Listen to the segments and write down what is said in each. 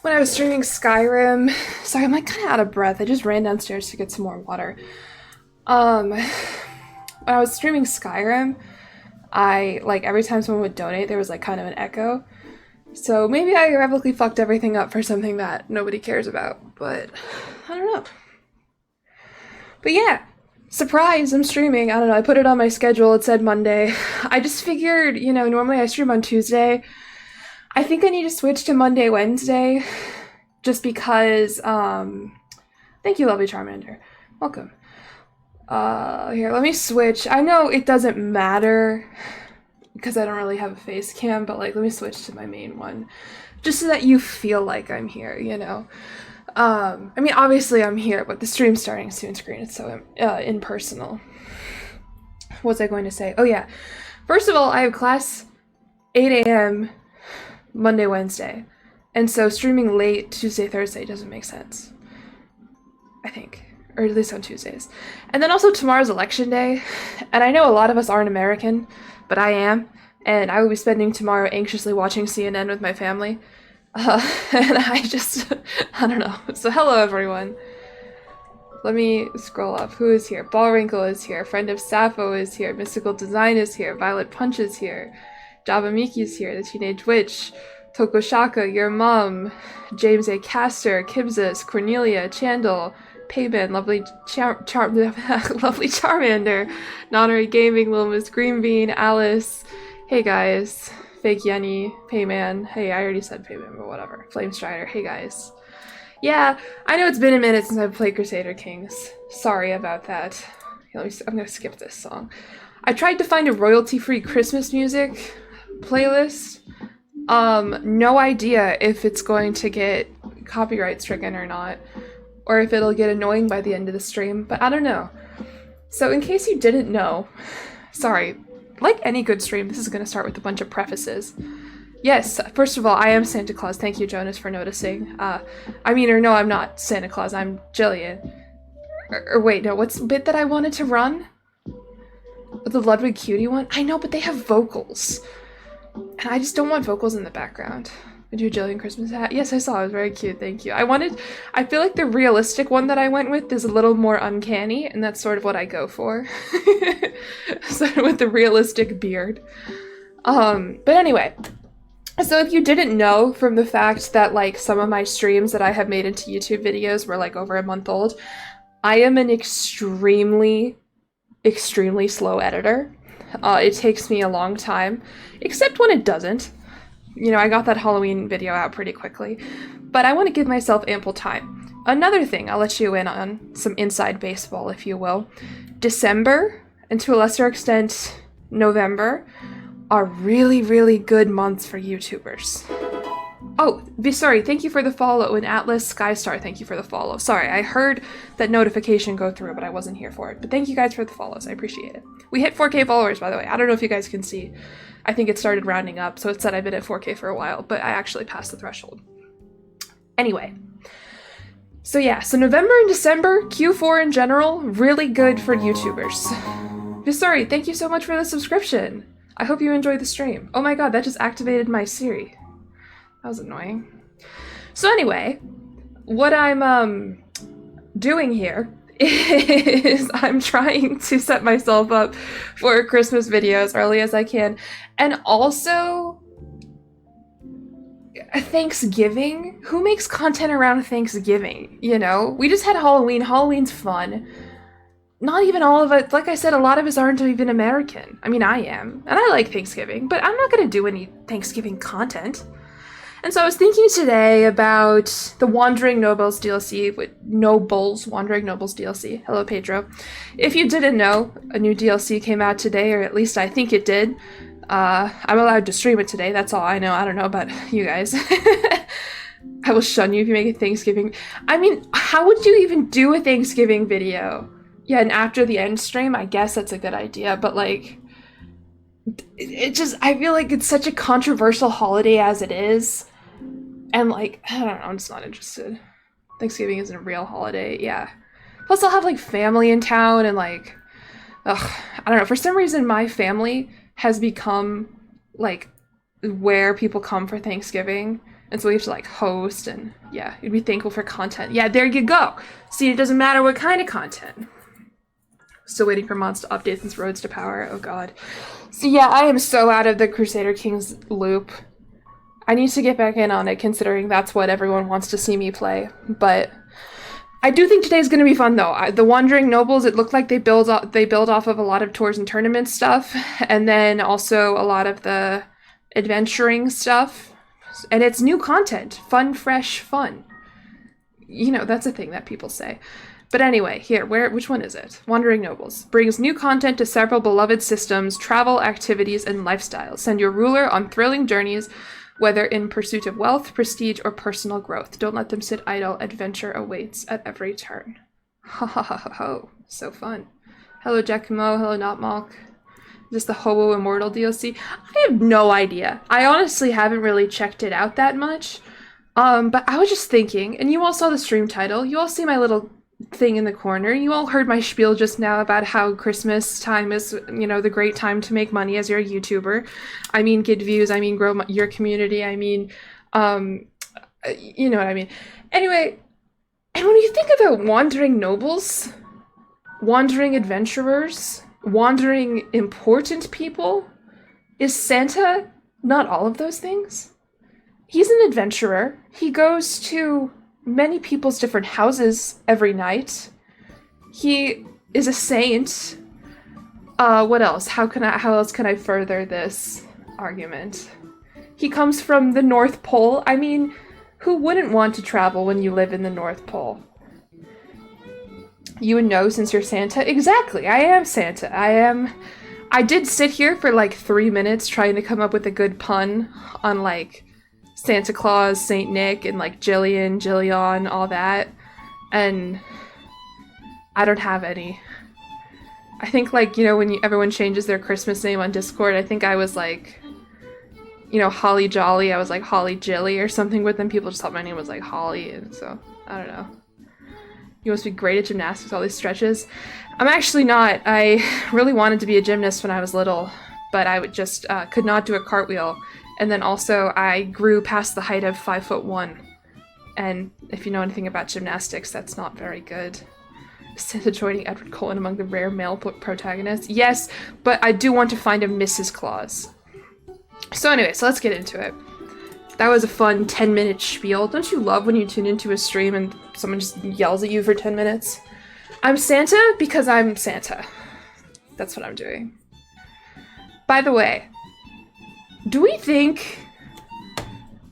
when I was streaming Skyrim. Sorry, I'm like kind of out of breath. I just ran downstairs to get some more water. When I was streaming Skyrim, I like every time someone would donate, there was like kind of an echo. So maybe I irrevocably fucked everything up for something that nobody cares about, but I don't know. But yeah, surprise, I'm streaming. I don't know, I put it on my schedule, it said Monday. I just figured, normally I stream on Tuesday. I think I need to switch to Monday, Wednesday, just because, thank you, lovely Charmander. Welcome. Here, let me switch. I know it doesn't matter because I don't really have a face cam, but like, let me switch to my main one just so that you feel like I'm here, I mean, obviously I'm here, but the stream's starting soon screen. It's so impersonal. What was I going to say? Oh yeah. First of all, I have class 8 a.m. Monday, Wednesday. And so streaming late Tuesday, Thursday doesn't make sense. I think. Or at least on Tuesdays. And then also tomorrow's election day. And I know a lot of us aren't American, but I am. And I will be spending tomorrow anxiously watching CNN with my family. And I don't know. So hello everyone. Let me scroll up. Who is here? Ballwrinkle is here. Friend of Sappho is here. Mystical Design is here. Violet Punch is here. Java Miki is here. The Teenage Witch. Toko Shaka, Your Mom. James A. Castor. Kibzus. Cornelia. Chandel. Payman. Lovely Lovely Charmander. Nonary Gaming. Little Miss Greenbean. Alice. Hey guys. Fake Yenny. Payman. Hey, I already said Payman, but whatever. Flame Strider. Hey guys. Yeah, I know it's been a minute since I've played Crusader Kings. Sorry about that. I'm gonna skip this song. I tried to find a royalty-free Christmas music playlist. No idea if it's going to get copyright stricken or not, or if it'll get annoying by the end of the stream, but I don't know. So in case you didn't know, sorry, like any good stream, this is gonna start with a bunch of prefaces. Yes, first of all, I am Santa Claus. Thank you, Jonas, for noticing. No, I'm not Santa Claus. I'm Jillian. Or wait, no, what's the bit that I wanted to run? The Ludwig Cutie one? I know, but they have vocals. And I just don't want vocals in the background. Did you Jillian Christmas hat? Yes, I saw. It was very cute. Thank you. I feel like the realistic one that I went with is a little more uncanny, and that's sort of what I go for. So with the realistic beard. But anyway. So if you didn't know from the fact that like some of my streams that I have made into YouTube videos were like over a month old, I am an extremely slow editor. It takes me a long time, except when it doesn't. I got that Halloween video out pretty quickly, but I want to give myself ample time. Another thing, I'll let you in on some inside baseball, if you will. December, and to a lesser extent, November, are really, really good months for YouTubers. Oh, sorry, thank you for the follow, and Atlas Skystar, thank you for the follow. Sorry, I heard that notification go through, but I wasn't here for it. But thank you guys for the follows, I appreciate it. We hit 4K followers, by the way. I don't know if you guys can see. I think it started rounding up, so it said I've been at 4K for a while, but I actually passed the threshold. Anyway. So yeah, so November and December, Q4 in general, really good for YouTubers. Sorry, thank you so much for the subscription. I hope you enjoyed the stream. Oh my god, that just activated my Siri. That was annoying. So anyway, what I'm doing here is I'm trying to set myself up for a Christmas video as early as I can. And also Thanksgiving. Who makes content around Thanksgiving? We just had Halloween. Halloween's fun. Not even all of it, like I said, a lot of us aren't even American. I mean, I am, and I like Thanksgiving, but I'm not gonna do any Thanksgiving content. And so I was thinking today about the Wandering Nobles DLC, Wandering Nobles DLC. Hello, Pedro. If you didn't know, a new DLC came out today, or at least I think it did. I'm allowed to stream it today, that's all I know. I don't know about you guys. I will shun you if you make a Thanksgiving. I mean, how would you even do a Thanksgiving video? Yeah, and after the end stream, I guess that's a good idea, but like, I feel like it's such a controversial holiday as it is, and like, I don't know, I'm just not interested. Thanksgiving isn't a real holiday, yeah. Plus I'll have like family in town, and like, I don't know, for some reason my family has become like where people come for Thanksgiving, And so we have to like host and yeah, you'd be thankful for content. Yeah, there you go. See, it doesn't matter what kind of content. Still waiting for mods to update since Roads to Power. Oh god. So yeah, I am so out of the Crusader Kings loop. I need to get back in on it considering that's what everyone wants to see me play. But I do think today's going to be fun though. The Wandering Nobles, it looked like they build off of a lot of tours and tournament stuff, and then also a lot of the adventuring stuff. And it's new content. Fun, fresh, fun. You know, that's a thing that people say. But anyway, here, which one is it? Wandering Nobles. Brings new content to several beloved systems, travel, activities, and lifestyles. Send your ruler on thrilling journeys, whether in pursuit of wealth, prestige, or personal growth. Don't let them sit idle. Adventure awaits at every turn. Ha ha ha ha ho. So fun. Hello, Giacomo. Hello, Notmalk. Is this the Hobo Immortal DLC? I have no idea. I honestly haven't really checked it out that much. But I was just thinking, and you all saw the stream title. You all see my little thing in the corner. You all heard my spiel just now about how Christmas time is, you know, the great time to make money as you're a YouTuber. I mean, get views. I mean, grow your community. I mean, you know what I mean. Anyway, and when you think about wandering nobles, wandering adventurers, wandering important people, is Santa not all of those things? He's an adventurer. He goes to many people's different houses every night. He is a saint. What else? How else can I further this argument? He comes from the North Pole. I mean, who wouldn't want to travel when you live in the North Pole? You would know since you're Santa. Exactly, I am Santa. I did sit here for like 3 minutes trying to come up with a good pun on like Santa Claus, Saint Nick, and like jillyeon, all that. And I don't have any. I think like, you know, when everyone changes their Christmas name on Discord, I think I was like, you know, Holly Jolly. I was like Holly Jilly or something with them. People just thought my name was like Holly, and so, I don't know. You must be great at gymnastics, all these stretches. I'm actually not. I really wanted to be a gymnast when I was little, but I would just could not do a cartwheel. And then also I grew past the height of 5'1". And if you know anything about gymnastics, that's not very good. Santa joining Edward Cullen among the rare male protagonists. Yes, but I do want to find a Mrs. Claus. So anyway, so let's get into it. That was a fun 10-minute spiel. Don't you love when you tune into a stream and someone just yells at you for 10 minutes? I'm Santa because I'm Santa. That's what I'm doing. By the way, do we think...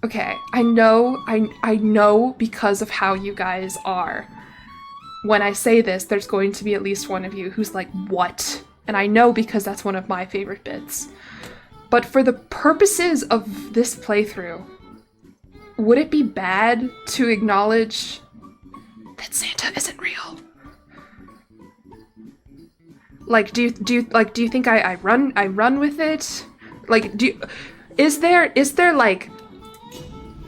Okay, I know because of how you guys are. When I say this, there's going to be at least one of you who's like, what? And I know because that's one of my favorite bits. But for the purposes of this playthrough, would it be bad to acknowledge that Santa isn't real? Like, do you think I run with it? Like, is there like,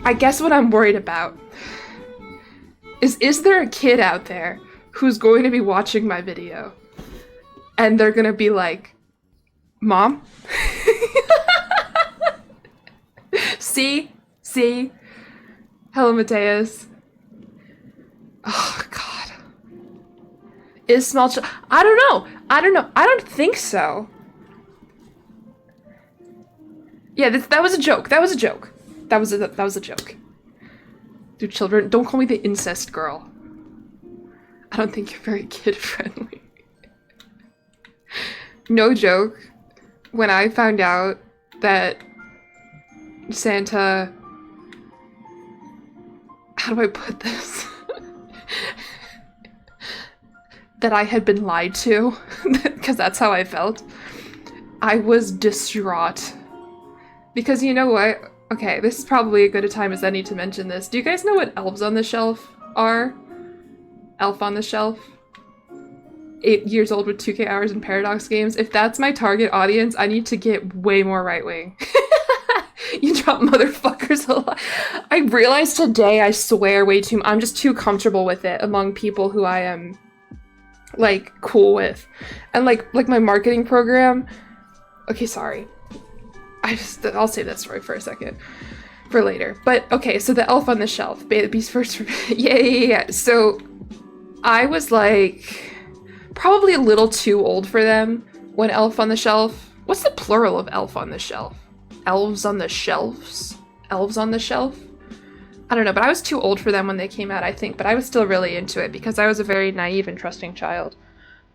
I guess what I'm worried about is there a kid out there who's going to be watching my video and they're gonna be like, Mom? See? Hello, Mateus. Oh, God. Is small I don't know. I don't think so. Yeah, that was a joke. That was a joke. That was a joke. Dude, children, don't call me the incest girl. I don't think you're very kid-friendly. No joke. When I found out that Santa... How do I put this? That I had been lied to, because that's how I felt. I was distraught. Because you know what? Okay, this is probably as good a time as any to mention this. Do you guys know what elves on the shelf are? Elf on the shelf? 8 years old with 2K hours in Paradox games. If that's my target audience, I need to get way more right-wing. You drop motherfuckers a lot. I realized today I swear way too much. I'm just too comfortable with it among people who I am, like, cool with. And, like my marketing program... Okay, sorry. I'll save that story for a second. for later. But okay, so the elf on the shelf, Beast first. Yeah. So I was like probably a little too old for them when Elf on the Shelf. What's the plural of elf on the shelf? Elves on the shelves? Elves on the shelf? I don't know, but I was too old for them when they came out, I think, but I was still really into it because I was a very naive and trusting child.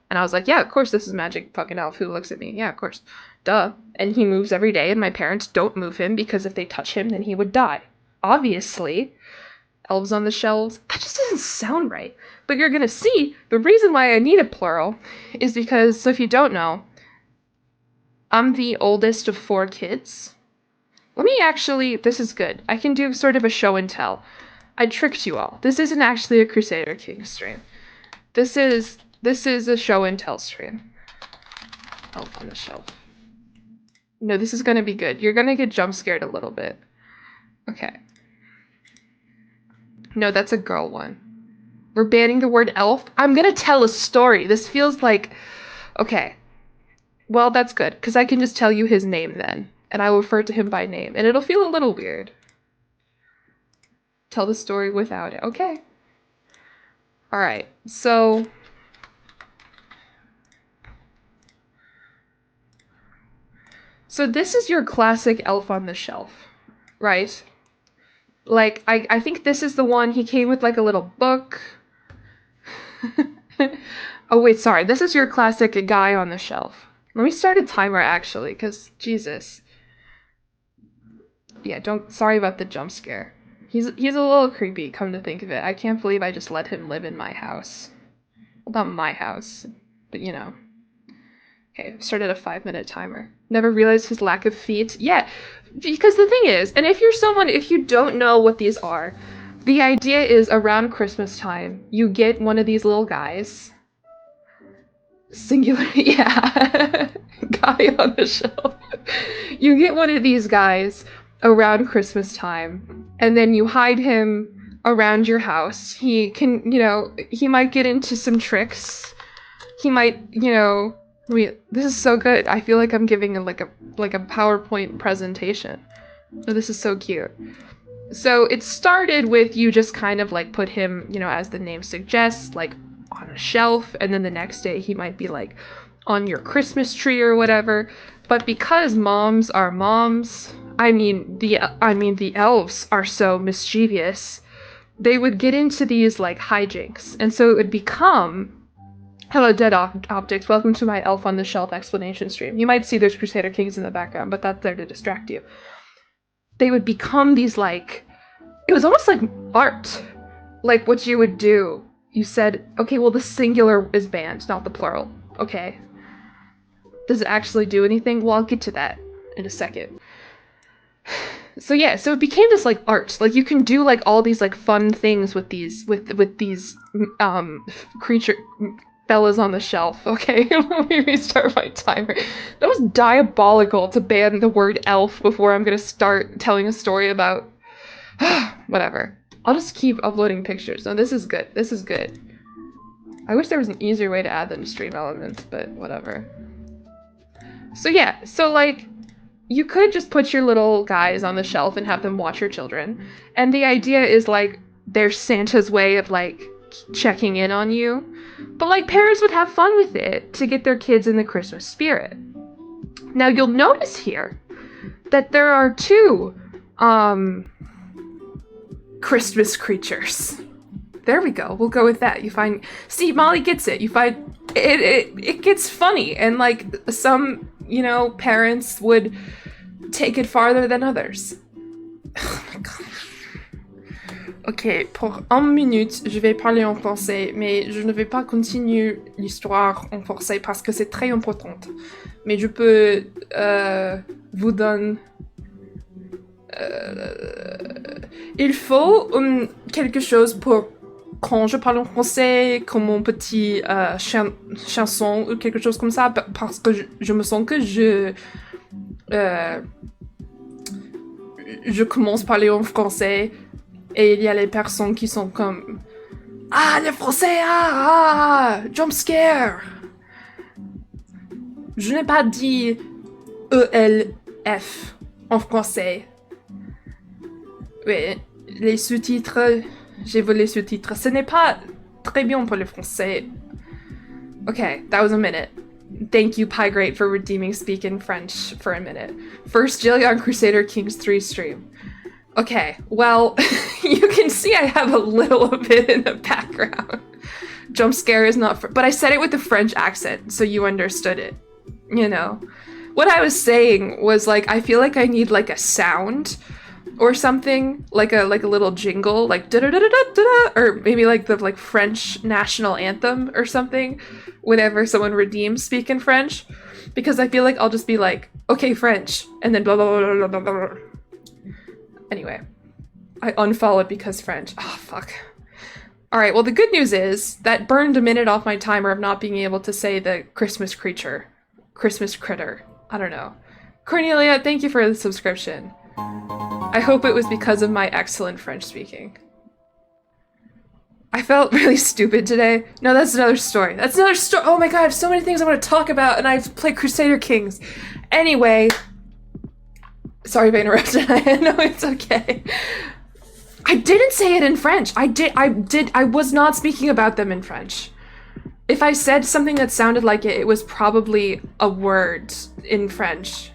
And I was like, yeah, of course this is Magic fucking Elf. Who looks at me? Yeah, of course. Duh. And he moves every day, and my parents don't move him because if they touch him, then he would die. Obviously. Elves on the shelves. That just doesn't sound right. But you're gonna see, the reason why I need a plural is because, so if you don't know, I'm the oldest of 4 kids. Let me actually, this is good. I can do sort of a show and tell. I tricked you all. This isn't actually a Crusader King stream. This is a show and tell stream. Elf on the shelf. No, this is gonna be good. You're gonna get jump scared a little bit. Okay. No, that's a girl one. We're banning the word elf? I'm gonna tell a story. This feels like... Okay. Well, that's good, because I can just tell you his name then. And I will refer to him by name. And it'll feel a little weird. Tell the story without it. Okay. Alright, so... So this is your classic elf on the shelf, right? Like, I think this is the one, he came with like a little book. Oh wait, sorry, this is your classic guy on the shelf. Let me start a timer actually, because Jesus. Yeah, sorry about the jump scare. He's a little creepy, come to think of it. I can't believe I just let him live in my house. Well, not my house, but you know. Okay, started a 5-minute timer. Never realized his lack of feet. Yeah, because the thing is, and if you don't know what these are, the idea is around Christmas time, you get one of these little guys. Singular, yeah. Guy on the shelf. You get one of these guys around Christmas time, and then you hide him around your house. He can, he might get into some tricks. He might, this is so good. I feel like I'm giving a PowerPoint presentation. Oh, this is so cute. So it started with you just kind of like put him, as the name suggests, like on a shelf, and then the next day he might be like on your Christmas tree or whatever. But because moms are moms, the elves are so mischievous, they would get into these like hijinks, and so it would become... Hello, Dead Optics. Welcome to my Elf on the Shelf explanation stream. You might see there's Crusader Kings in the background, but that's there to distract you. They would become these, like... It was almost like art. Like, what you would do. You said, okay, well, the singular is banned, not the plural. Okay. Does it actually do anything? Well, I'll get to that in a second. So yeah, so it became this, like, art. Like, you can do, like, all these, like, fun things with these, with these, creature... Bella's on the shelf, okay? Let me restart my timer. That was diabolical to ban the word elf before I'm gonna start telling a story about... Whatever. I'll just keep uploading pictures. No, this is good. This is good. I wish there was an easier way to add them to stream elements, but whatever. So yeah, so like, you could just put your little guys on the shelf and have them watch your children. And the idea is like, there's Santa's way of like, checking in on you. But like parents would have fun with it to get their kids in the Christmas spirit. Now you'll notice here that there are 2 Christmas creatures. There we go. We'll go with that. You find... See, Molly gets it. You find... It gets funny. And like some, parents would take it farther than others. Oh my god. Ok, pour 1 minute, je vais parler en français, mais je ne vais pas continuer l'histoire en français parce que c'est très important. Mais je peux vous donner... il faut quelque chose pour quand je parle en français, comme mon petit chanson ou quelque chose comme ça, parce que je me sens que je commence à parler en français. Et il y a les personnes qui sont comme « Ah, les Français, jump scare !» Je n'ai pas dit ELF en français. Oui, les sous-titres. J'ai vu les sous-titres. Ce n'est pas très bien pour le français. Okay, that was a minute. Thank you, Pygreat, for redeeming Speak in French for a minute. First jillyeon Crusader Kings 3 stream. Okay, well, you can see I have a little bit in the background. Jump scare is not but I said it with a French accent, so you understood it. You know? What I was saying was, like, I feel like I need, like, a sound or something, like a little jingle, like da-da-da-da-da-da, or maybe like the French national anthem or something whenever someone redeems Speak in French, because I feel like I'll just be like, okay, French, and then blah blah blah blah blah blah. Anyway, I unfollowed because French. Oh, fuck. Alright, well, the good news is that burned a minute off my timer of not being able to say the Christmas creature. Christmas critter. I don't know. Cornelia, thank you for the subscription. I hope it was because of my excellent French speaking. I felt really stupid today. No, that's another story. That's another story. Oh my god, I have so many things I want to talk about, and I have to play Crusader Kings. Anyway. Sorry if I interrupted. No, it's okay. I didn't say it in French. I was not speaking about them in French. If I said something that sounded like it, it was probably a word in French.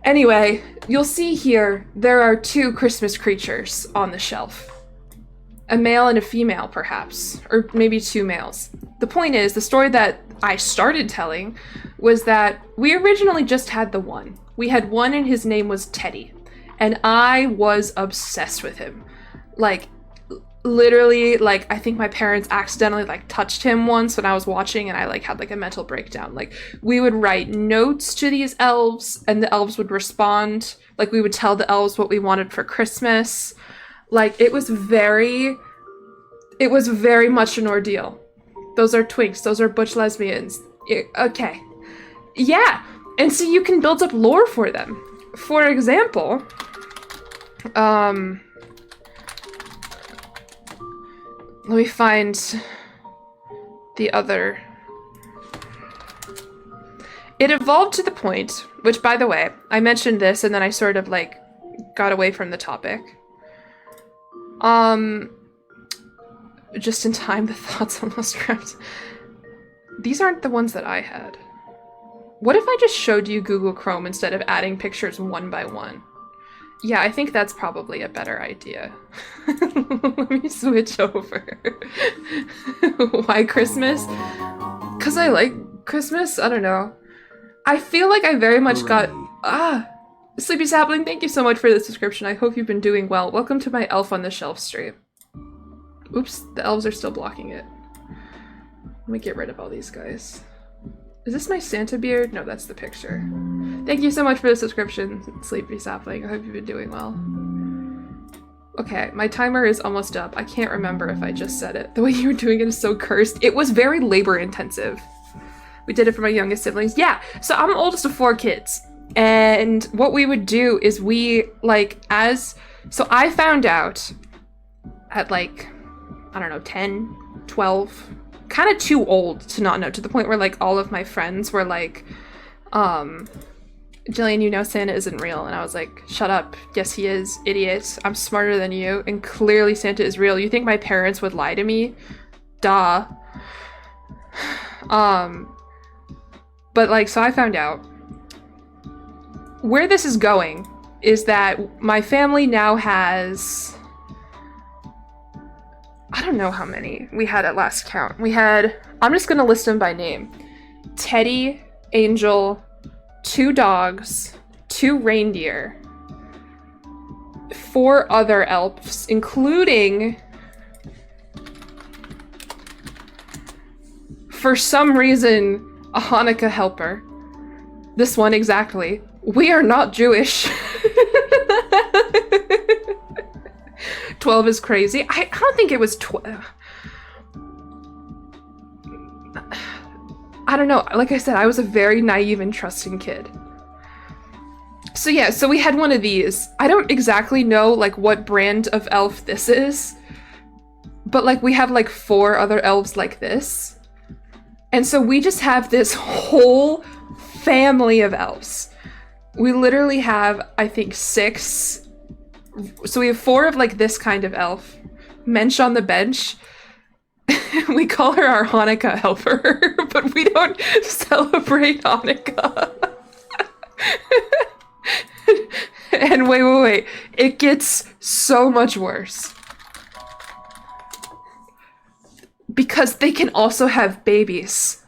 Anyway, you'll see here, there are 2 Christmas creatures on the shelf. A male and a female, perhaps. Or maybe 2 males. The point is, the story that I started telling was that we originally just had the one. We had one and his name was Teddy. And I was obsessed with him. Like, literally, like, I think my parents accidentally, like, touched him once when I was watching, and I, like, had, like, a mental breakdown. Like, we would write notes to these elves, and the elves would respond. Like, we would tell the elves what we wanted for Christmas. Like, it was very much an ordeal. Those are twinks. Those are butch lesbians. Okay. Yeah! And so you can build up lore for them. For example, let me find the other. It evolved to the point, which, by the way, I mentioned this and then I sort of, like, got away from the topic. Just in time, the thoughts almost wrapped. These aren't the ones that I had. What if I just showed you Google Chrome instead of adding pictures one by one? Yeah, I think that's probably a better idea. Let me switch over. Why Christmas? Because I like Christmas? I don't know. I feel like I very much got... Sleepy Sapling, thank you so much for the subscription. I hope you've been doing well. Welcome to my Elf on the Shelf stream. Oops, the elves are still blocking it. Let me get rid of all these guys. Is this my Santa beard? No, that's the picture. Thank you so much for the subscription, Sleepy Sapling. I hope you've been doing well. Okay, my timer is almost up. I can't remember if I just said it. The way you were doing it is so cursed. It was very labor intensive. We did it for my youngest siblings. Yeah, so I'm the oldest of 4 kids. And what we would do is we, like, so I found out at, like, I don't know, 10, 12, kind of too old to not know, to the point where, like, all of my friends were like, Jillian, you know Santa isn't real. And I was like, shut up. Yes, he is. Idiot. I'm smarter than you. And clearly Santa is real. You think my parents would lie to me? Duh. But, like, so I found out. Where this is going is that my family now has... I don't know how many we had at last count. We had... I'm just gonna list them by name. Teddy, Angel, 2 dogs, 2 reindeer, 4 other elves, including, for some reason, a Hanukkah helper. This one exactly. We are not Jewish. 12 is crazy. I don't think it was 12. I don't know. Like I said, I was a very naive and trusting kid. So yeah, so we had one of these. I don't exactly know, like, what brand of elf this is, but, like, we have, like, 4 other elves like this. And so we just have this whole family of elves. We literally have, I think, 6 So we have 4 of like this kind of elf. Mensch on the bench. We call her our Hanukkah helper, but we don't celebrate Hanukkah. And wait. It gets so much worse. Because they can also have babies.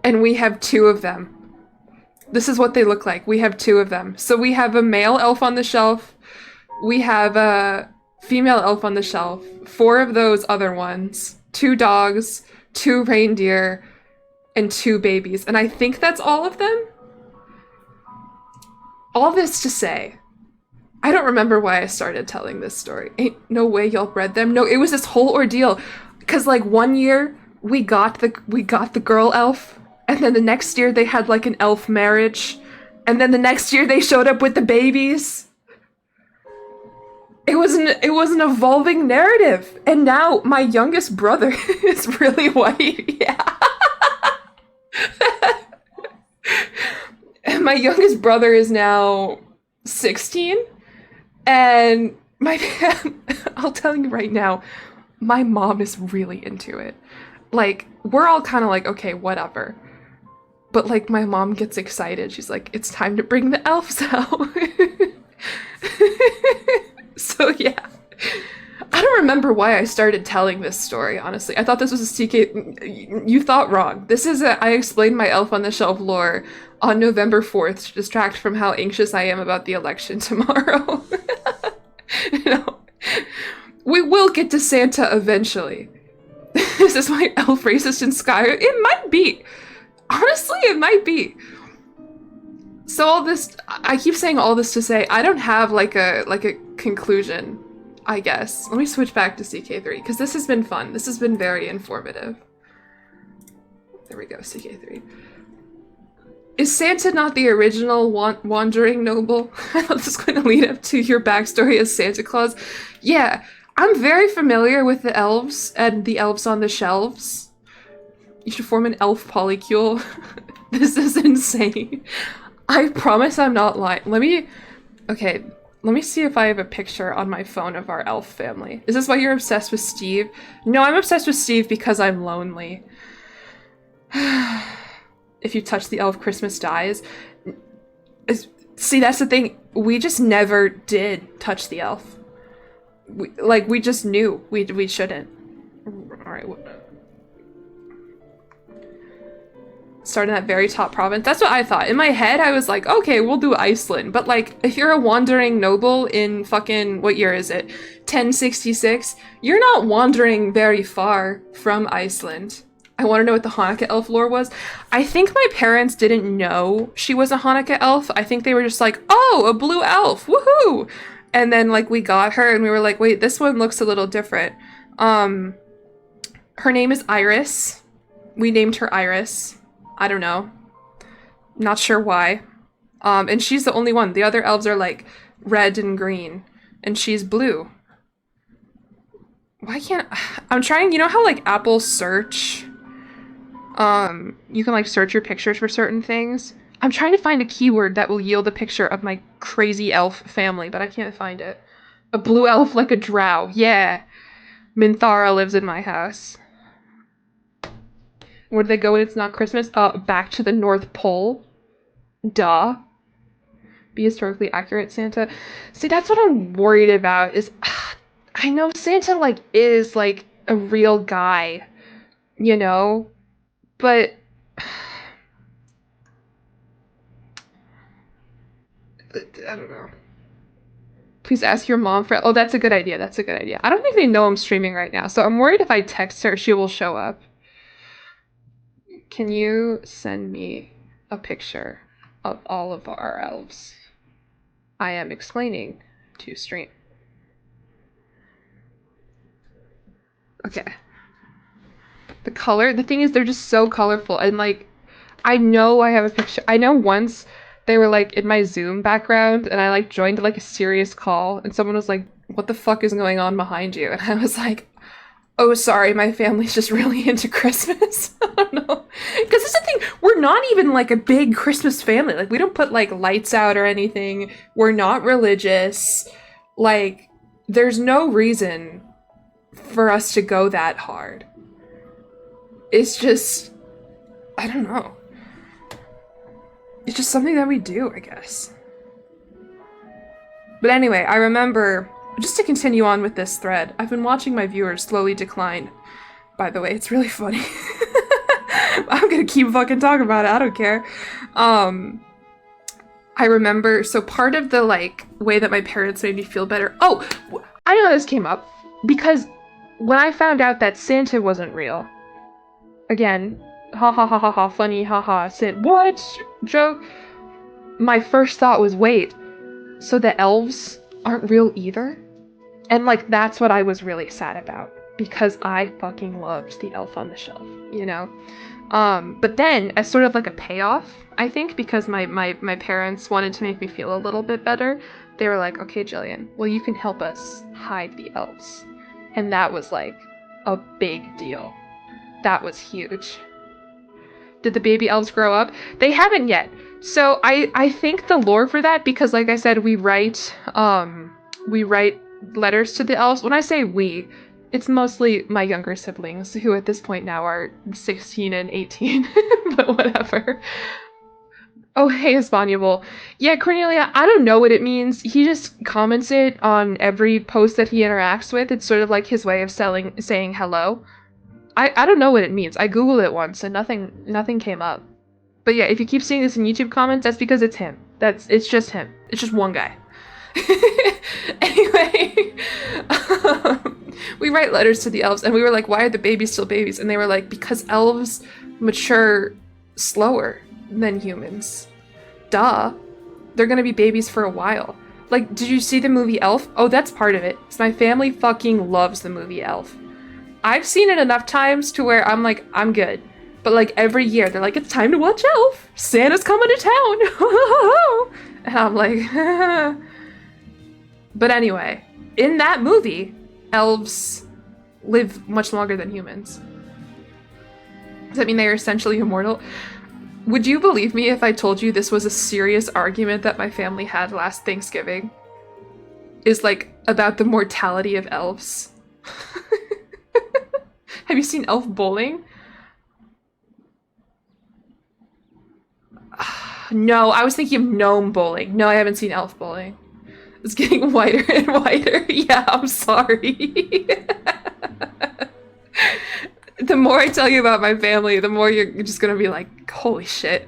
And we have 2 of them. This is what they look like. We have 2 of them. So we have a male elf on the shelf. We have a female elf on the shelf. 4 of those other ones. 2 dogs, 2 reindeer, and 2 babies. And I think that's all of them. All this to say, I don't remember why I started telling this story. Ain't no way y'all bred them. No, it was this whole ordeal. Cause like one year we got the girl elf, and then the next year they had like an elf marriage, and then the next year they showed up with the babies. It was an evolving narrative, and now my youngest brother is really white. Yeah. And my youngest brother is now 16, and I'll tell you right now, my mom is really into it. Like, we're all kind of like, okay, whatever. But like, my mom gets excited. She's like, it's time to bring the elves out. So yeah, I don't remember why I started telling this story, honestly. I thought this was a CK. You thought wrong. This is I explained my elf on the shelf lore on November 4th to distract from how anxious I am about the election tomorrow. You know, we will get to Santa eventually. Is this why elf racist in Skyrim? It might be. Honestly, it might be. So all this, I keep saying all this to say, I don't have like a conclusion, I guess. Let me switch back to CK3, because this has been fun. This has been very informative. There we go, CK3. Is Santa not the original wandering noble? I thought this was going to lead up to your backstory as Santa Claus. Yeah, I'm very familiar with the elves and the elves on the shelves. You should form an elf polycule. This is insane. I promise I'm not lying. Let me see if I have a picture on my phone of our elf family. Is this why you're obsessed with Steve? No, I'm obsessed with Steve because I'm lonely. If you touch the elf, Christmas dies. See, that's the thing. We just never did touch the elf. We just knew we shouldn't. Alright. Start in that very top province. That's what I thought. In my head, I was like, okay, we'll do Iceland. But like, if you're a wandering noble in fucking, what year is it? 1066? You're not wandering very far from Iceland. I want to know what the Hanukkah elf lore was. I think my parents didn't know she was a Hanukkah elf. I think they were just like, oh, a blue elf, woohoo! And then like we got her and we were like, wait, this one looks a little different. Her name is Iris. We named her Iris. I don't know. Not sure why. And she's the only one. The other elves are like red and green. And she's blue. Why can't... I'm trying... You know how like Apple search... you can like search your pictures for certain things? I'm trying to find a keyword that will yield a picture of my crazy elf family, but I can't find it. A blue elf like a drow. Yeah. Minthara lives in my house. Where do they go when it's not Christmas? Back to the North Pole. Duh. Be historically accurate, Santa. See, that's what I'm worried about, is... I know Santa, like, is, like, a real guy. You know? But... I don't know. Please ask your mom for... Oh, that's a good idea. That's a good idea. I don't think they know I'm streaming right now, so I'm worried if I text her, she will show up. Can you send me a picture of all of our elves? I am explaining to stream. Okay. The color, the thing is, they're just so colorful. And like, I know I have a picture. I know once they were like in my Zoom background and I like joined like a serious call and someone was like, what the fuck is going on behind you? And I was like, oh, sorry, my family's just really into Christmas. I don't know. Because this is the thing, we're not even like a big Christmas family. Like, we don't put like lights out or anything. We're not religious. Like, there's no reason for us to go that hard. It's just, I don't know. It's just something that we do, I guess. But anyway, I remember, just to continue on with this thread, I've been watching my viewers slowly decline. By the way, it's really funny. I'm gonna keep fucking talking about it, I don't care. I remember, so part of the, like, way that my parents made me feel better. Oh, I know this came up because when I found out that Santa wasn't real, again, ha ha ha ha ha, funny, ha ha, what? Joke. My first thought was, wait, so the elves aren't real either? And, like, that's what I was really sad about, because I fucking loved the elf on the shelf, you know? But then, as sort of like a payoff, I think, because my parents wanted to make me feel a little bit better, they were like, okay, Jillian, well, you can help us hide the elves. And that was, like, a big deal. That was huge. Did the baby elves grow up? They haven't yet. So I think the lore for that, because like I said, we write letters to the elves. When I say we, it's mostly my younger siblings, who at this point now are 16 and 18, but whatever. Oh, hey, Espanol. Yeah, Cornelia, I don't know what it means. He just comments it on every post that he interacts with. It's sort of like his way of saying hello. I don't know what it means. I googled it once and nothing came up. But yeah, if you keep seeing this in YouTube comments, that's because it's him. It's just him. It's just one guy. Anyway, we write letters to the elves, and we were like, why are the babies still babies? And they were like, because elves mature slower than humans. Duh. They're gonna be babies for a while. Like, did you see the movie Elf? Oh, that's part of it. So my family fucking loves the movie Elf. I've seen it enough times to where I'm like, I'm good. But like every year, they're like, it's time to watch Elf. Santa's coming to town. And I'm like, But anyway, in that movie, elves live much longer than humans. Does that mean they are essentially immortal? Would you believe me if I told you this was a serious argument that my family had last Thanksgiving? Is like about the mortality of elves. Have you seen Elf Bowling? No, I was thinking of Gnome Bowling. No, I haven't seen Elf Bowling. It's getting whiter and whiter. Yeah, I'm sorry. The more I tell you about my family, the more you're just gonna be like, holy shit.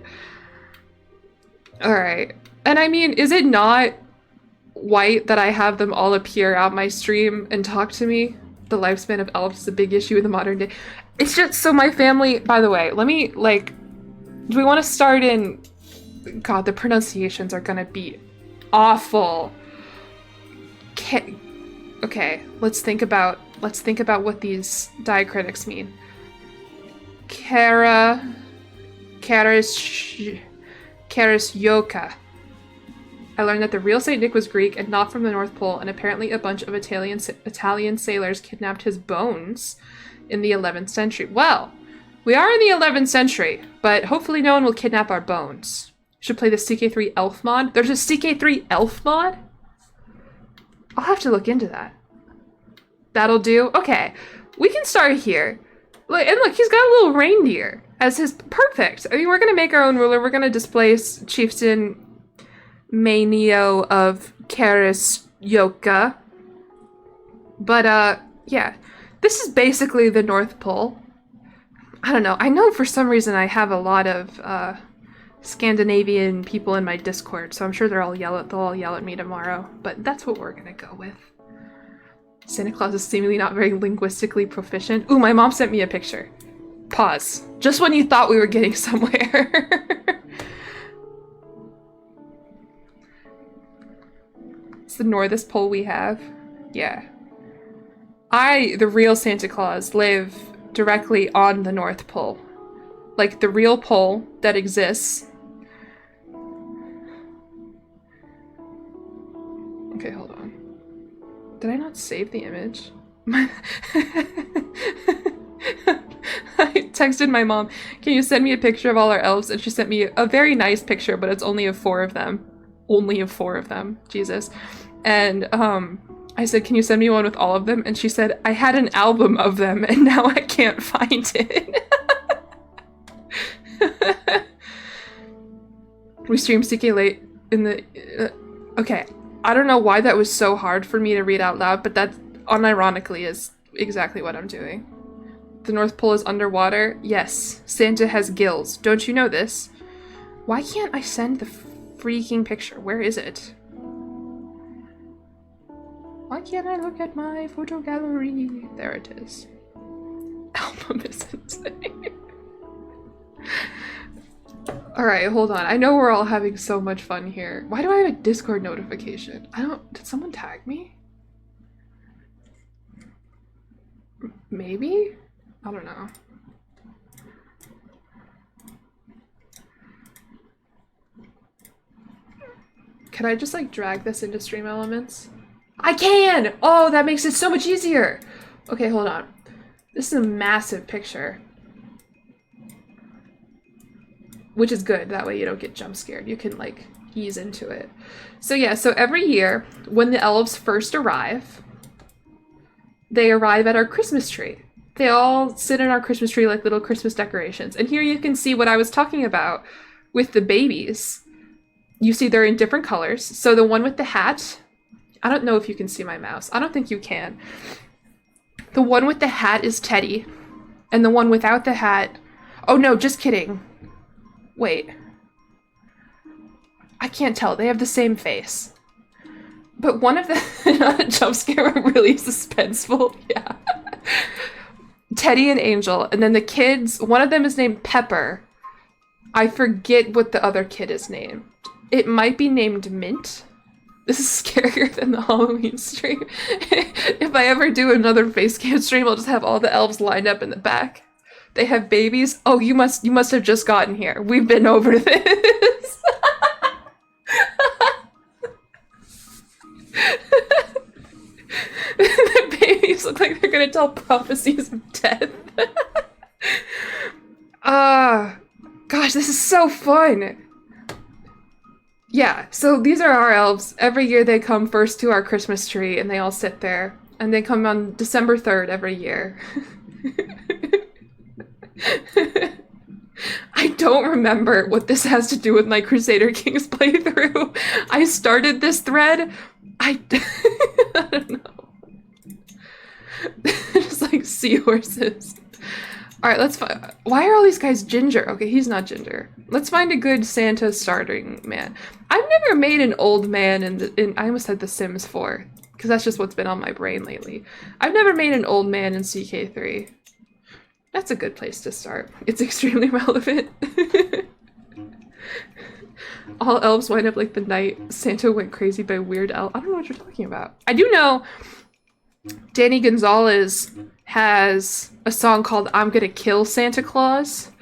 Alright. And I mean, is it not white that I have them all appear out my stream and talk to me? The lifespan of elves is a big issue in the modern day. It's just, so my family, by the way, let me, like, do we want to start in, God, the pronunciations are gonna be awful. Okay, let's think about what these diacritics mean. Yoka. I learned that the real Saint Nick was Greek and not from the North Pole, and apparently a bunch of Italian sailors kidnapped his bones in the 11th century. Well, we are in the 11th century, but hopefully no one will kidnap our bones. Should play the CK3 Elf mod. There's a CK3 Elf mod? I'll have to look into that. That'll do? Okay. We can start here. And look, he's got a little reindeer as his... Perfect! I mean, we're gonna make our own ruler. We're gonna displace Chieftain Manio of Karis Yoka. But, yeah. This is basically the North Pole. I don't know. I know for some reason I have a lot of, Scandinavian people in my Discord, so I'm sure they'll all yell at me tomorrow, but that's what we're gonna go with. Santa Claus is seemingly not very linguistically proficient. Ooh, my mom sent me a picture. Pause. Just when you thought we were getting somewhere. It's the northest pole we have. Yeah. I, the real Santa Claus, live directly on the North Pole. Like, the real pole that exists. Okay, hold on. Did I not save the image? I texted my mom, can you send me a picture of all our elves? And she sent me a very nice picture, but it's only of 4 of them. Only of 4 of them. Jesus. And I said, can you send me one with all of them? And she said, I had an album of them and now I can't find it. We streamed CK late in the... okay, I don't know why that was so hard for me to read out loud, but that unironically is exactly what I'm doing. The North Pole is underwater? Yes. Santa has gills. Don't you know this? Why can't I send the freaking picture? Where is it? Why can't I look at my photo gallery? There it is. Album is insane. Alright, hold on. I know we're all having so much fun here. Why do I have a Discord notification? Did someone tag me? Maybe? I don't know. Can I just like drag this into Stream Elements? I can! Oh, that makes it so much easier! Okay, hold on. This is a massive picture. Which is good, that way you don't get jump scared. You can like ease into it. So yeah, so every year when the elves first arrive, they arrive at our Christmas tree. They all sit in our Christmas tree like little Christmas decorations. And here you can see what I was talking about with the babies. You see they're in different colors. So the one with the hat, I don't know if you can see my mouse. I don't think you can. The one with the hat is Teddy. And the one without the hat... oh no, just kidding. Wait. I can't tell. They have the same face. But one of the... not a jump scare, but really suspenseful. Yeah. Teddy and Angel. And then the kids, one of them is named Pepper. I forget what the other kid is named. It might be named Mint. This is scarier than the Halloween stream. If I ever do another face cam stream, I'll just have all the elves lined up in the back. They have babies. Oh, you must have just gotten here. We've been over this. The babies look like they're gonna tell prophecies of death. Gosh, this is so fun. Yeah, so these are our elves. Every year they come first to our Christmas tree and they all sit there. And they come on December 3rd every year. I don't remember what this has to do with my Crusader Kings playthrough. I started this thread. I don't know. Just like seahorses. Alright, let's find... why are all these guys ginger? Okay, he's not ginger. Let's find a good Santa starting man. I've never made an old man in I almost said The Sims 4, because that's just what's been on my brain lately. I've never made an old man in CK3. That's a good place to start. It's extremely relevant. All elves wind up like the night Santa went crazy by Weird Al. I don't know what you're talking about. I do know Danny Gonzalez has a song called I'm Gonna Kill Santa Claus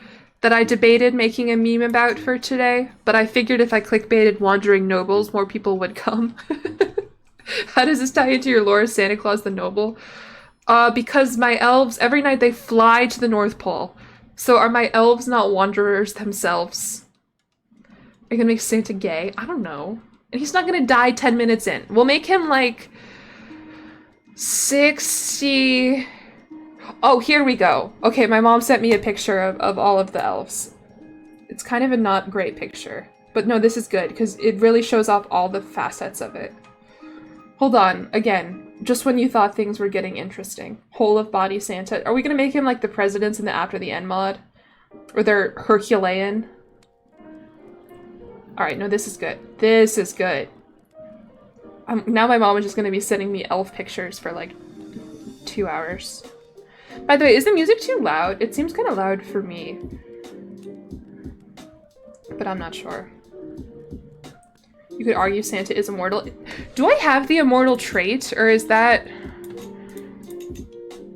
that I debated making a meme about for today, but I figured if I clickbaited Wandering Nobles, more people would come. How does this tie into your lore of Santa Claus the Noble? Because my elves, every night they fly to the North Pole. So are my elves not wanderers themselves? Are you gonna make Santa gay? I don't know. And he's not gonna die 10 minutes in. We'll make him like 60... oh, here we go. Okay, my mom sent me a picture of all of the elves. It's kind of a not great picture. But no, this is good, because it really shows off all the facets of it. Hold on, again. Just when you thought things were getting interesting. Whole of body Santa. Are we gonna make him like the presidents in the After the End mod? Or they're Herculean? Alright, no, this is good. This is good. Now my mom is just gonna be sending me elf pictures for like 2 hours. By the way, is the music too loud? It seems kind of loud for me. But I'm not sure. You could argue Santa is immortal. Do I have the immortal trait, or is that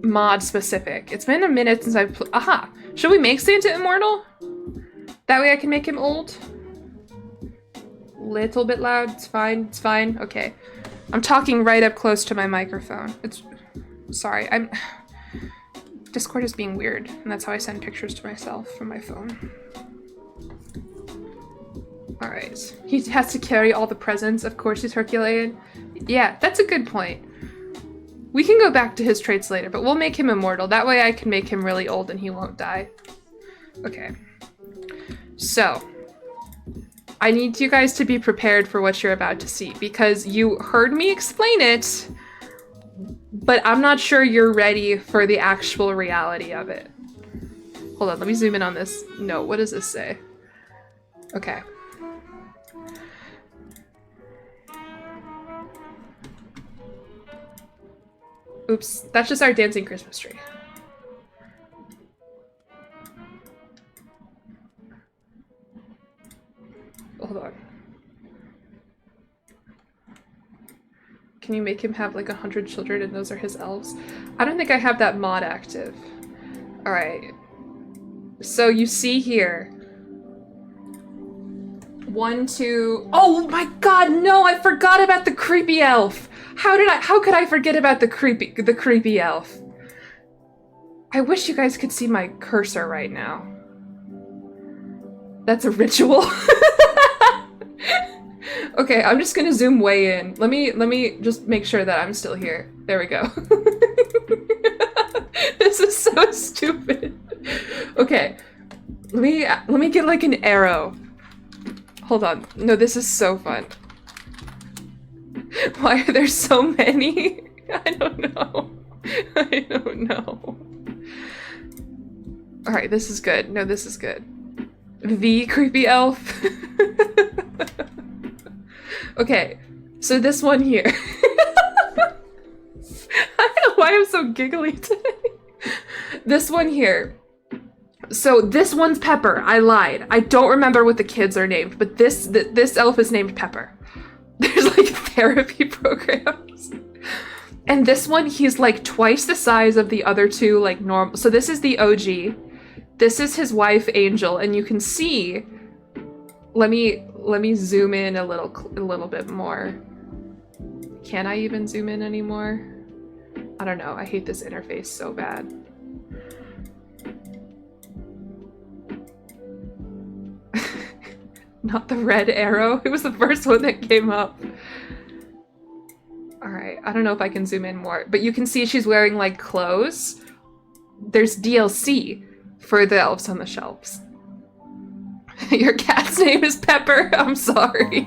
mod specific? It's been a minute since I've aha! Should we make Santa immortal? That way I can make him old? Little bit loud, it's fine, it's fine. Okay. I'm talking right up close to my microphone. It's... sorry, I'm... Discord is being weird, and that's how I send pictures to myself from my phone. Alright. He has to carry all the presents. Of course he's Herculean. Yeah, that's a good point. We can go back to his traits later, but we'll make him immortal. That way I can make him really old and he won't die. Okay. So, I need you guys to be prepared for what you're about to see, because you heard me explain it, but I'm not sure you're ready for the actual reality of it. Hold on, let me zoom in on this. No, what does this say? Okay. Oops, that's just our dancing Christmas tree. Hold on. Can you make him have like 100 children and those are his elves? I don't think I have that mod active. Alright. So you see here. 1, 2... Oh my god, no! I forgot about the creepy elf! How could I forget about the creepy elf? I wish you guys could see my cursor right now. That's a ritual. Okay, I'm just gonna zoom way in. Let me just make sure that I'm still here. There we go. This is so stupid. Okay. Let me get like an arrow. Hold on. No, this is so fun. Why are there so many? I don't know. I don't know. Alright, this is good. No, this is good. The creepy elf. Okay, so this one here. I don't know why I'm so giggly today. This one here. So this one's Pepper. I lied. I don't remember what the kids are named, but this elf is named Pepper. There's like therapy programs. And this one, he's like twice the size of the other two, like normal. So this is the OG. This is his wife, Angel, and you can see. Let me zoom in a little bit more. Can I even zoom in anymore? I don't know. I hate this interface so bad. Not the red arrow. It was the first one that came up. Alright, I don't know if I can zoom in more, but you can see she's wearing like clothes. There's DLC for the elves on the shelves. Your cat's name is Pepper. I'm sorry.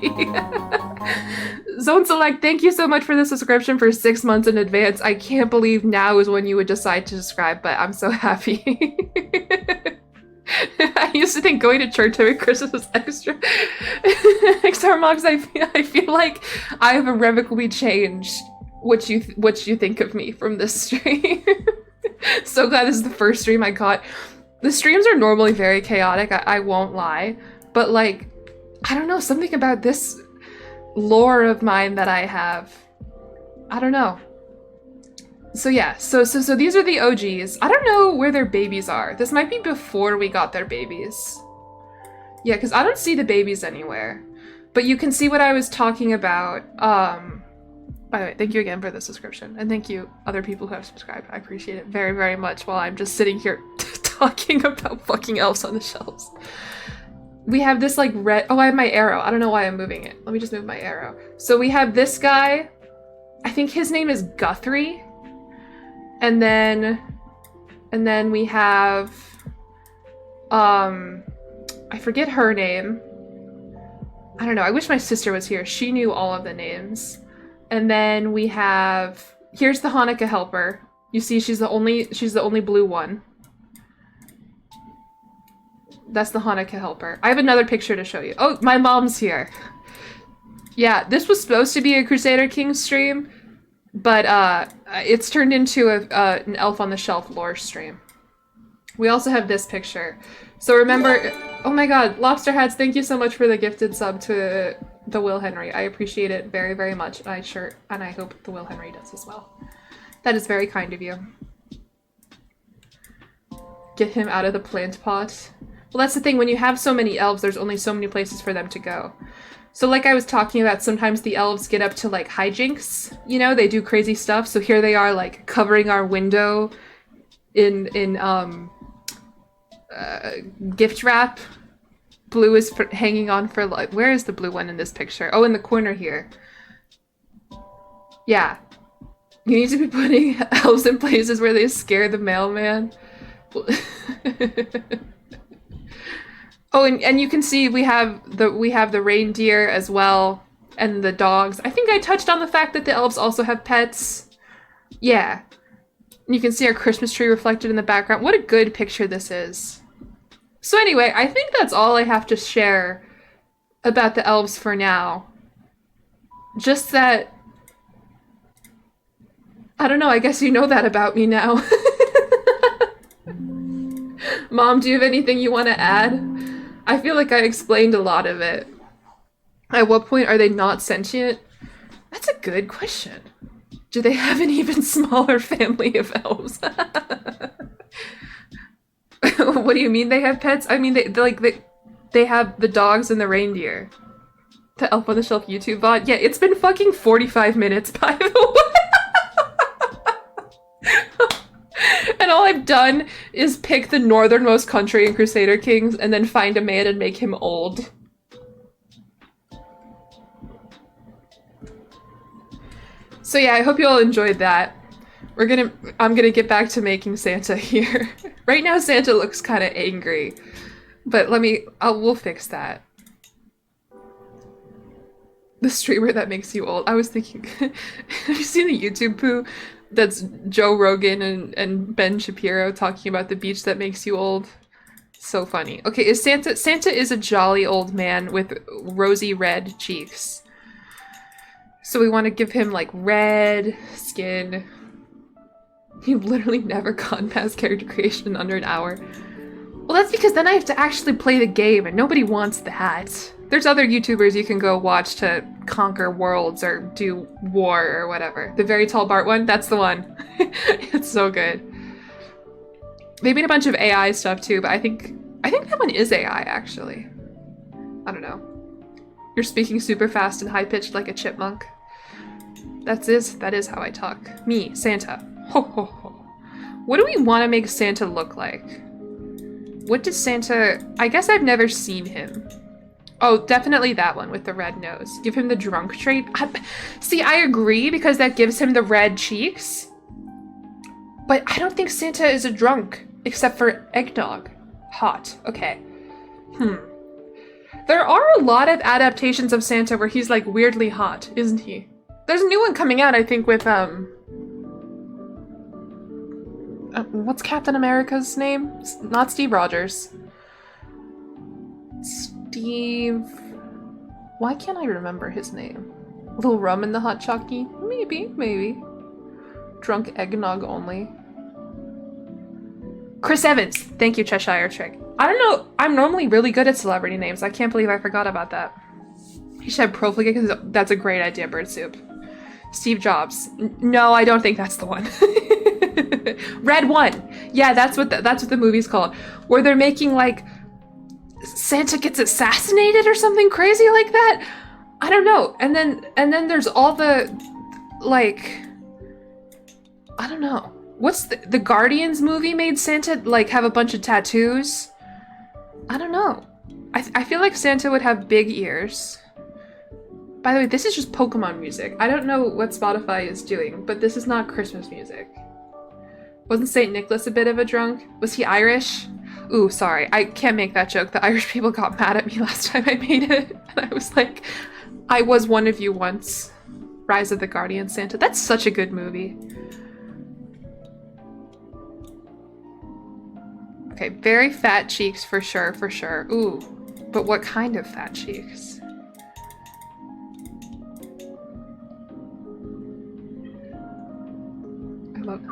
Zone Select, thank you so much for the subscription for 6 months in advance. I can't believe now is when you would decide to subscribe, but I'm so happy. I used to think going to church every Christmas was extra. Xarmox, I feel like I have irrevocably changed what you think of me from this stream. So glad this is the first stream I caught. The streams are normally very chaotic, I won't lie, but like, I don't know, something about this lore of mine that I have. I don't know. So yeah, so these are the OGs. I don't know where their babies are. This might be before we got their babies. Yeah, because I don't see the babies anywhere. But you can see what I was talking about. By the way, thank you again for the subscription. And thank you other people who have subscribed. I appreciate it very, very much while I'm just sitting here talking about fucking elves on the shelves. We have this like red... Oh, I have my arrow. I don't know why I'm moving it. Let me just move my arrow. So we have this guy. I think his name is Guthrie. And then we have... I forget her name. I don't know. I wish my sister was here. She knew all of the names. And then we have... Here's the Hanukkah helper. You see, she's the only blue one. That's the Hanukkah helper. I have another picture to show you. Oh, my mom's here. Yeah, this was supposed to be a Crusader Kings stream, but it's turned into an Elf on the Shelf lore stream. We also have this picture. So remember... Oh my god, Lobster Hats, thank you so much for the gifted sub to the Will Henry. I appreciate it very, very much. And I hope the Will Henry does as well. That is very kind of you. Get him out of the plant pot. Well, that's the thing. When you have so many elves, there's only so many places for them to go. So like I was talking about, sometimes the elves get up to like hijinks. You know, they do crazy stuff. So here they are like covering our window in gift wrap. Blue is hanging on for like, where is the blue one in this picture? Oh, in the corner here. Yeah. You need to be putting elves in places where they scare the mailman. Oh, and you can see we have the reindeer as well, and the dogs. I think I touched on the fact that the elves also have pets. Yeah. You can see our Christmas tree reflected in the background. What a good picture this is. So anyway, I think that's all I have to share about the elves for now. Just that, I don't know, I guess you know that about me now. Mom, do you have anything you want to add? I feel like I explained a lot of it. At what point are they not sentient? That's a good question. Do they have an even smaller family of elves? What do you mean they have pets? I mean, they have the dogs and the reindeer. The Elf on the Shelf YouTube VOD. Yeah, it's been fucking 45 minutes, by the way. And all I've done is pick the northernmost country in Crusader Kings and then find a man and make him old. So yeah, I hope you all enjoyed that. I'm gonna get back to making Santa here. Right now Santa looks kind of angry, but we'll fix that. The streamer that makes you old. I was thinking, have you seen the YouTube poo? That's Joe Rogan and Ben Shapiro talking about the beach that makes you old. So funny. Okay, Santa is a jolly old man with rosy red cheeks. So we want to give him like red skin. You've literally never gone past character creation in under an hour. Well, that's because then I have to actually play the game and nobody wants that. There's other YouTubers you can go watch to conquer worlds or do war or whatever. The very tall Bart one, that's the one. It's so good. They made a bunch of AI stuff too, but I think that one is AI actually. I don't know. You're speaking super fast and high-pitched like a chipmunk. That is how I talk. Me, Santa. Ho ho ho. What do we want to make Santa look like? What does Santa... I guess I've never seen him. Oh, definitely that one with the red nose. Give him the drunk trait. See, I agree because that gives him the red cheeks. But I don't think Santa is a drunk, except for eggnog. Hot. Okay. There are a lot of adaptations of Santa where he's like weirdly hot, isn't he? There's a new one coming out, I think, with what's Captain America's name? Not Steve Rogers. Steve... Why can't I remember his name? Little rum in the hot chockey? Maybe. Drunk eggnog only. Chris Evans! Thank you, Cheshire Trick. I don't know, I'm normally really good at celebrity names. I can't believe I forgot about that. You should have profligate because that's a great idea, Bird Soup. Steve Jobs. No, I don't think that's the one. Red One. Yeah, that's what the movie's called. Where they're making like Santa gets assassinated or something crazy like that. I don't know. And then there's all the like I don't know. What's the Guardians movie made Santa like have a bunch of tattoos? I don't know. I feel like Santa would have big ears. By the way, this is just Pokemon music. I don't know what Spotify is doing, but this is not Christmas music. Wasn't St. Nicholas a bit of a drunk? Was he Irish? Ooh, sorry. I can't make that joke. The Irish people got mad at me last time I made it. And I was like, I was one of you once. Rise of the Guardian Santa. That's such a good movie. Okay, very fat cheeks for sure, for sure. Ooh, but what kind of fat cheeks?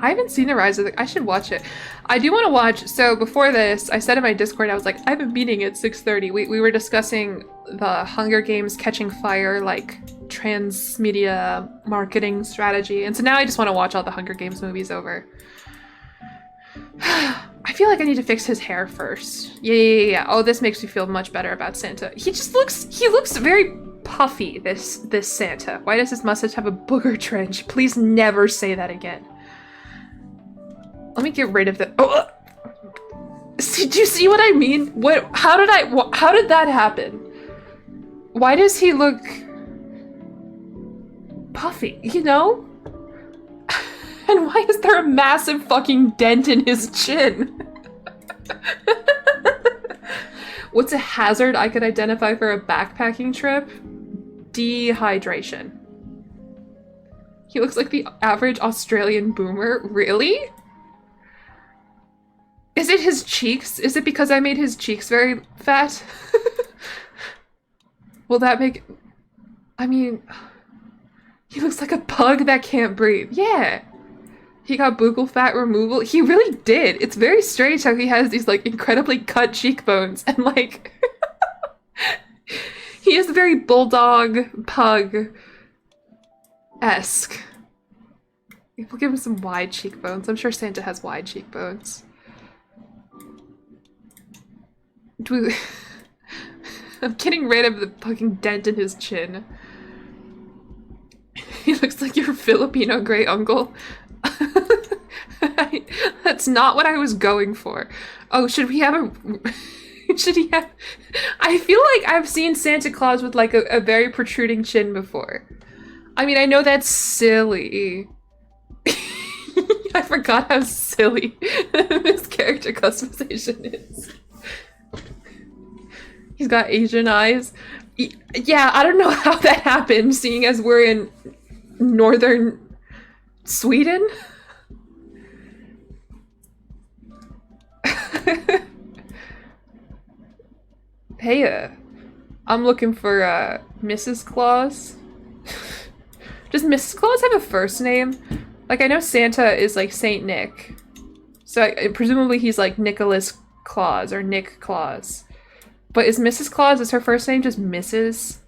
I haven't seen the Rise of the... I should watch it. I do want to watch... So before this, I said in my Discord, I was like, I have a meeting at 6:30. We were discussing the Hunger Games Catching Fire, like, transmedia marketing strategy. And so now I just want to watch all the Hunger Games movies over. I feel like I need to fix his hair first. Yeah. Oh, this makes me feel much better about Santa. He looks very puffy, this Santa. Why does his mustache have a booger trench? Please never say that again. Let me get rid of the... Oh! Did you see what I mean? What? How did that happen? Why does he look puffy, you know? And why is there a massive fucking dent in his chin? What's a hazard I could identify for a backpacking trip? Dehydration. He looks like the average Australian boomer. Really? Is it his cheeks? Is it because I made his cheeks very fat? Will that make... I mean... He looks like a pug that can't breathe. Yeah. He got buccal fat removal. He really did. It's very strange how he has these, like, incredibly cut cheekbones. And, like... he is very bulldog, pug-esque. We'll give him some wide cheekbones. I'm sure Santa has wide cheekbones. I'm getting rid of the fucking dent in his chin. He looks like your Filipino great uncle. That's not what I was going for. Oh, should we have a... should he have... I feel like I've seen Santa Claus with like a very protruding chin before. I mean, I know that's silly. I forgot how silly this character customization is. He's got Asian eyes. Yeah, I don't know how that happened, seeing as we're in northern Sweden. Hey, I'm looking for Mrs. Claus. Does Mrs. Claus have a first name? Like, I know Santa is like Saint Nick. So presumably he's like Nicholas Claus or Nick Claus. But is Mrs. Claus, is her first name just Mrs.?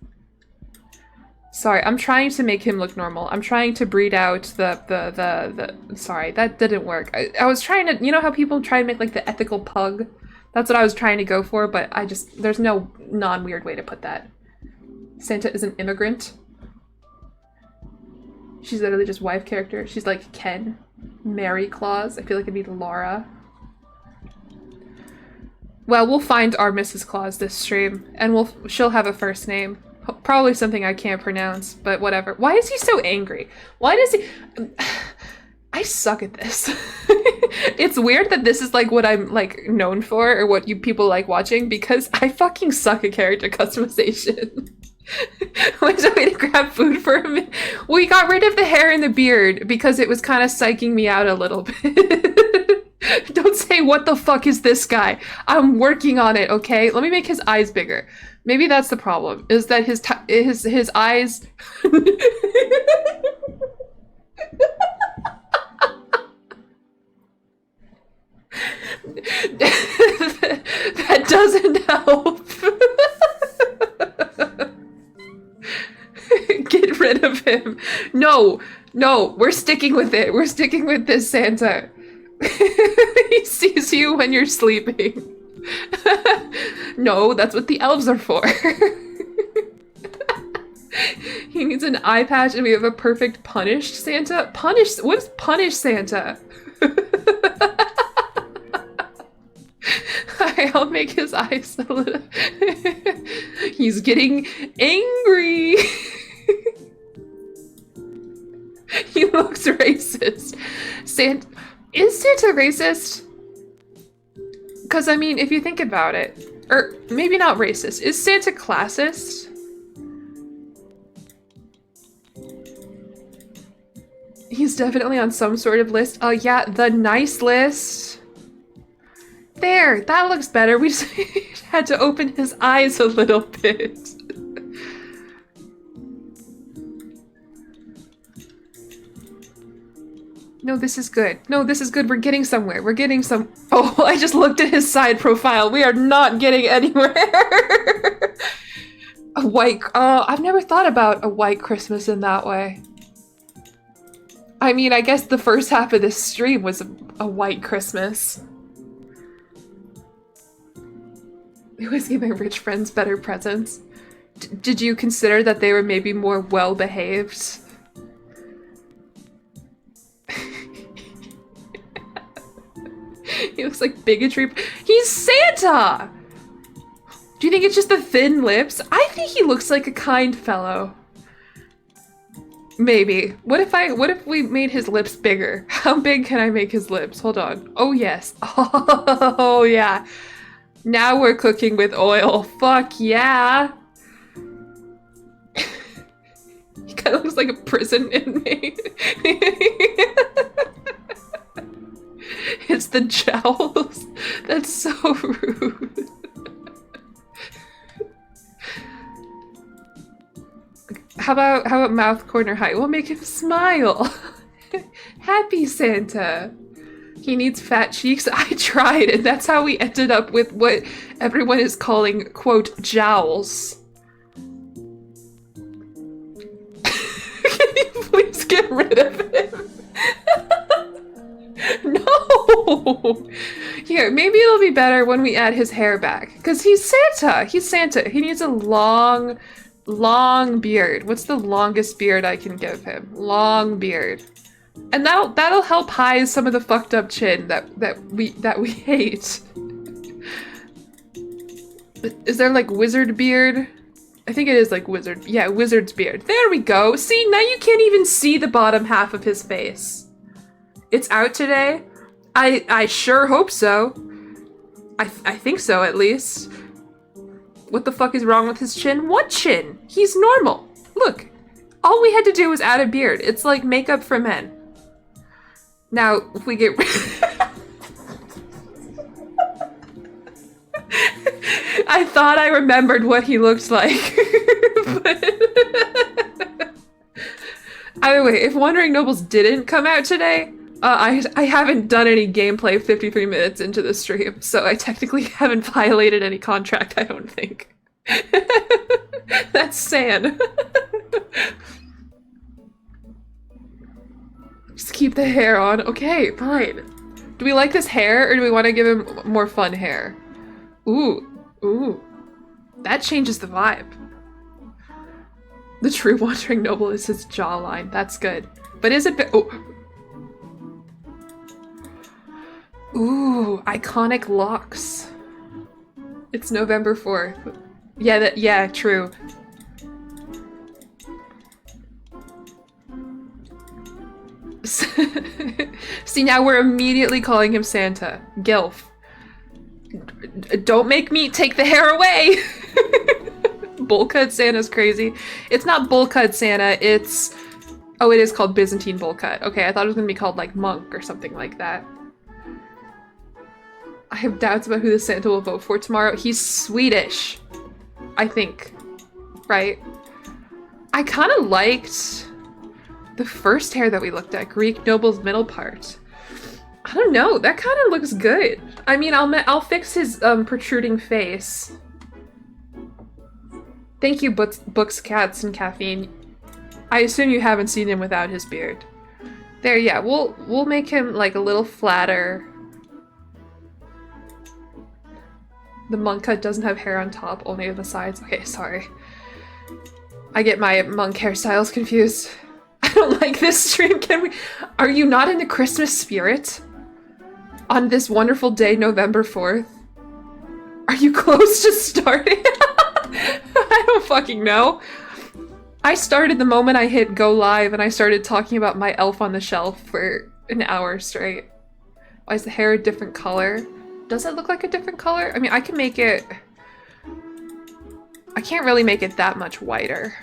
Sorry, I'm trying to make him look normal. I'm trying to breed out the sorry, that didn't work. I was trying to, you know how people try and make like the ethical pug? That's what I was trying to go for, but there's no non-weird way to put that. Santa is an immigrant. She's literally just wife character. She's like Ken. Mary Claus. I feel like it'd be Laura. Well, we'll find our Mrs. Claus this stream, and she'll have a first name. Probably something I can't pronounce, but whatever. Why is he so angry? Why does he... I suck at this. It's weird that this is like what I'm like known for, or what you people like watching, because I fucking suck at character customization. Went away to grab food for a minute. We got rid of the hair and the beard because it was kind of psyching me out a little bit. Don't say, what the fuck is this guy? I'm working on it, okay? Let me make his eyes bigger. Maybe that's the problem, is that his eyes... that doesn't help. Get rid of him. No, we're sticking with it. We're sticking with this Santa. He sees you when you're sleeping. No, that's what the elves are for. He needs an eye patch and we have a perfect punished Santa. What's punished Santa? I'll make his eyes a little... He's getting angry. He looks racist. Is Santa racist? Because, I mean, if you think about it, or maybe not racist, is Santa classist? He's definitely on some sort of list. Oh yeah, the nice list. There, that looks better. We just had to open his eyes a little bit. No, this is good. No, this is good. We're getting somewhere. We're getting some... Oh, I just looked at his side profile. We are not getting anywhere. A white... I've never thought about a white Christmas in that way. I mean, I guess the first half of this stream was a white Christmas. It was giving rich friends better presents. Did you consider that they were maybe more well-behaved? He looks like bigotry. He's Santa! Do you think it's just the thin lips? I think he looks like a kind fellow. Maybe. What if we made his lips bigger? How big can I make his lips? Hold on. Oh yes. Oh yeah. Now we're cooking with oil. Fuck yeah. He kind of looks like a prison inmate. It's the jowls. That's so rude. How about mouth corner height? We'll make him smile. Happy Santa. He needs fat cheeks. I tried, and that's how we ended up with what everyone is calling, quote, jowls. Can you please get rid of him? No! Here, maybe it'll be better when we add his hair back. Because he's Santa! He's Santa. He needs a long beard. What's the longest beard I can give him? Long beard. And that'll help hide some of the fucked up chin that we hate. Is there like wizard beard? I think it is like wizard. Yeah, wizard's beard. There we go. See, now you can't even see the bottom half of his face. It's out today? I sure hope so. I think so, at least. What the fuck is wrong with his chin? What chin? He's normal. Look, all we had to do was add a beard. It's like makeup for men. Now, if we get... I thought I remembered what he looked like. But... Either way, if Wandering Nobles didn't come out today, I haven't done any gameplay 53 minutes into the stream, so I technically haven't violated any contract, I don't think. That's San. Just keep the hair on. Okay, fine. Do we like this hair, or do we want to give him more fun hair? Ooh. That changes the vibe. The true Wandering Noble is his jawline. That's good. But is it... Ooh, iconic locks. It's November 4th. Yeah, true. See, now we're immediately calling him Santa. Gilf. Don't make me take the hair away! Bowl cut Santa's crazy. It's not bowl cut Santa, it's... Oh, it is called Byzantine bowl cut. Okay, I thought it was gonna be called, like, monk or something like that. I have doubts about who the Santa will vote for tomorrow. He's Swedish, I think. Right? I kind of liked the first hair that we looked at, Greek noble's middle part. I don't know, that kind of looks good. I mean, I'll fix his protruding face. Thank you, books, cats, and caffeine. I assume you haven't seen him without his beard. There, yeah, we'll make him like a little flatter. The monk cut doesn't have hair on top, only on the sides. Okay, sorry. I get my monk hairstyles confused. I don't like this stream. Are you not in the Christmas spirit? On this wonderful day, November 4th? Are you close to starting? I don't fucking know. I started the moment I hit go live and I started talking about my elf on the shelf for an hour straight. Why is the hair a different color? Does it look like a different color? I mean, I can make it... I can't really make it that much whiter.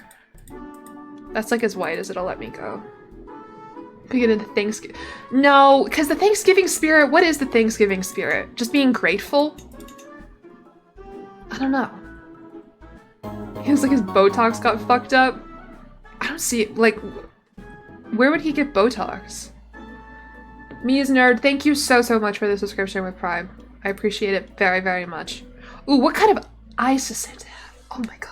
That's like as white as it'll let me go. We get into Thanksgiving. No, because the Thanksgiving spirit, what is the Thanksgiving spirit? Just being grateful? I don't know. He looks like his Botox got fucked up. I don't see it. Like, where would he get Botox? Me as nerd, thank you so much for the subscription with Prime. I appreciate it very, very much. Ooh, what kind of eyes does Santa have? Oh my god.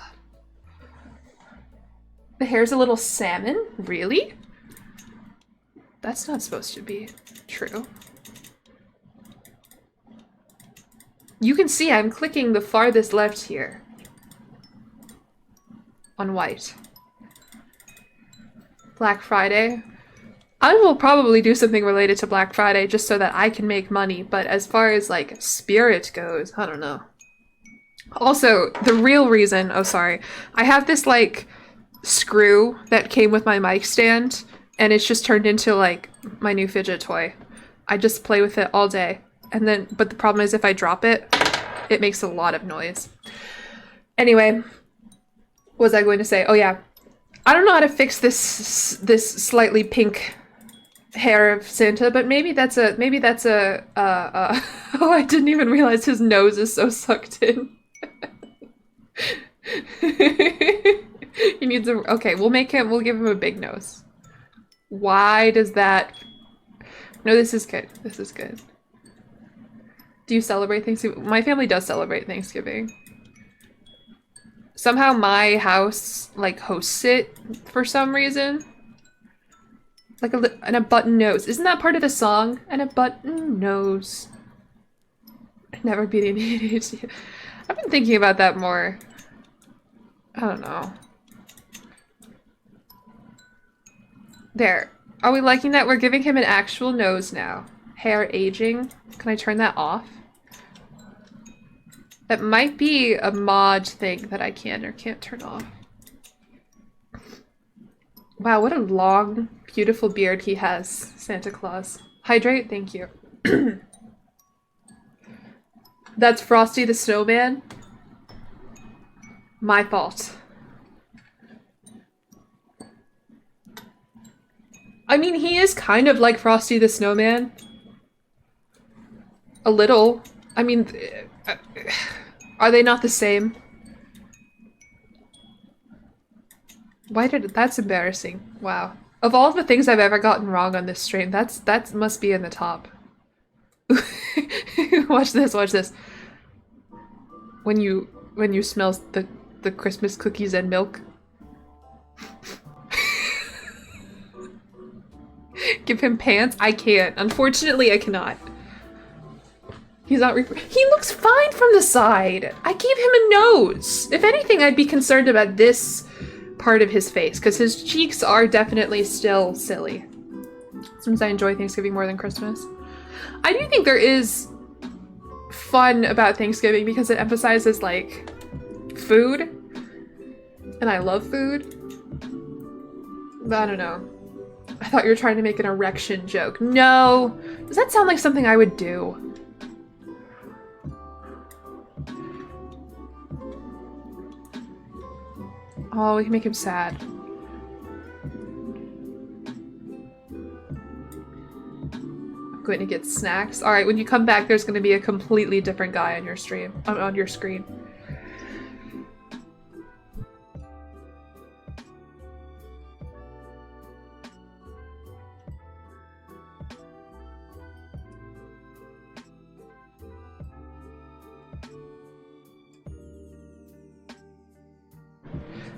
The hair's a little salmon? Really? That's not supposed to be true. You can see I'm clicking the farthest left here. On white. Black Friday. I will probably do something related to Black Friday just so that I can make money, but as far as like spirit goes, I don't know. Also, the real reason, oh sorry, I have this like screw that came with my mic stand and it's just turned into like my new fidget toy. I just play with it all day. And then, but the problem is if I drop it, it makes a lot of noise. Anyway, what was I going to say? Oh yeah, I don't know how to fix this slightly pink hair of Santa, but maybe that's a oh, I didn't even realize his nose is so sucked in. He needs a, okay, we'll give him a big nose. Why does that, no, this is good. This is good. Do you celebrate Thanksgiving? My family does celebrate Thanksgiving. Somehow my house like hosts it for some reason. Like and a button nose. Isn't that part of the song? And a button nose. Never beat an ADHD. I've been thinking about that more. I don't know. There. Are we liking that? We're giving him an actual nose now. Hair aging. Can I turn that off? That might be a mod thing that I can or can't turn off. Wow, what a long, beautiful beard he has, Santa Claus. Hydrate? Thank you. That's Frosty the Snowman? My fault. I mean, he is kind of like Frosty the Snowman. A little. I mean, are they not the same? Why did that's embarrassing. Wow. Of all the things I've ever gotten wrong on this stream, that must be in the top. Watch this, watch this. When you smell the Christmas cookies and milk. Give him pants? I can't. Unfortunately, I cannot. He's not he looks fine from the side. I gave him a nose. If anything, I'd be concerned about this part of his face, because his cheeks are definitely still silly. Sometimes I enjoy Thanksgiving more than Christmas. I do think there is fun about Thanksgiving because it emphasizes, like, food. And I love food. But I don't know. I thought you were trying to make an erection joke. No! Does that sound like something I would do? Oh, we can make him sad. I'm going to get snacks. Alright, when you come back, there's going to be a completely different guy on your stream. On your screen.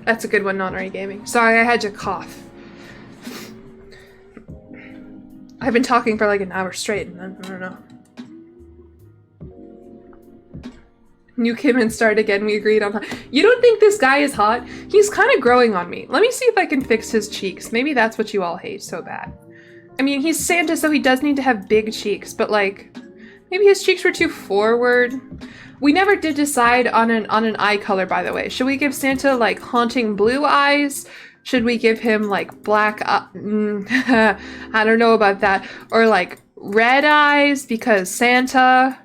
That's a good one, non-Ray Gaming. Sorry, I had to cough. I've been talking for like an hour straight, and I don't know. New Kim and start again, we agreed on that. You don't think this guy is hot? He's kind of growing on me. Let me see if I can fix his cheeks. Maybe that's what you all hate so bad. I mean, he's Santa, so he does need to have big cheeks, but like, maybe his cheeks were too forward. We never did decide on an eye color, by the way. Should we give Santa like haunting blue eyes? Should we give him like black? I don't know about that. Or like red eyes because Santa.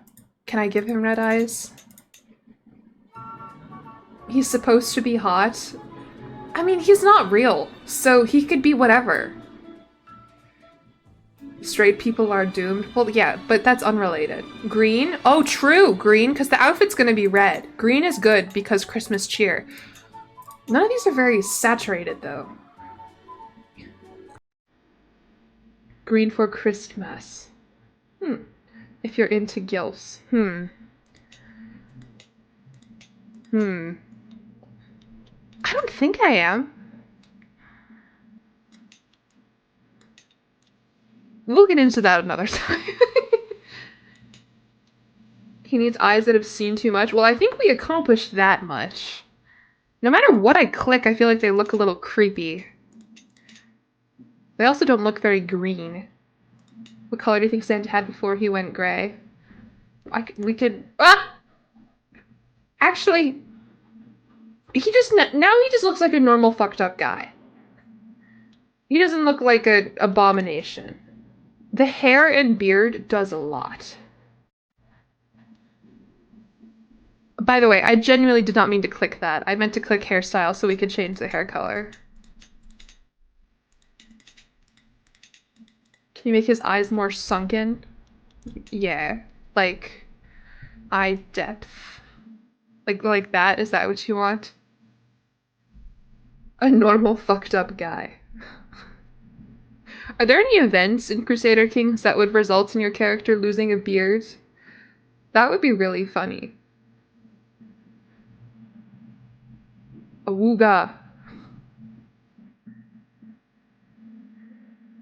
Can I give him red eyes? He's supposed to be hot. I mean, he's not real, so he could be whatever. Straight people are doomed. Well, yeah, but that's unrelated. Green? Oh, true, green, because the outfit's gonna be red. Green is good because Christmas cheer. None of these are very saturated, though. Green for Christmas. If you're into gilfs. I don't think I am. We'll get into that another time. He needs eyes that have seen too much. Well, I think we accomplished that much. No matter what I click, I feel like they look a little creepy. They also don't look very green. What color do you think Santa had before he went gray? We could... Ah! Actually, now he just looks like a normal fucked up guy. He doesn't look like an abomination. The hair and beard does a lot. By the way, I genuinely did not mean to click that. I meant to click hairstyle so we could change the hair color. Can you make his eyes more sunken? Yeah. Like, eye depth. Like that? Is that what you want? A normal fucked up guy. Are there any events in Crusader Kings that would result in your character losing a beard? That would be really funny. Awooga.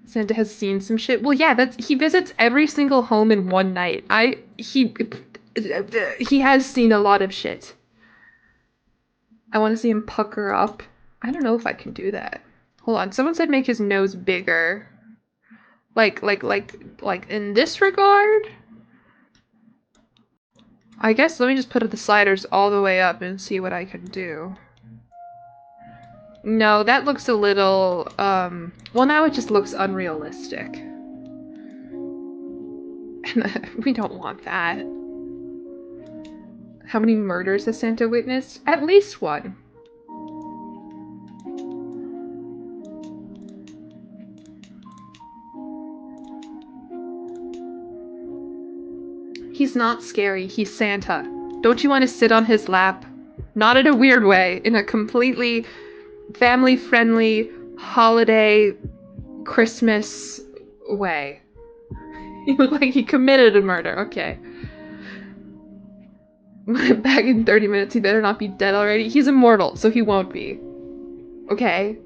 Santa has seen some shit. Well, yeah, he visits every single home in one night. He has seen a lot of shit. I want to see him pucker up. I don't know if I can do that. Hold on, someone said make his nose bigger. Like in this regard? I guess let me just put the sliders all the way up and see what I can do. No, that looks a little, well now it just looks unrealistic. We don't want that. How many murders has Santa witnessed? At least one. He's not scary, he's Santa. Don't you want to sit on his lap? Not in a weird way, in a completely family-friendly, holiday, Christmas way. You look like he committed a murder, okay. Back in 30 minutes, he better not be dead already. He's immortal, so he won't be. Okay.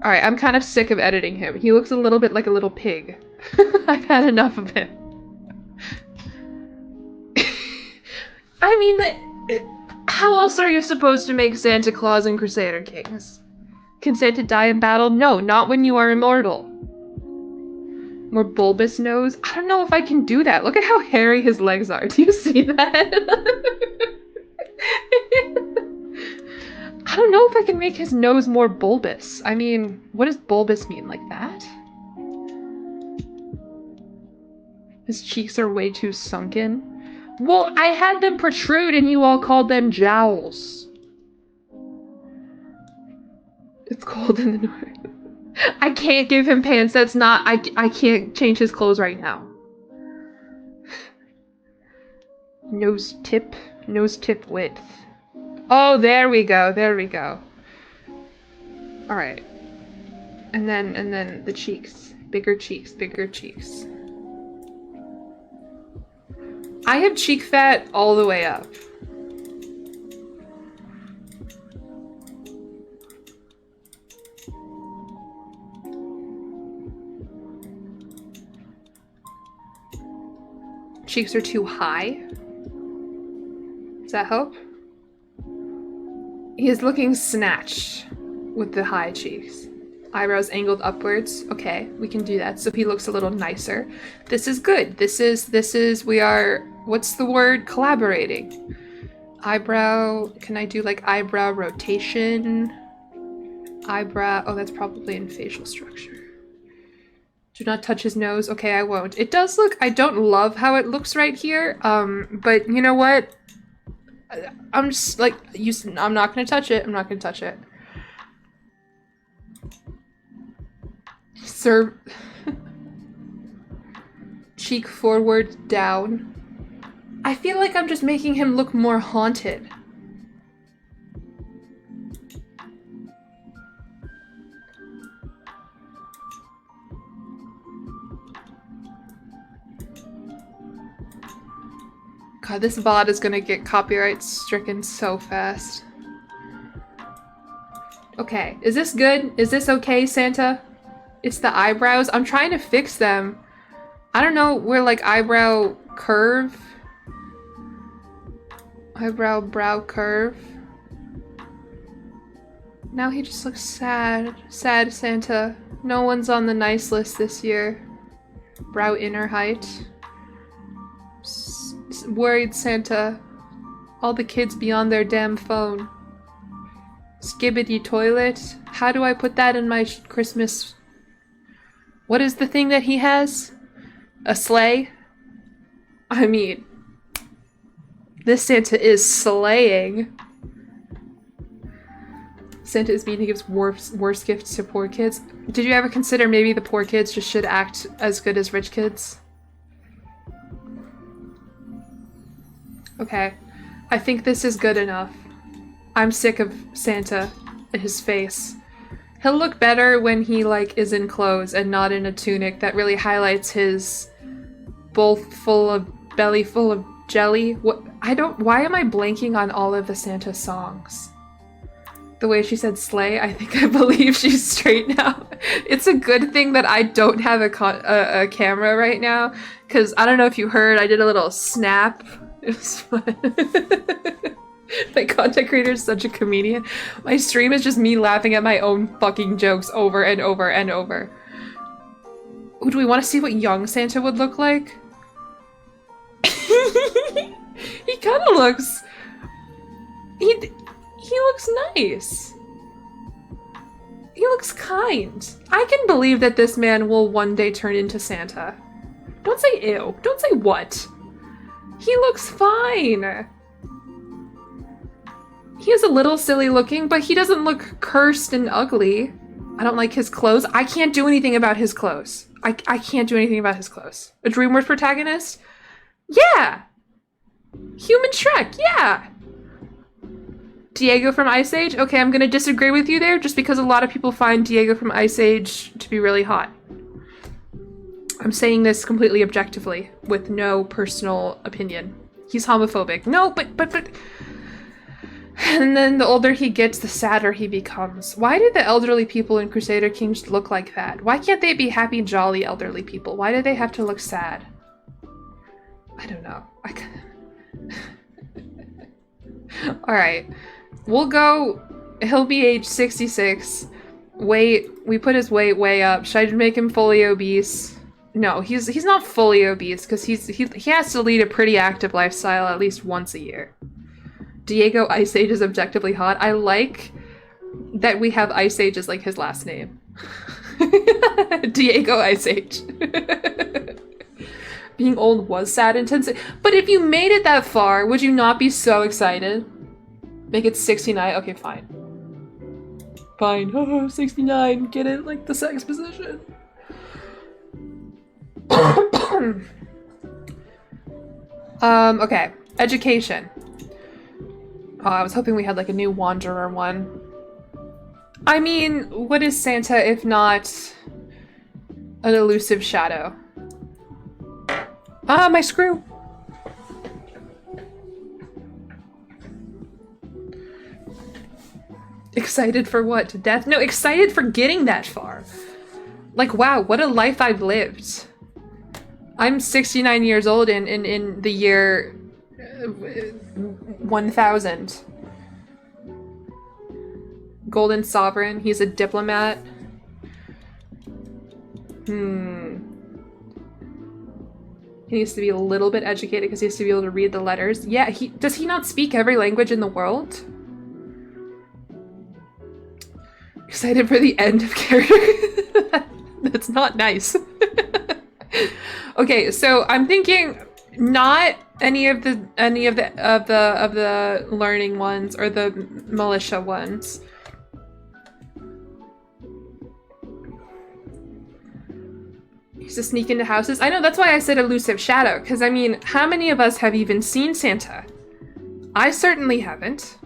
Alright, I'm kind of sick of editing him. He looks a little bit like a little pig. I've had enough of him. I mean, how else are you supposed to make Santa Claus in Crusader Kings? Can Santa die in battle? No, not when you are immortal. More bulbous nose? I don't know if I can do that. Look at how hairy his legs are. Do you see that? I don't know if I can make his nose more bulbous. I mean, what does bulbous mean? Like that? His cheeks are way too sunken. Well, I had them protrude and you all called them jowls. It's cold in the north. I can't give him pants. That's not... I can't change his clothes right now. Nose tip width. Oh, there we go. There we go. All right. And then the cheeks. Bigger cheeks, bigger cheeks. I have cheek fat all the way up. Cheeks are too high. Does that help? He is looking snatched with the high cheeks. Eyebrows angled upwards. Okay, we can do that. So he looks a little nicer. This is good. This is, we are, what's the word? Collaborating. Eyebrow, can I do like eyebrow rotation? Eyebrow, oh, that's probably in facial structure. Do not touch his nose. Okay, I won't. It does look, I don't love how it looks right here. But you know what? I'm just like, I'm not gonna touch it. I'm not gonna touch it. Sir. Cheek forward, down. I feel like I'm just making him look more haunted. God, this VOD is gonna get copyright stricken so fast. Okay, is this good? Is this okay, Santa? It's the eyebrows. I'm trying to fix them. I don't know where like eyebrow curve. Eyebrow brow curve. Now he just looks sad. Sad Santa. No one's on the nice list this year. Brow inner height. Worried Santa. All the kids be on their damn phone. Skibbity toilet. How do I put that in my Christmas? What is the thing that he has? A sleigh? I mean, this Santa is slaying. Santa is mean, he gives worse gifts to poor kids. Did you ever consider maybe the poor kids just should act as good as rich kids? Okay. I think this is good enough. I'm sick of Santa and his face. He'll look better when he, like, is in clothes and not in a tunic that really highlights his belly full of jelly. Why am I blanking on all of the Santa songs? The way she said slay, I think I believe she's straight now. It's a good thing that I don't have a camera right now, because I don't know if you heard, I did a little snap. It was fun. My content creator is such a comedian. My stream is just me laughing at my own fucking jokes over and over and over. Ooh, do we want to see what young Santa would look like? He kind of looks... He looks nice. He looks kind. I can believe that this man will one day turn into Santa. Don't say ew. Don't say what. He looks fine. He is a little silly looking, but he doesn't look cursed and ugly. I don't like his clothes. I can't do anything about his clothes. I can't do anything about his clothes. A DreamWorks protagonist? Yeah! Human Shrek, yeah! Diego from Ice Age? Okay, I'm gonna disagree with you there, just because a lot of people find Diego from Ice Age to be really hot. I'm saying this completely objectively, with no personal opinion. He's homophobic. No, but... And then the older he gets, the sadder he becomes. Why do the elderly people in Crusader Kings look like that? Why can't they be happy, jolly elderly people? Why do they have to look sad? I don't know. Alright. We'll go... He'll be age 66. Weight... We put his weight way up. Should I make him fully obese? No, he's not fully obese, because he has to lead a pretty active lifestyle at least once a year. Diego Ice Age is objectively hot. I like that we have Ice Age as, like, his last name. Diego Ice Age. Being old was sad and intense. But if you made it that far, would you not be so excited? Make it 69? Okay, fine. Fine. Oh, 69. Get it? Like the sex position. Okay. Education. Oh, I was hoping we had like a new Wanderer one. I mean, what is Santa if not an elusive shadow? Ah, my screw! Excited for what? Death? No, excited for getting that far. Like, wow, what a life I've lived. I'm 69 years old in the year 1000. Golden Sovereign, he's a diplomat. He needs to be a little bit educated because he has to be able to read the letters. Yeah, does he not speak every language in the world? Excited for the end of character. That's not nice. Okay, so I'm thinking not any of the learning ones or the militia ones. He's to sneak into houses. I know, that's why I said elusive shadow, because I mean, how many of us have even seen Santa? I certainly haven't.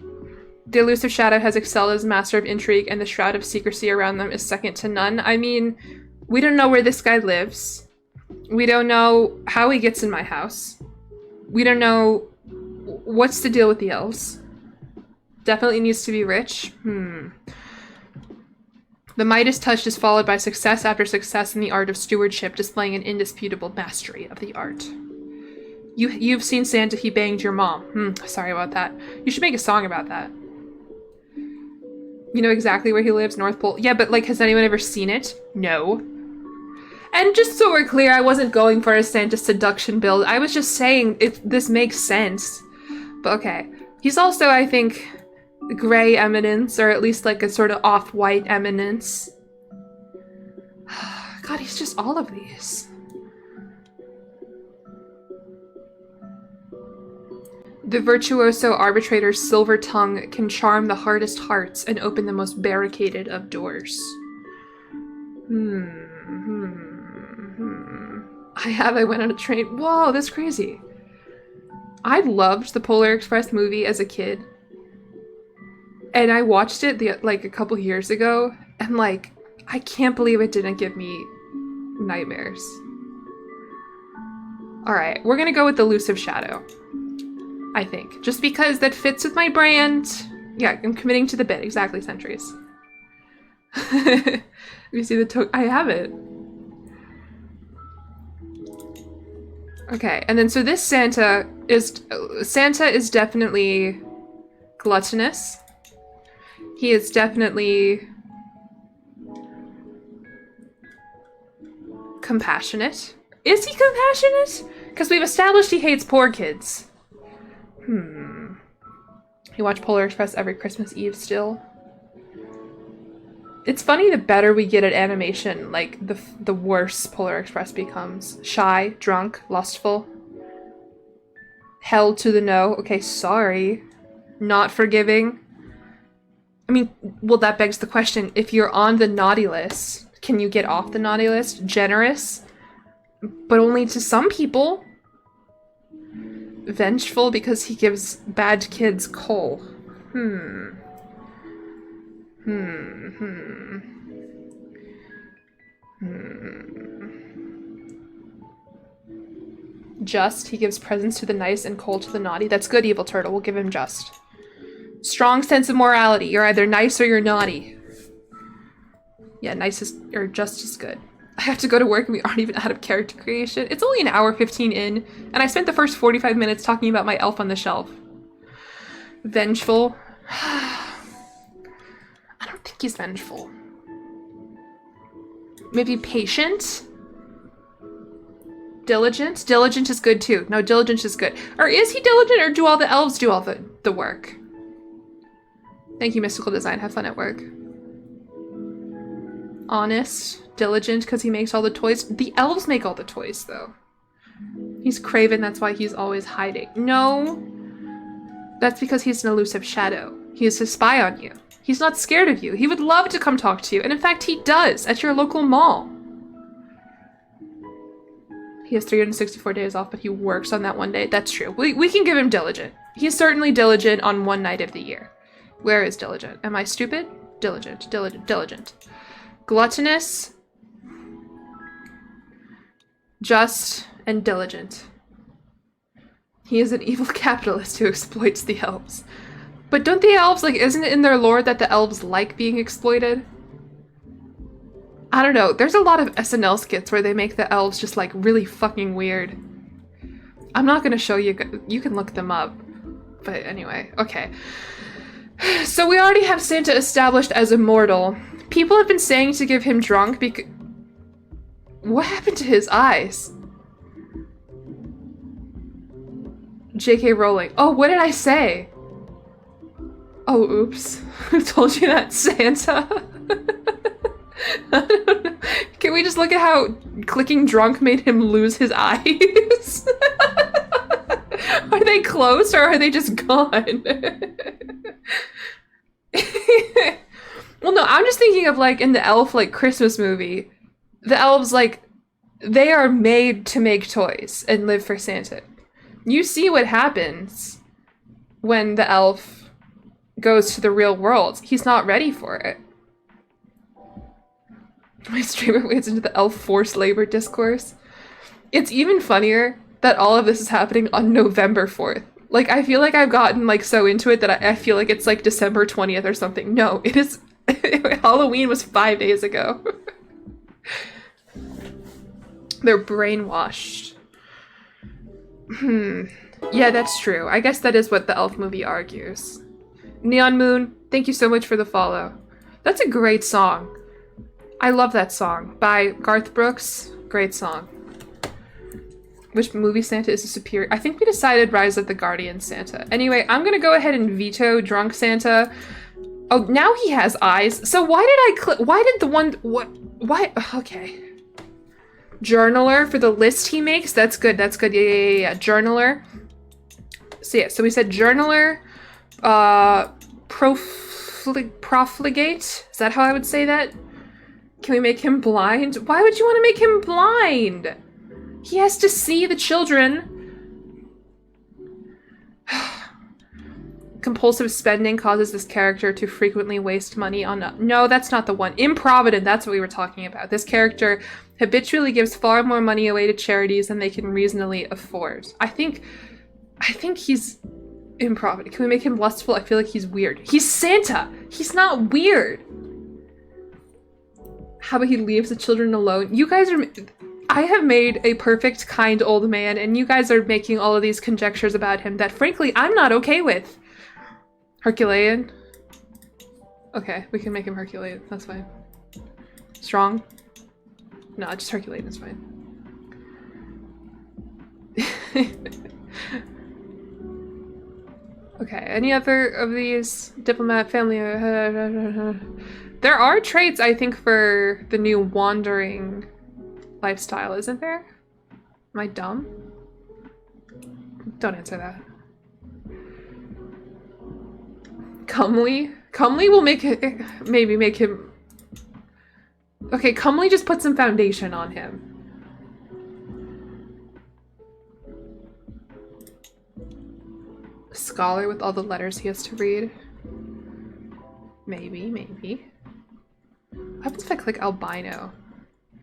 The elusive shadow has excelled as master of intrigue, and the shroud of secrecy around them is second to none. I mean, we don't know where this guy lives. We don't know how he gets in my house. We don't know what's the deal with the elves. Definitely needs to be rich. The Midas touch is followed by success after success in the art of stewardship, displaying an indisputable mastery of the art. You've seen Santa, he banged your mom. Sorry about that. You should make a song about that. You know exactly where he lives, North Pole. Yeah, but like, has anyone ever seen it? No. And just so we're clear, I wasn't going for a Santa seduction build. I was just saying if this makes sense. But okay. He's also, I think, gray eminence, or at least like a sort of off-white eminence. God, he's just all of these. The virtuoso arbitrator's silver tongue can charm the hardest hearts and open the most barricaded of doors. I went on a train. Whoa, that's crazy. I loved the Polar Express movie as a kid. And I watched it like a couple years ago, and like, I can't believe it didn't give me nightmares. Alright, we're gonna go with Elusive Shadow. I think. Just because that fits with my brand. Yeah, I'm committing to the bit. Exactly, Centuries. You see the I have it. Okay, and then so this Santa is definitely gluttonous. He is definitely compassionate. Is he compassionate? Because we've established he hates poor kids. You watch Polar Express every Christmas Eve still? It's funny, the better we get at animation, like, the worse Polar Express becomes. Shy, drunk, lustful. Held to the no. Okay, sorry. Not forgiving. I mean, well, that begs the question, if you're on the naughty list, can you get off the naughty list? Generous, but only to some people. Vengeful because he gives bad kids coal. Just, he gives presents to the nice and coal to the naughty. That's good, Evil Turtle. We'll give him just. Strong sense of morality. You're either nice or you're naughty. Yeah, nice is, or just is good. I have to go to work and we aren't even out of character creation. It's only an hour 15 in, and I spent the first 45 minutes talking about my elf on the shelf. Vengeful. I don't think he's vengeful. Maybe patient? Diligent? Diligent is good too. No, diligent is good. Or is he diligent, or do all the elves do all the work? Thank you, Mystical Design. Have fun at work. Honest. Diligent because he makes all the toys. The elves make all the toys, though. He's craven, that's why he's always hiding. No. That's because he's an elusive shadow. He is to spy on you. He's not scared of you. He would love to come talk to you, and in fact he does, at your local mall. He has 364 days off, but he works on that one day. That's true. We can give him diligent. He's certainly diligent on one night of the year. Where is diligent? Am I stupid? Diligent. Diligent. Gluttonous. Just and diligent. He is an evil capitalist who exploits the elves. But don't the elves, like, isn't it in their lore that the elves like being exploited? I don't know. There's a lot of SNL skits where they make the elves just, like, really fucking weird. I'm not gonna show you. You can look them up. But anyway, okay. So we already have Santa established as immortal. People have been saying to give him drunk because... What happened to his eyes? J.K. Rowling. Oh, what did I say? Oh, oops. Who told you that, Santa? I don't know. Can we just look at how clicking drunk made him lose his eyes? Are they closed or are they just gone? Well, no, I'm just thinking of, like, in the elf, like, Christmas movie, the elves, like, they are made to make toys and live for Santa. You see what happens when the elf goes to the real world. He's not ready for it. My streamer wades into the elf forced labor discourse. It's even funnier that all of this is happening on November 4th. Like, I feel like I've gotten, like, so into it that I feel like it's, like, December 20th or something. No, it is... Halloween was 5 days ago. They're brainwashed. Yeah, that's true. I guess that is what the elf movie argues. Neon Moon, Thank you so much for the follow. That's a great song. I love that song by Garth Brooks. Great song. Which movie Santa is a superior? I think we decided Rise of the Guardian Santa. Anyway, I'm gonna go ahead and veto Drunk Santa. Oh, now he has eyes. So why did I click? Why did the one? What? Why? Okay. Journaler for the list he makes. That's good. That's good. Yeah. Journaler. So yeah. So we said journaler. Profligate. Is that how I would say that? Can we make him blind? Why would you want to make him blind? He has to see the children. Compulsive spending causes this character to frequently waste money on... No, that's not the one. Improvident, that's what we were talking about. This character habitually gives far more money away to charities than they can reasonably afford. I think he's improvident. Can we make him lustful? I feel like he's weird. He's Santa! He's not weird! How about he leaves the children alone? You guys are... I have made a perfect, kind old man, and you guys are making all of these conjectures about him that, frankly, I'm not okay with. Herculean? Okay, we can make him Herculean. That's fine. Strong? No, just Herculean is fine. Okay, any other of these? Diplomat, family... There are traits, I think, for the new wandering... lifestyle, isn't there? Am I dumb? Don't answer that. Comely? Comely will make it, maybe make him... Okay, Comely just put some foundation on him. Scholar with all the letters he has to read. Maybe, maybe. What happens if I click albino?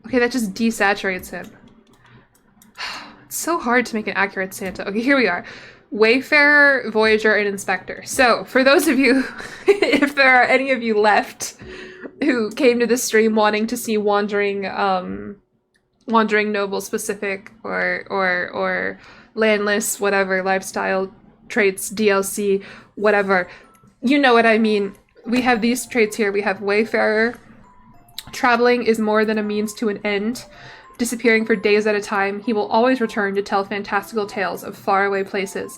Okay, that just desaturates him. It's so hard to make an accurate Santa. Okay, here we are. Wayfarer, Voyager, and Inspector. So, for those of you, if there are any of you left who came to this stream wanting to see Wandering Noble specific or landless, whatever, lifestyle traits, DLC, whatever, you know what I mean. We have these traits here. We have Wayfarer. Traveling is more than a means to an end. Disappearing for days at a time, he will always return to tell fantastical tales of faraway places,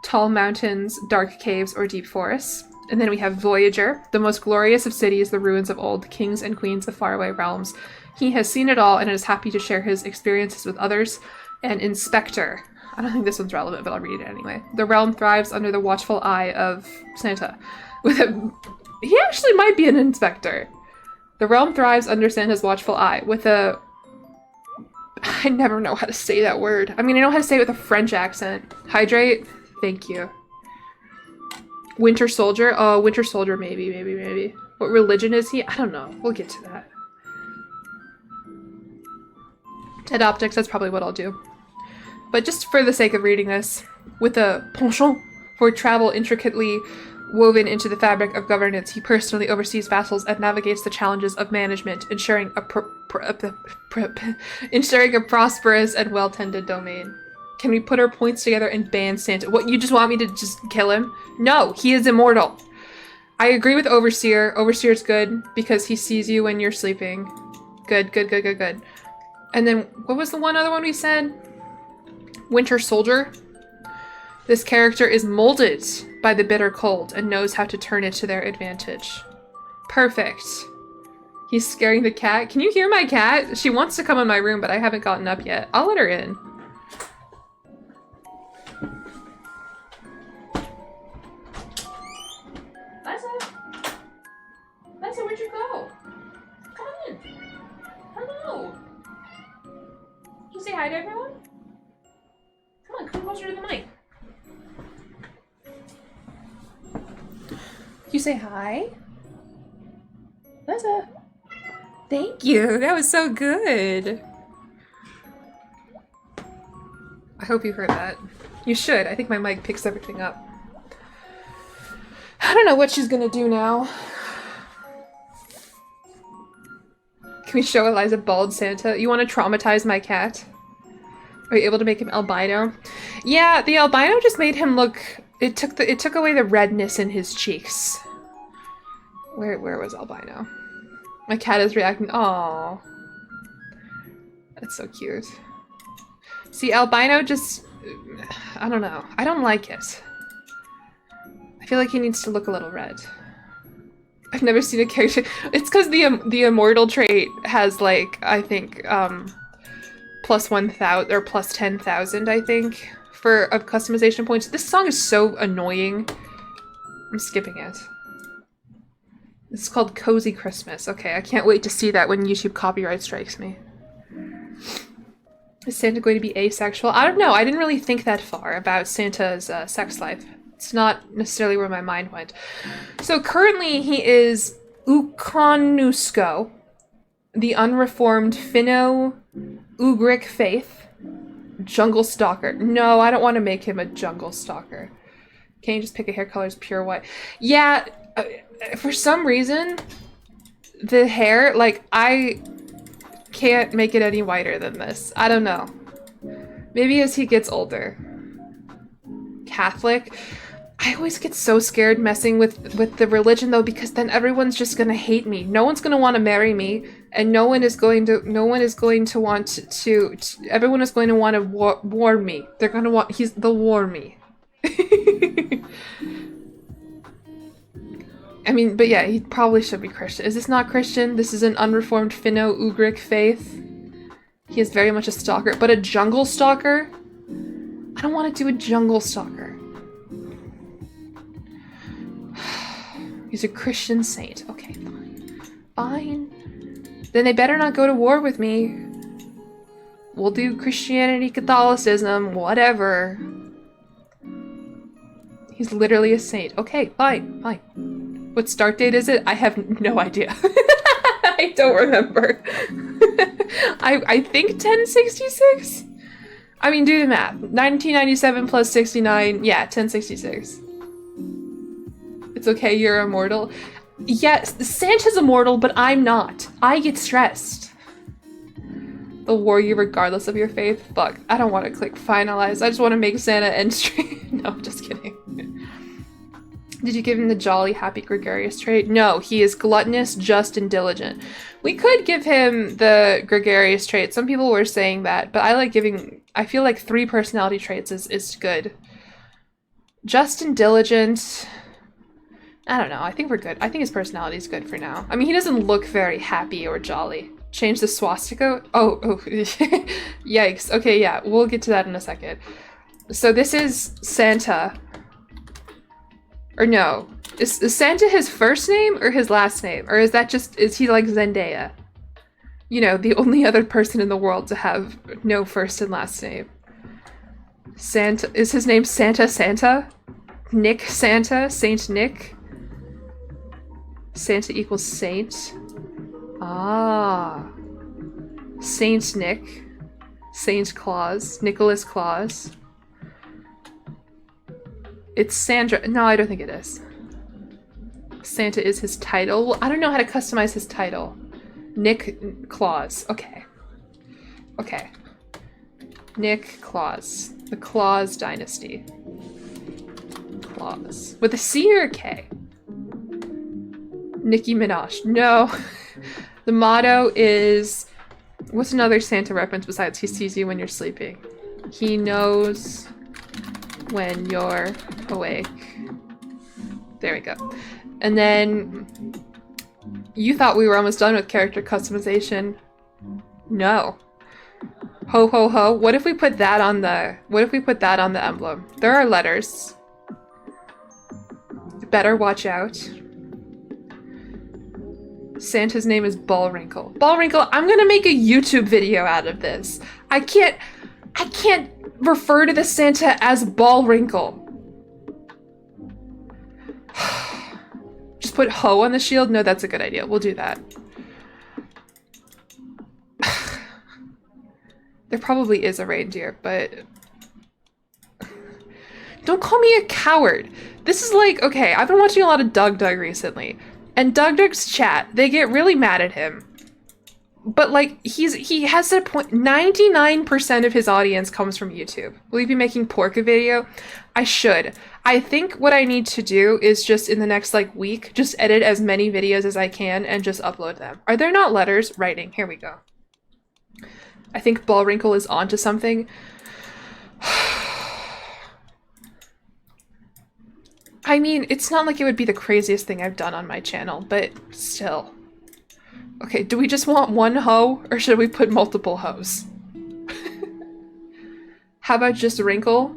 tall mountains, dark caves, or deep forests. And then we have Voyager, the most glorious of cities, the ruins of old kings and queens of faraway realms. He has seen it all and is happy to share his experiences with others. And Inspector. I don't think this one's relevant, but I'll read it anyway. The realm thrives under the watchful eye of Santa. He actually might be an inspector. The realm thrives under Santa's watchful eye with a... I never know how to say that word. I mean, I know how to say it with a French accent. Hydrate? Thank you. Winter Soldier? Oh, Winter Soldier, maybe. What religion is he? I don't know. We'll get to that. Dead Optics, that's probably what I'll do. But just for the sake of reading this, with a penchant for travel intricately woven into the fabric of governance, he personally oversees vassals and navigates the challenges of management, ensuring a prosperous and well-tended domain. Can we put our points together and ban Santa? What, you just want me to just kill him? No, he is immortal. I agree with Overseer. Overseer's good because he sees you when you're sleeping. Good. And then, what was the one other one we said? Winter Soldier. This character is molded by the bitter cold and knows how to turn it to their advantage. Perfect. He's scaring the cat. Can you hear my cat? She wants to come in my room, but I haven't gotten up yet. I'll let her in. Lisa, where'd you go? Come on in. Hello. Can you say hi to everyone? Come on, come closer to the mic. You say hi? Lisa. Thank you. That was so good. I hope you heard that. You should. I think my mic picks everything up. I don't know what she's gonna do now. Can we show Eliza bald Santa? You want to traumatize my cat? Are you able to make him albino? Yeah, the albino just made him look... It took away the redness in his cheeks. Where was Albino? My cat is reacting. Aww. That's so cute. See, Albino just... I don't know. I don't like it. I feel like he needs to look a little red. I've never seen a character... It's because the immortal trait has, like, I think, plus 1,000 or plus 10,000, I think, of customization points. This song is so annoying. I'm skipping it. It's called Cozy Christmas. Okay, I can't wait to see that when YouTube copyright strikes me. Is Santa going to be asexual? I don't know. I didn't really think that far about Santa's sex life. It's not necessarily where my mind went. So currently he is Ukonusko, the unreformed Finno-Ugric faith, jungle stalker. No, I don't want to make him a jungle stalker. Can't you just pick a hair color as pure white? Yeah, for some reason, the hair, like, I can't make it any whiter than this. I don't know. Maybe as he gets older. Catholic. I always get so scared messing with the religion though, because then everyone's just gonna hate me. No one's gonna want to marry me, and no one is going to want to everyone is going to want to war me. They're gonna want, they'll war me. I mean, but yeah, he probably should be Christian. Is this not Christian? This is an unreformed Finno-Ugric faith. He is very much a stalker, but a jungle stalker? I don't want to do a jungle stalker. He's a Christian saint. Okay, fine. Fine. Then they better not go to war with me. We'll do Christianity, Catholicism, whatever. He's literally a saint. Okay, fine, fine. What start date is it? I have no idea. I don't remember. I think 1066? I mean, do the math. 1997 plus 69. Yeah, 1066. It's okay, you're immortal. Yes, Santa's immortal, but I'm not. I get stressed. They'll war you regardless of your faith. Fuck, I don't want to click finalize. I just want to make Santa end stream. No, I'm just kidding. Did you give him the jolly, happy, gregarious trait? No, he is gluttonous, just, and diligent. We could give him the gregarious trait. Some people were saying that, but I like giving... I feel like 3 personality traits is good. Just and diligent... I don't know. I think we're good. I think his personality is good for now. I mean, he doesn't look very happy or jolly. Change the swastika? Oh. Yikes. Okay, yeah. We'll get to that in a second. So this is Santa. Or no. Is Santa his first name or his last name? Or is he like Zendaya? You know, the only other person in the world to have no first and last name. Santa. Is his name Santa? Nick Santa? Saint Nick? Santa equals saint. Ah. Saint Nick. Saint Claus. Nicholas Claus. It's Sandra. No, I don't think it is. Santa is his title. Well, I don't know how to customize his title. Nick Claus. Okay. Okay. Nick Claus. The Claus dynasty. Claus. With a C or a K? Nicki Minaj. No. The motto is... What's another Santa reference besides he sees you when you're sleeping? He knows when you're awake. There we go. And then... You thought we were almost done with character customization. No. Ho ho ho. What if we put that on the... What if we put that on the emblem? There are letters. Better watch out. Santa's name is Bullwinkle. Bullwinkle, I'm gonna make a YouTube video out of this. I can't refer to the Santa as Bullwinkle. Just put ho on the shield? No, that's a good idea. We'll do that. There probably is a reindeer, but... Don't call me a coward. This is like, okay, I've been watching a lot of Doug recently. And Doug's chat, they get really mad at him. But like he has a point. 99% of his audience comes from YouTube. Will he be making pork a video? I should. I think what I need to do is just in the next like week, just edit as many videos as I can and just upload them. Are there not letters? Writing. Here we go. I think Ballwrinkle is onto something. I mean, it's not like it would be the craziest thing I've done on my channel, but still. Okay, do we just want one hoe, or should we put multiple hoes? How about just Wrinkle?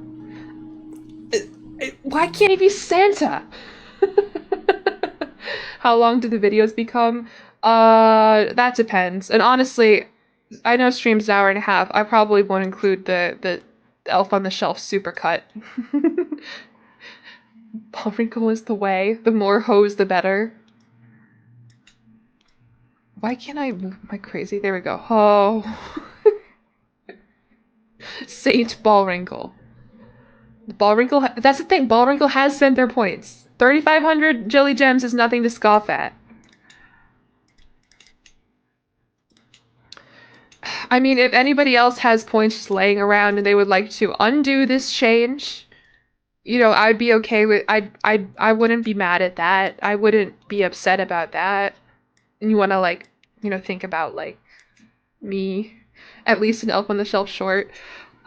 Why can't he be Santa? How long do the videos become? That depends. And honestly, I know stream's an hour and a half. I probably won't include the Elf on the Shelf supercut. Ballwrinkle is the way. The more hoes, the better. Why can't I move? Am I crazy? There we go. Oh. Saint Ballwrinkle. Ballwrinkle, that's the thing. Ballwrinkle has sent their points. 3,500 Jelly Gems is nothing to scoff at. I mean, if anybody else has points just laying around and they would like to undo this change, you know, I'd be okay with. I wouldn't be mad at that. I wouldn't be upset about that. And you want to like, you know, think about like me, at least an Elf on the Shelf short.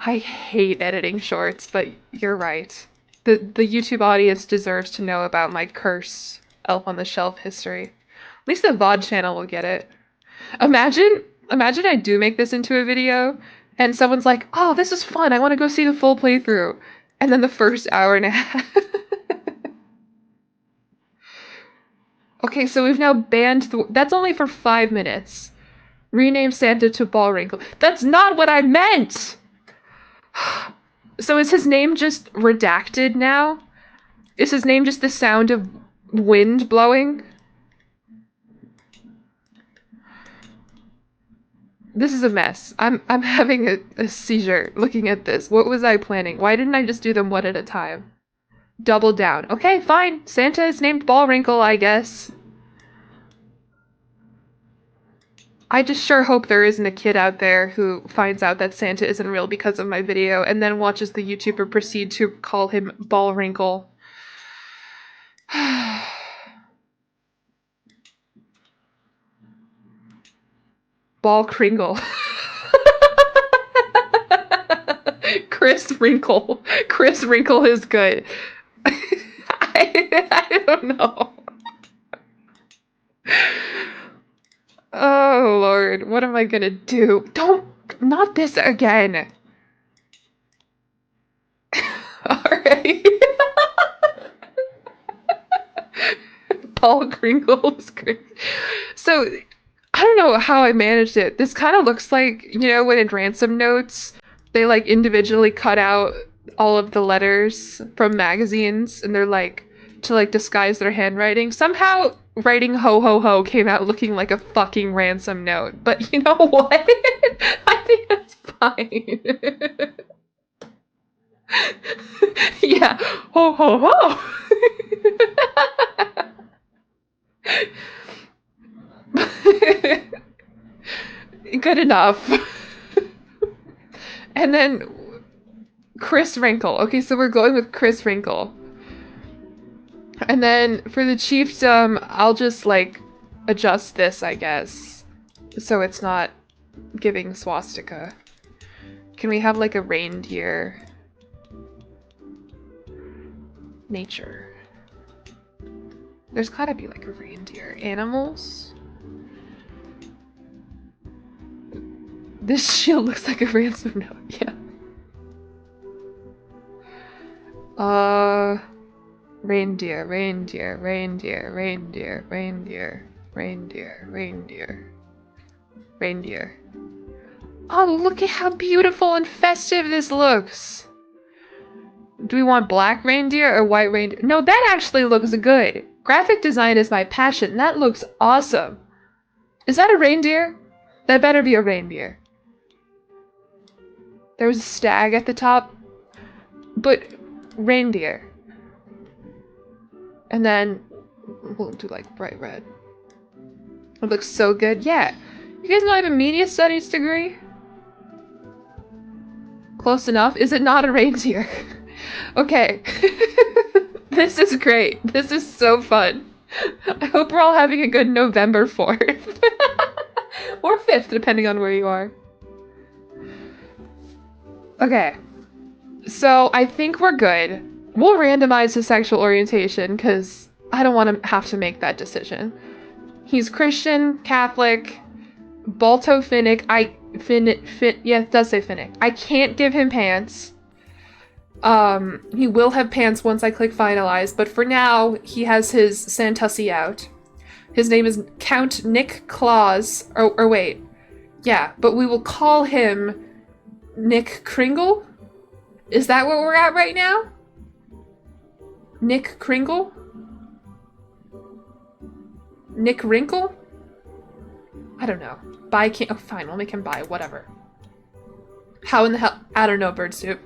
I hate editing shorts, but you're right. The YouTube audience deserves to know about my cursed Elf on the Shelf history. At least the VOD channel will get it. Imagine I do make this into a video, and someone's like, oh, this is fun, I want to go see the full playthrough. And then the first hour and a half. Okay, so we've now banned that's only for 5 minutes. Rename Santa to Ballwrinkle. That's not what I meant! So is his name just redacted now? Is his name just the sound of wind blowing? This is a mess. I'm having a seizure looking at this. What was I planning? Why didn't I just do them one at a time? Double down. Okay, fine. Santa is named Ballwrinkle, I guess. I just sure hope there isn't a kid out there who finds out that Santa isn't real because of my video and then watches the YouTuber proceed to call him Ballwrinkle. Ball Kringle. Chris Wrinkle. Chris Wrinkle is good. I don't know. Oh Lord, what am I gonna do? Not this again. Alright. Paul Kringle is great. So, I don't know how I managed it. This kind of looks like, you know, when in ransom notes, they like individually cut out all of the letters from magazines and they're like, to like disguise their handwriting. Somehow writing ho ho ho came out looking like a fucking ransom note. But you know what? I think that's fine. Yeah, ho ho ho. Good enough. And then Chris Wrinkle. Okay, so we're going with Chris Wrinkle. And then for the chiefdom, I'll just like adjust this, I guess, so it's not giving swastika. Can we have like a reindeer? Nature. There's gotta be like a reindeer. Animals? This shield looks like a ransom note, yeah. Reindeer, reindeer, reindeer, reindeer, reindeer, reindeer, reindeer, reindeer. Oh, look at how beautiful and festive this looks! Do we want black reindeer or white reindeer? No, that actually looks good. Graphic design is my passion. That looks awesome. Is that a reindeer? That better be a reindeer. There's a stag at the top, but reindeer. And then we'll do like bright red. It looks so good. Yeah. You guys not have a media studies degree? Close enough? Is it not a reindeer? Okay. This is great. This is so fun. I hope we're all having a good November 4th. Or 5th, depending on where you are. Okay. So, I think we're good. We'll randomize his sexual orientation, because I don't want to have to make that decision. He's Christian, Catholic, Balto-Finnic. Yeah, it does say Finnic. I can't give him pants. He will have pants once I click finalize, but for now, he has his Santussi out. His name is Count Nick Claus. Or wait. Yeah, but we will call him Nick Kringle? Is that where we're at right now? Nick Kringle? Nick Wrinkle? I don't know. Buy can't. Oh, fine. We'll make him buy. Whatever. How in the hell? I don't know, Bird Soup.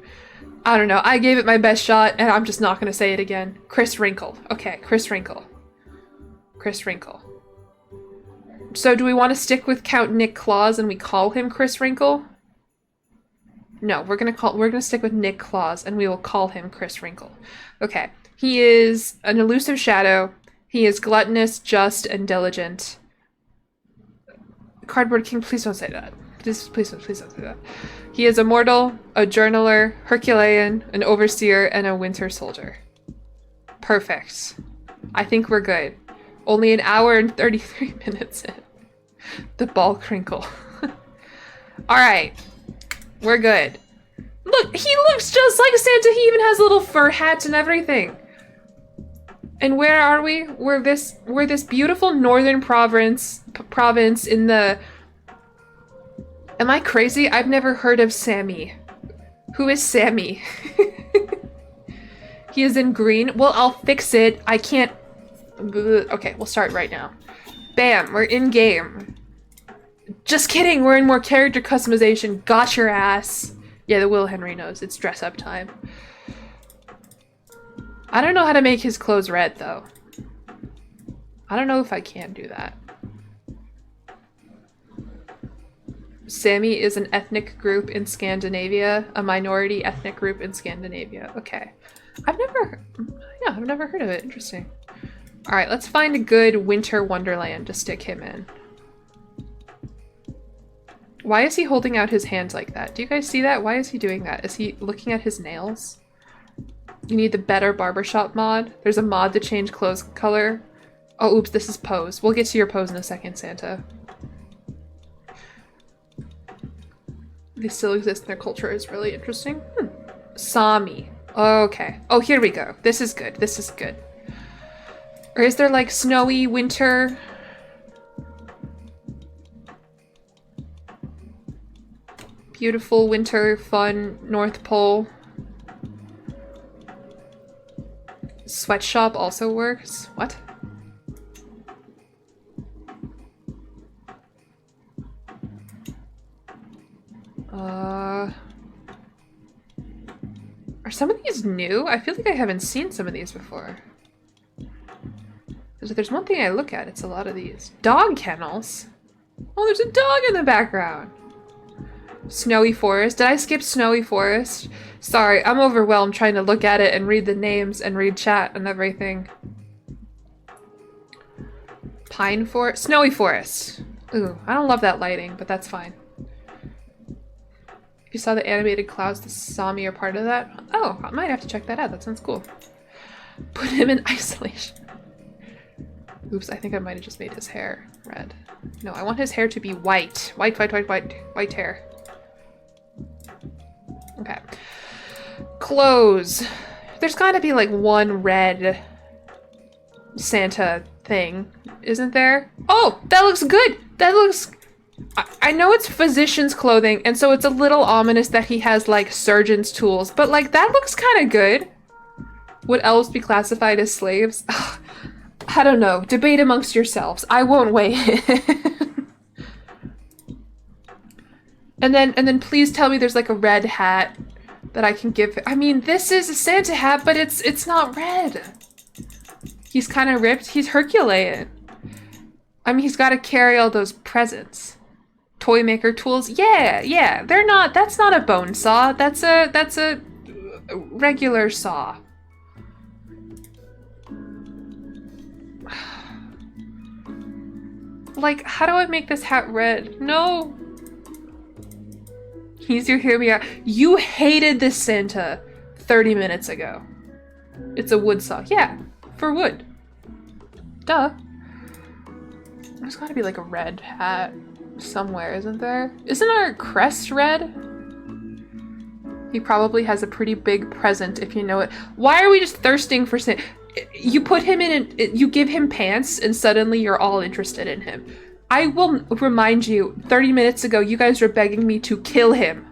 I don't know. I gave it my best shot, and I'm just not going to say it again. Chris Wrinkle. Okay, Chris Wrinkle. Chris Wrinkle. So do we want to stick with Count Nick Claus and we call him Chris Wrinkle? No, we're gonna stick with Nick Claus and we will call him Chris Wrinkle. Okay. He is an elusive shadow. He is gluttonous, just, and diligent. Cardboard King, please don't say that. Please don't say that. He is a mortal, a journaler, Herculean, an overseer, and a winter soldier. Perfect. I think we're good. Only an hour and 33 minutes in. The ball crinkle. Alright. We're good. Look, he looks just like Santa. He even has a little fur hat and everything. And where are we? We're this beautiful northern province in the... Am I crazy? I've never heard of Sammy. Who is Sammy? He is in green. Well, I'll fix it. I can't... Okay, we'll start right now. Bam, we're in game. Just kidding, we're in more character customization. Got your ass. Yeah, the Will Henry knows. It's dress up time. I don't know how to make his clothes red, though. I don't know if I can do that. Sami is an ethnic group in Scandinavia. A minority ethnic group in Scandinavia. Okay. I've never heard of it. Interesting. Alright, let's find a good winter wonderland to stick him in. Why is he holding out his hands like that? Do you guys see that? Why is he doing that? Is he looking at his nails? You need the better barbershop mod. There's a mod to change clothes color. Oh, oops, this is pose. We'll get to your pose in a second, Santa. They still exist and their culture is really interesting. Sami. Okay. Oh, here we go. This is good. This is good. Or is there like snowy winter? Beautiful winter, fun, North Pole. Sweatshop also works. What? Are some of these new? I feel like I haven't seen some of these before. If there's one thing I look at, it's a lot of these. Dog kennels? Oh, there's a dog in the background. Snowy Forest. Did I skip Snowy Forest? Sorry, I'm overwhelmed trying to look at it and read the names and read chat and everything. Pine Forest? Snowy Forest. Ooh, I don't love that lighting, but that's fine. If you saw the animated clouds, the Sami are part of that. Oh, I might have to check that out. That sounds cool. Put him in isolation. Oops, I think I might have just made his hair red. No, I want his hair to be white. White hair. Okay. Clothes. There's gotta be like one red Santa thing, isn't there? Oh, that looks good! That looks... I know it's physician's clothing, and so it's a little ominous that he has like surgeon's tools, but like that looks kind of good. Would elves be classified as slaves? Ugh, I don't know. Debate amongst yourselves. I won't weigh in. And then please tell me there's like a red hat that I can give. I mean, this is a Santa hat, but it's not red. He's kind of ripped. He's Herculean. I mean, he's got to carry all those presents. toy maker tools. Yeah, they're not, that's not a bone saw. That's a regular saw. Like, how do I make this hat red? No. He's your hear me out. You hated this Santa 30 minutes ago. It's a wood saw. Yeah, for wood. Duh. There's gotta be like a red hat somewhere, isn't there? Isn't our crest red? He probably has a pretty big present if you know it. Why are we just thirsting for Santa? You put him in, you give him pants and suddenly you're all interested in him. I will remind you, 30 minutes ago, you guys were begging me to kill him.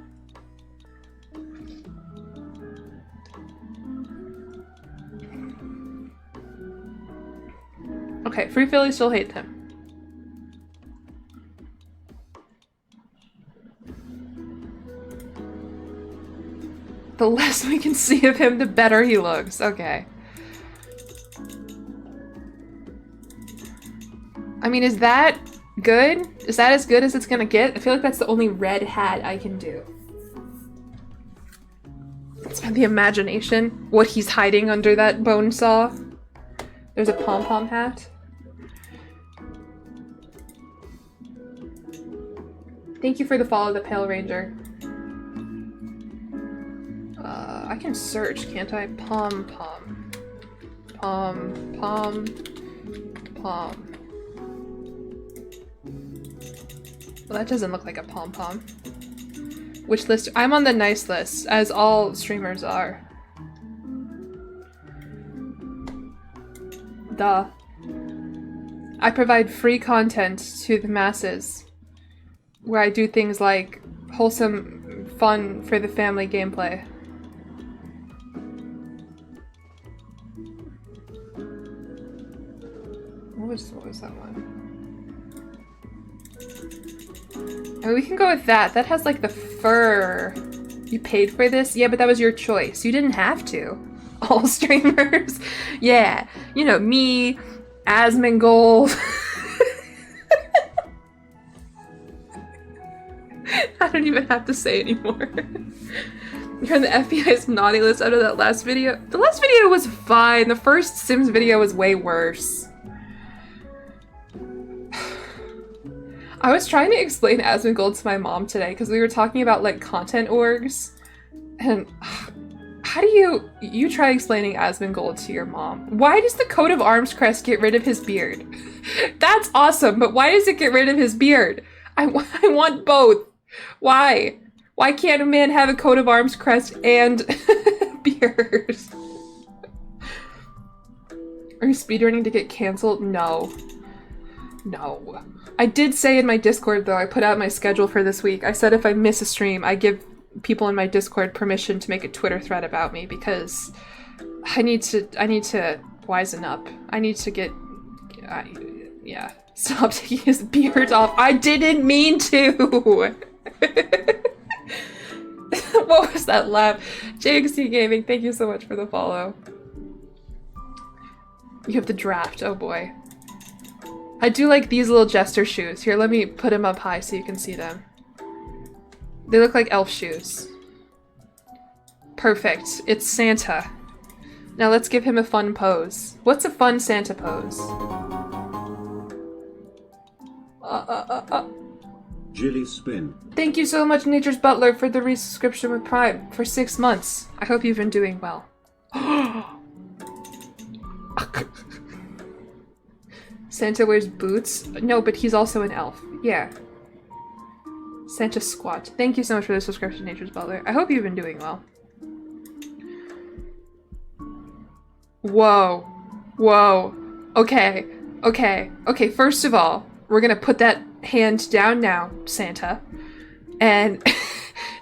Okay, Free Philly still hate him. The less we can see of him, the better he looks. Okay. I mean, is that good? Is that as good as it's gonna get? I feel like that's the only red hat I can do. It's the imagination. What he's hiding under that bone saw. There's a pom-pom hat. Thank you for the follow, the Pale Ranger. I can search, can't I? Pom-pom. Pom-pom. Pom. Well, that doesn't look like a pom-pom. Which list? I'm on the nice list, as all streamers are. Duh. I provide free content to the masses, where I do things like wholesome fun for the family gameplay. What was that one? I mean, we can go with that. That has like the fur. You paid for this? Yeah, but that was your choice. You didn't have to. All streamers. Yeah. You know, me, Asmongold. I don't even have to say anymore. You're on the FBI's naughty list out of that last video. The last video was fine. The first Sims video was way worse. I was trying to explain Asmongold to my mom today because we were talking about like content orgs, and how do you try explaining Asmongold to your mom? Why does the coat of arms crest get rid of his beard? That's awesome, but why does it get rid of his beard? I want both. Why? Why can't a man have a coat of arms crest and beard? Are you speedrunning to get canceled? No. No. I did say in my Discord, though, I put out my schedule for this week. I said if I miss a stream, I give people in my Discord permission to make a Twitter thread about me because I need to wisen up. I need to get, yeah. Stop taking his beard off. I didn't mean to. What was that laugh? JXT Gaming, thank you so much for the follow. You have the draft, oh boy. I do like these little jester shoes. Here, let me put them up high so you can see them. They look like elf shoes. Perfect. It's Santa. Now let's give him a fun pose. What's a fun Santa pose? Jilly Spin. Thank you so much, Nature's Butler, for the resubscription with Prime for 6 months. I hope you've been doing well. Santa wears boots? No, but he's also an elf. Yeah. Santa squat. Thank you so much for the subscription, Nature's Butler. I hope you've been doing well. Whoa. Whoa. Okay. Okay. Okay, first of all, we're gonna put that hand down now, Santa. And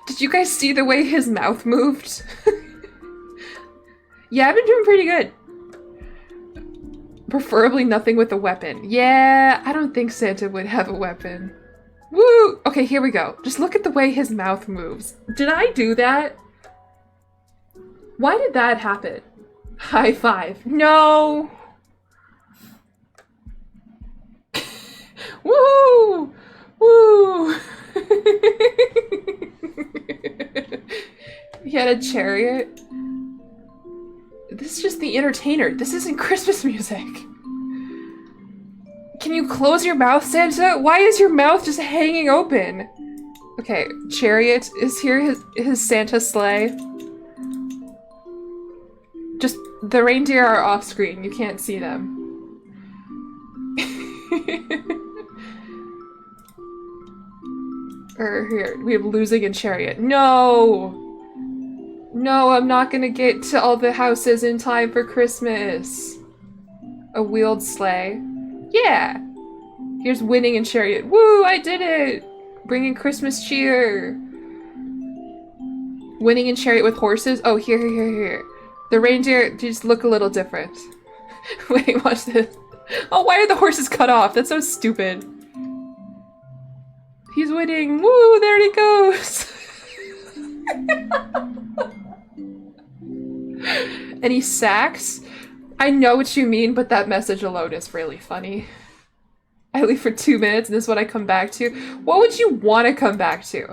did you guys see the way his mouth moved? Yeah, I've been doing pretty good. Preferably nothing with a weapon. Yeah, I don't think Santa would have a weapon. Woo! Okay, here we go. Just look at the way his mouth moves. Did I do that? Why did that happen? High five. No! Woo! Woo! He had a chariot. This is just the entertainer. This isn't Christmas music. Can you close your mouth, Santa? Why is your mouth just hanging open? Okay, chariot is here, his Santa sleigh. Just, the reindeer are off screen. You can't see them. Or here, we have losing in chariot. No! No, I'm not gonna get to all the houses in time for Christmas. A wheeled sleigh. Yeah! Here's winning in chariot. Woo, I did it! Bringing Christmas cheer. Winning in chariot with horses. Oh, here. The reindeer just look a little different. Wait, watch this. Oh, why are the horses cut off? That's so stupid. He's winning. Woo, there he goes. And he sacks. I know what you mean, but that message alone is really funny. I leave for 2 minutes and this is what I come back to. What would you want to come back to?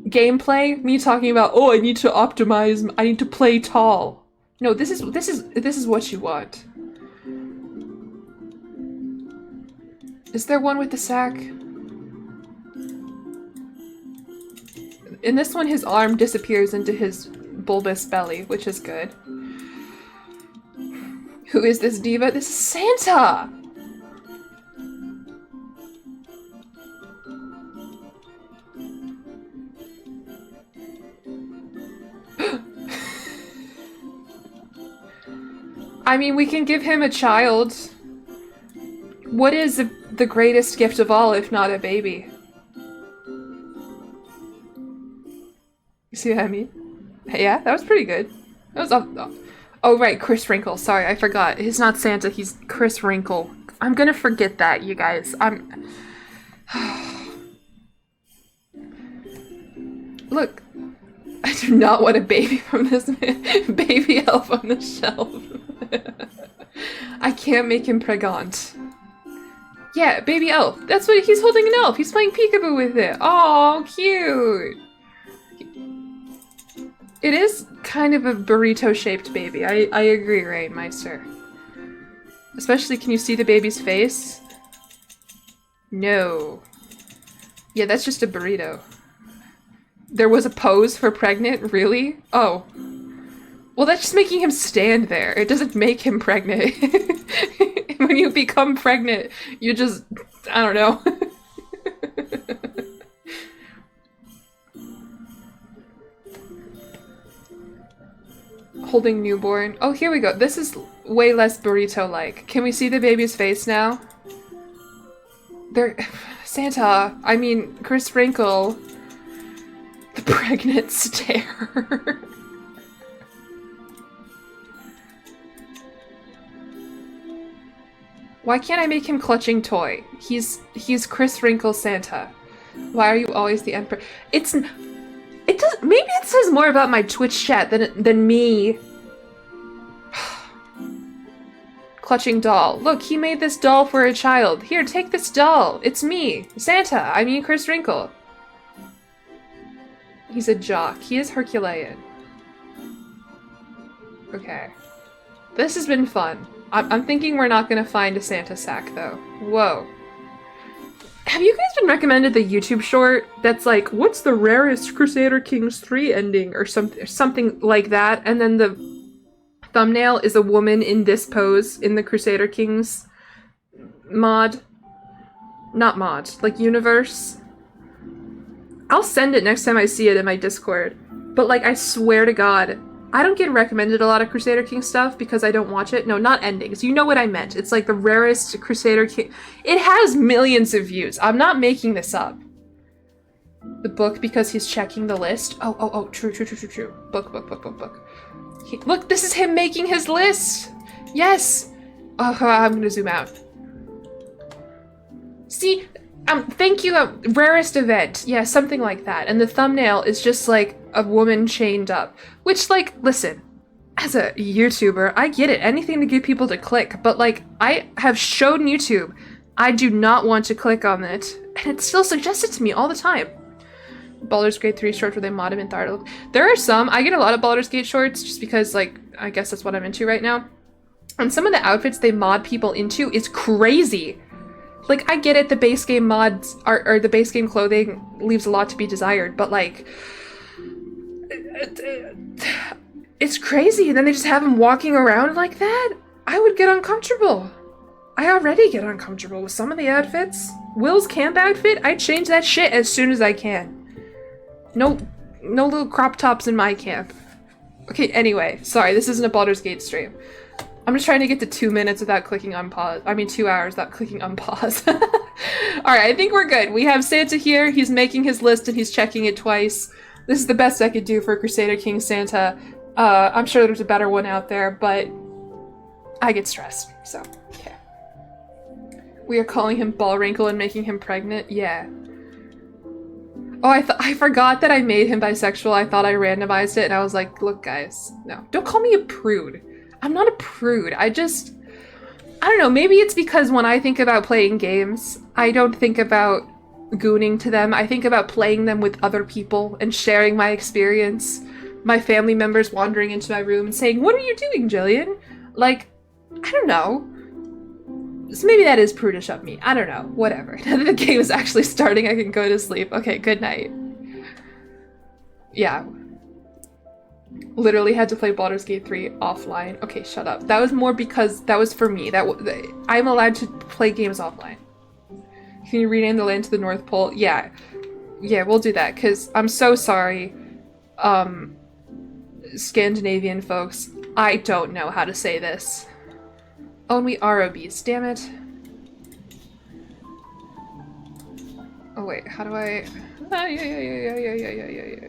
Gameplay? Me talking about, oh, I need to optimize, I need to play tall. No, this is what you want. Is there one with the sack? In this one, his arm disappears into his bulbous belly, which is good. Who is this diva? This is Santa! I mean, we can give him a child. What is the greatest gift of all, if not a baby? You see what I mean? Yeah, that was pretty good. That was oh right, Chris Wrinkle. Sorry, I forgot. He's not Santa, he's Chris Wrinkle. I'm gonna forget that, you guys. Look, I do not want a baby from this baby elf on the shelf. I can't make him pregnant. Yeah, baby elf. That's what he's holding, an elf. He's playing peekaboo with it. Oh, cute. It is kind of a burrito-shaped baby. I agree, Rainmeister. Especially, can you see the baby's face? No. Yeah, that's just a burrito. There was a pose for pregnant? Really? Oh. Well, that's just making him stand there. It doesn't make him pregnant. When you become pregnant, you just... I don't know. Holding newborn. Oh, here we go. This is way less burrito-like. Can we see the baby's face now? Santa. I mean, Chris Wrinkle. The pregnant stare. Why can't I make him clutching toy? He's Chris Wrinkle Santa. Why are you always the emperor? It does. Maybe it says more about my Twitch chat than me. Clutching doll. Look, he made this doll for a child. Here, take this doll. It's me, Santa. I mean Chris Wrinkle. He's a jock. He is Herculean. Okay. This has been fun. I'm thinking we're not gonna find a Santa sack, though. Whoa. Have you guys been recommended the YouTube short that's like, what's the rarest Crusader Kings 3 ending? Or something like that, and then the thumbnail is a woman in this pose in the Crusader Kings mod. Not mod, like universe. I'll send it next time I see it in my Discord. But like, I swear to God, I don't get recommended a lot of Crusader King stuff because I don't watch it. No, not endings. You know what I meant. It's like the rarest Crusader King. It has millions of views. I'm not making this up. The book because he's checking the list. Oh, true. Book. Look, this is him making his list. Yes. Oh, I'm gonna zoom out. See, thank you, rarest event. Yeah, something like that. And the thumbnail is just like a woman chained up. Which, like, listen, as a YouTuber, I get it. Anything to get people to click. But, like, I have shown YouTube I do not want to click on it. And it's still suggested to me all the time. Baldur's Gate 3 shorts where they mod him in Thardo. There are some. I get a lot of Baldur's Gate shorts just because, like, I guess that's what I'm into right now. And some of the outfits they mod people into is crazy. Like, I get it, the base game mods or the base game clothing leaves a lot to be desired, but like, it's crazy. And then they just have him walking around like that. I would get uncomfortable. I already get uncomfortable with some of the outfits. Will's camp outfit, I change that shit as soon as I can. No little crop tops in my camp. Okay, anyway, sorry, this isn't a Baldur's Gate stream. I'm just trying to get to 2 minutes without clicking unpause. I mean, 2 hours without clicking unpause. Alright, I think we're good. We have Santa here, he's making his list and he's checking it twice. This is the best I could do for Crusader King Santa. I'm sure there's a better one out there, but I get stressed, so, okay. We are calling him Ballwrinkle and making him pregnant? Yeah. Oh, I forgot that I made him bisexual. I thought I randomized it, and I was like, look, guys, no. Don't call me a prude. I'm not a prude. I don't know, maybe it's because when I think about playing games, I don't think about gooning to them. I think about playing them with other people and sharing my experience. My family members wandering into my room and saying, what are you doing, Jillian? Like, I don't know. So maybe that is prudish of me. I don't know. Whatever. Now that the game is actually starting, I can go to sleep. Okay, good night. Yeah. Literally had to play Baldur's Gate 3 offline. Okay, shut up. That was more because that was for me. I'm allowed to play games offline. Can you rename the land to the North Pole? Yeah. Yeah, we'll do that, because I'm so sorry, Scandinavian folks. I don't know how to say this. Oh, and we are obese, damn it. Oh wait, how do I... yeah.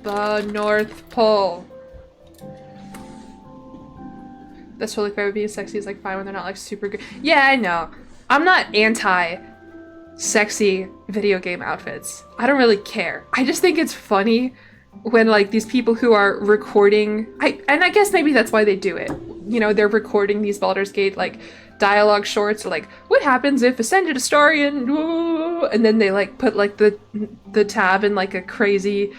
The North Pole. That's totally fair. Being sexy is like fine when they're not like super good. Yeah, I know. I'm not anti sexy video game outfits. I don't really care. I just think it's funny when like these people who are recording, and I guess maybe that's why they do it. You know, they're recording these Baldur's Gate like dialogue shorts, or like, what happens if Ascended Astarion, and then they like put like the tab in like a crazy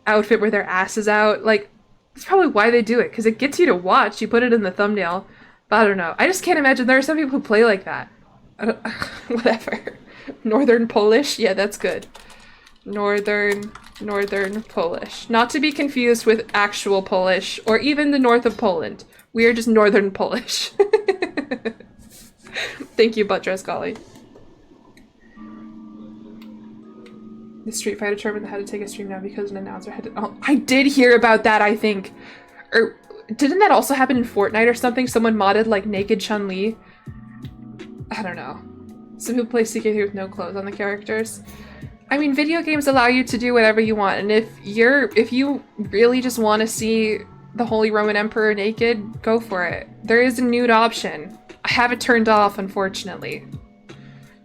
outfit where their ass is out. Like, that's probably why they do it, because it gets you to watch. You put it in the thumbnail. But I don't know. I just can't imagine. There are some people who play like that. Whatever. Northern Polish? Yeah, that's good. Northern Polish. Not to be confused with actual Polish, or even the north of Poland. We are just Northern Polish. Thank you, Butt Dress Golly. The Street Fighter tournament had to take a stream down because an announcer had to... Oh, I did hear about that, I think. Or didn't that also happen in Fortnite or something? Someone modded like naked Chun-Li? I don't know. Some people play CK3 with no clothes on the characters. I mean, video games allow you to do whatever you want, and if you really just want to see the Holy Roman Emperor naked, go for it. There is a nude option. I have it turned off, unfortunately.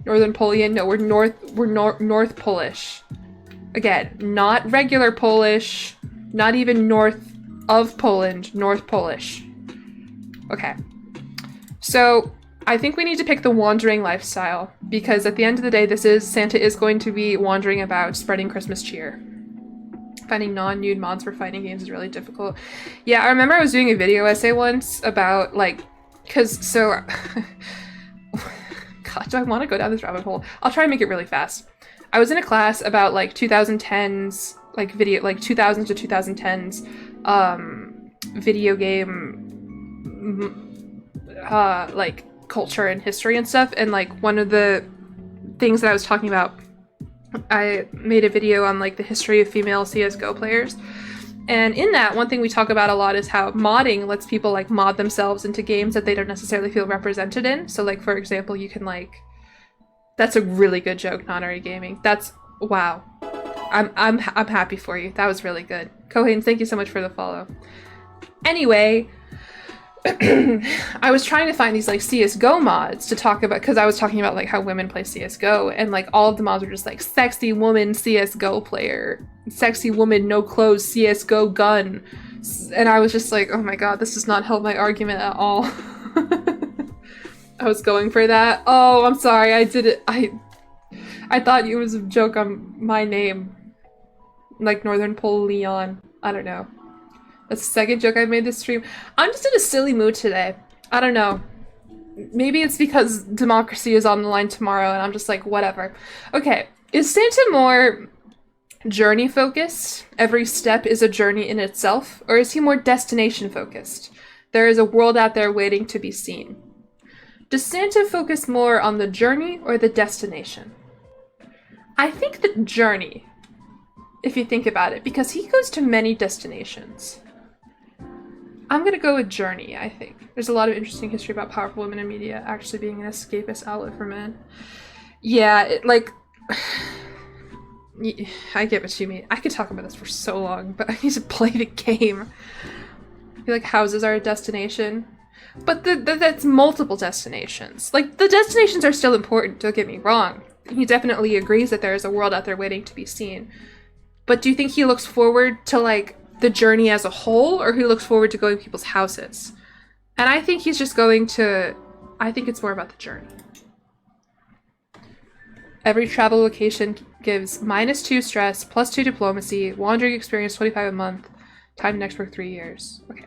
Northern Polian? No, we're North Polish. Again, not regular Polish, not even north of Poland, North Polish. Okay. So, I think we need to pick the wandering lifestyle, because at the end of the day, Santa is going to be wandering about, spreading Christmas cheer. Finding non-nude mods for fighting games is really difficult. Yeah, I remember I was doing a video essay once about, like, God, do I want to go down this rabbit hole? I'll try and make it really fast. I was in a class about, like, 2010s, like, video, like, 2000s to 2010s, video game, like, culture and history and stuff, and, like, one of the things that I was talking about, I made a video on, like, the history of female CSGO players. And in that, one thing we talk about a lot is how modding lets people, like, mod themselves into games that they don't necessarily feel represented in. So, like, for example, you can, like... That's a really good joke, non-RE Gaming. That's... Wow. I'm happy for you. That was really good. Cohen, thank you so much for the follow. Anyway... I was trying to find these, like, CSGO mods to talk about, because I was talking about, like, how women play CSGO, and, like, all of the mods were just, like, sexy woman CSGO player, sexy woman no clothes CSGO gun, and I was just like, oh my god, this does not help my argument at all. I was going for that. Oh, I'm sorry. I did it. I thought it was a joke on my name. Like Northern Pole Leon. I don't know. That's the second joke I've made this stream. I'm just in a silly mood today. I don't know. Maybe it's because democracy is on the line tomorrow and I'm just like, whatever. Okay, is Santa more journey focused? Every step is a journey in itself? Or is he more destination focused? There is a world out there waiting to be seen. Does Santa focus more on the journey or the destination? I think the journey, if you think about it, because he goes to many destinations. I'm gonna go with journey, I think. There's a lot of interesting history about powerful women in media actually being an escapist outlet for men. Yeah, I get what you mean. I could talk about this for so long, but I need to play the game. I feel like houses are a destination. But that's multiple destinations. Like, the destinations are still important, don't get me wrong. He definitely agrees that there is a world out there waiting to be seen. But do you think he looks forward to, like, the journey as a whole, or he looks forward to going to people's houses? And I think he's just going to... I think it's more about the journey. Every travel location gives -2 stress, +2 diplomacy, wandering experience 25 a month, time next for 3 years. Okay,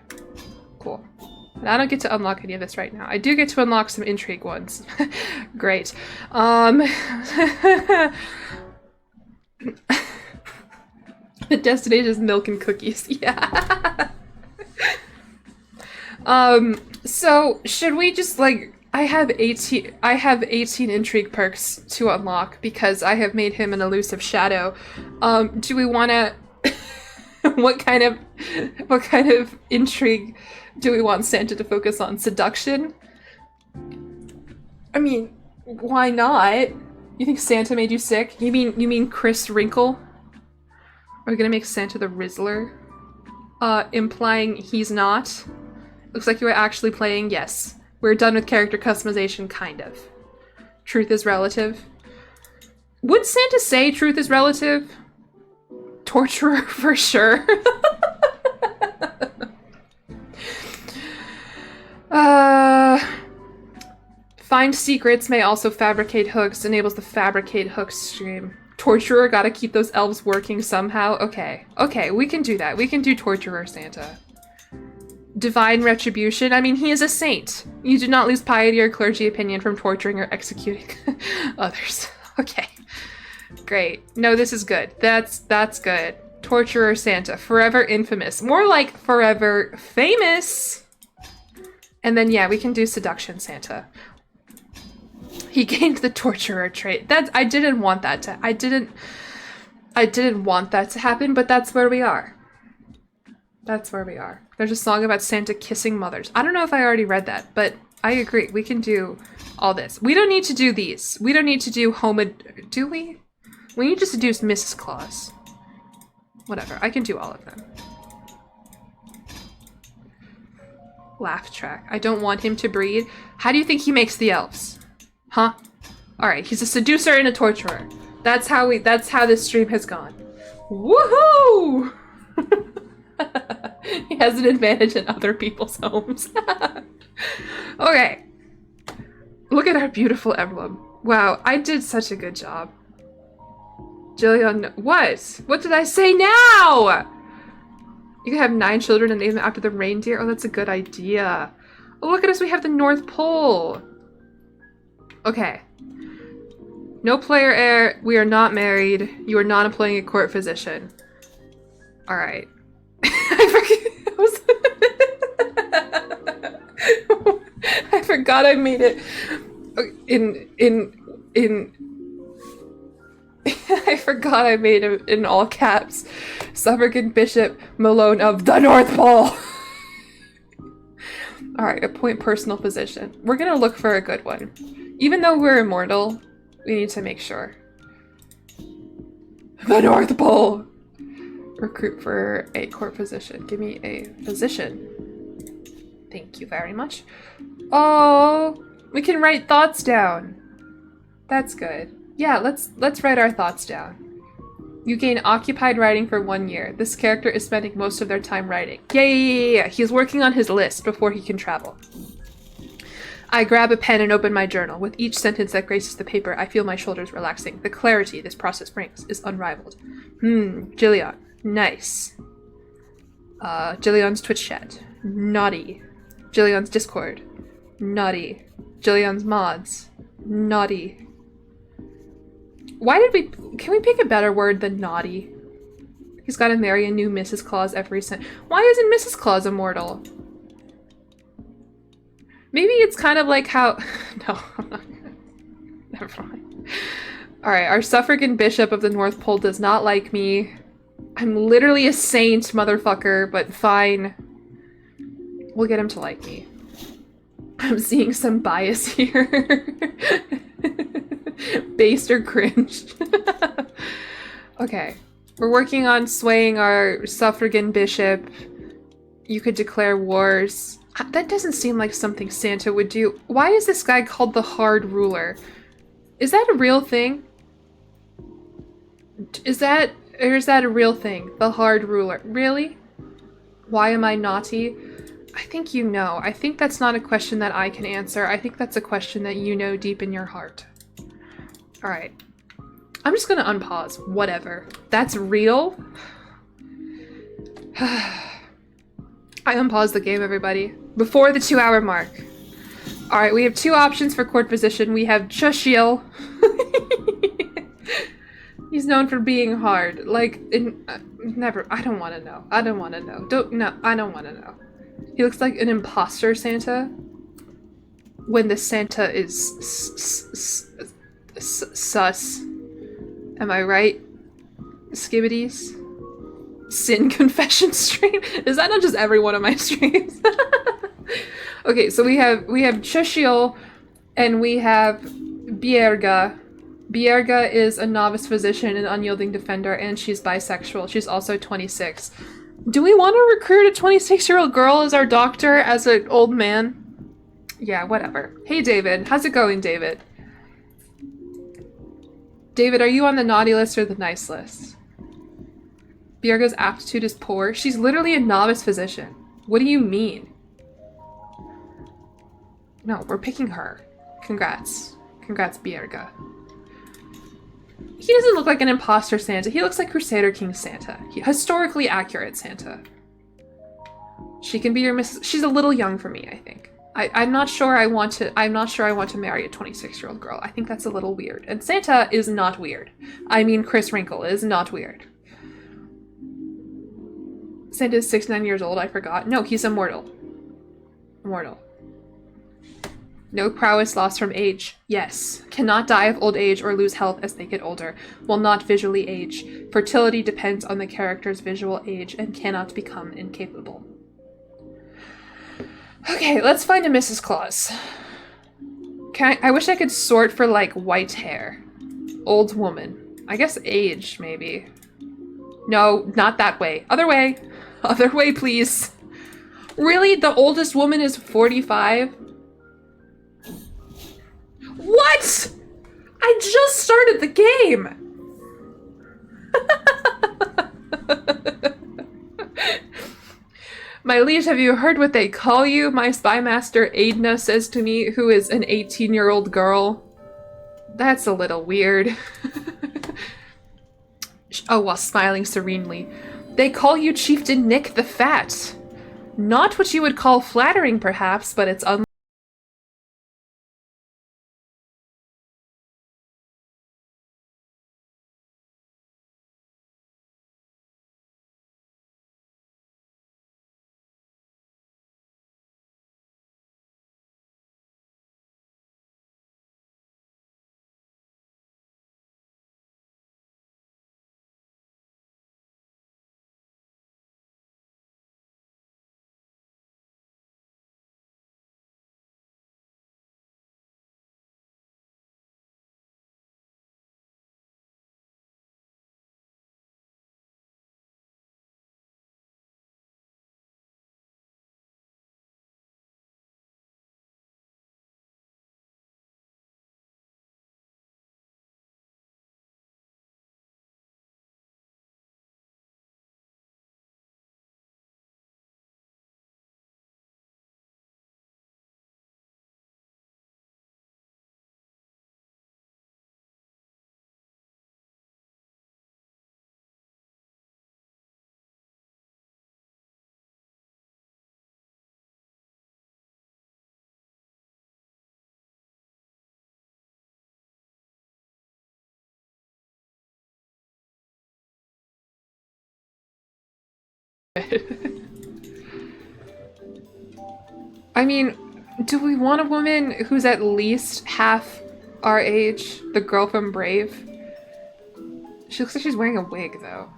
cool. And I don't get to unlock any of this right now. I do get to unlock some intrigue ones. Great. The destination is milk and cookies. Yeah. So should we just like I have 18 intrigue perks to unlock because I have made him an elusive shadow. Do we want to what kind of intrigue do we want Santa to focus on? Seduction? I mean, why not? You think Santa made you sick? You mean Chris Wrinkle? Are we gonna make Santa the Rizzler? Implying he's not? Looks like you are actually playing. Yes. We're done with character customization, kind of. Truth is relative. Would Santa say truth is relative? Torturer for sure. Find secrets may also fabricate hooks. Enables the fabricate hooks stream. Torturer, gotta keep those elves working somehow. Okay, we can do that. We can do Torturer Santa. Divine retribution. I mean, he is a saint. You do not lose piety or clergy opinion from torturing or executing others. Okay, great. No, this is good. That's good. Torturer Santa, forever infamous. More like forever famous. And then yeah, we can do seduction Santa. He gained the torturer trait. I didn't want that to happen, but that's where we are. That's where we are. There's a song about Santa kissing mothers. I don't know if I already read that, but I agree. We can do all this. We don't need to do these. We don't need to do do we? We need to seduce Mrs. Claus. Whatever. I can do all of them. Laugh track. I don't want him to breed. How do you think he makes the elves? Huh? Alright, he's a seducer and a torturer. That's how this stream has gone. Woohoo! He has an advantage in other people's homes. Okay. Look at our beautiful emblem. Wow, I did such a good job. Jillyeon, what? What did I say now? You can have 9 children and name them after the reindeer. Oh, that's a good idea. Oh, look at us, we have the North Pole. Okay. No player heir. We are not married. You are not employing a court physician. All right. I forgot I made it I forgot I made it in all caps. Suffragan Bishop Malone of the North Pole. All right, appoint personal physician. We're gonna look for a good one. Even though we're immortal, we need to make sure. The North Pole! Recruit for a court physician. Give me a physician. Thank you very much. Oh, we can write thoughts down. That's good. Yeah, let's write our thoughts down. You gain occupied writing for 1 year. This character is spending most of their time writing. Yeah. He's working on his list before he can travel. I grab a pen and open my journal. With each sentence that graces the paper, I feel my shoulders relaxing. The clarity this process brings is unrivaled. Jillyeon. Nice. Jillyeon's Twitch chat. Naughty. Jillyeon's Discord. Naughty. Jillyeon's mods. Naughty. Why did we... Can we pick a better word than naughty? He's got to marry a new Mrs. Claus every Why isn't Mrs. Claus immortal? Maybe it's kind of like how... No, I'm not gonna... Never mind. Alright, our suffragan bishop of the North Pole does not like me. I'm literally a saint, motherfucker, but fine. We'll get him to like me. I'm seeing some bias here. Based or cringed. Okay. We're working on swaying our suffragan bishop. You could declare wars. That doesn't seem like something Santa would do. Why is this guy called the Hard Ruler? Is that a real thing? Is that a real thing? The Hard Ruler. Really? Why am I naughty? I think you know. I think that's not a question that I can answer. I think that's a question that you know deep in your heart. Alright. I'm just gonna unpause. Whatever. That's real? I unpaused the game, everybody. Before the 2-hour mark. Alright, we have 2 options for court position. We have Chushil. He's known for being hard. Like, never. I don't want to know. I don't want to know. I don't want to know. He looks like an imposter Santa. When the Santa is sus. Am I right? Skibbities? Sin confession stream? Is that not just every one of my streams? Okay, so we have Chushil and we have Bierga. Bierga is a novice physician and unyielding defender, and she's bisexual. She's also 26. Do we want to recruit a 26-year-old girl as our doctor, as an old man? Yeah, whatever. Hey, David. How's it going, David? David, are you on the naughty list or the nice list? Bierga's aptitude is poor. She's literally a novice physician. What do you mean? No, we're picking her. Congrats. Congrats, Bierga. He doesn't look like an imposter Santa. He looks like Crusader King Santa. Historically accurate Santa. She can be your Mrs. She's a little young for me, I think. I'm not sure I want to marry a 26-year-old girl. I think that's a little weird. And Santa is not weird. I mean, Chris Wrinkle is not weird. Santa is 69 years old, I forgot. No, he's immortal. Immortal. No prowess lost from age. Yes. Cannot die of old age or lose health as they get older. Will not visually age. Fertility depends on the character's visual age and cannot become incapable. Okay, let's find a Mrs. Claus. I wish I could sort for, like, white hair. Old woman. I guess age, maybe. No, not that way. Other way. Other way, please. Really? The oldest woman is 45? What? I just started the game! My liege, have you heard what they call you? My spy master Aidna says to me, who is an 18-year-old girl. That's a little weird. Oh, while smiling serenely. They call you Chieftain Nick the Fat. Not what you would call flattering, perhaps, but it's I mean, do we want a woman who's at least half our age? The girl from Brave? She looks like she's wearing a wig, though.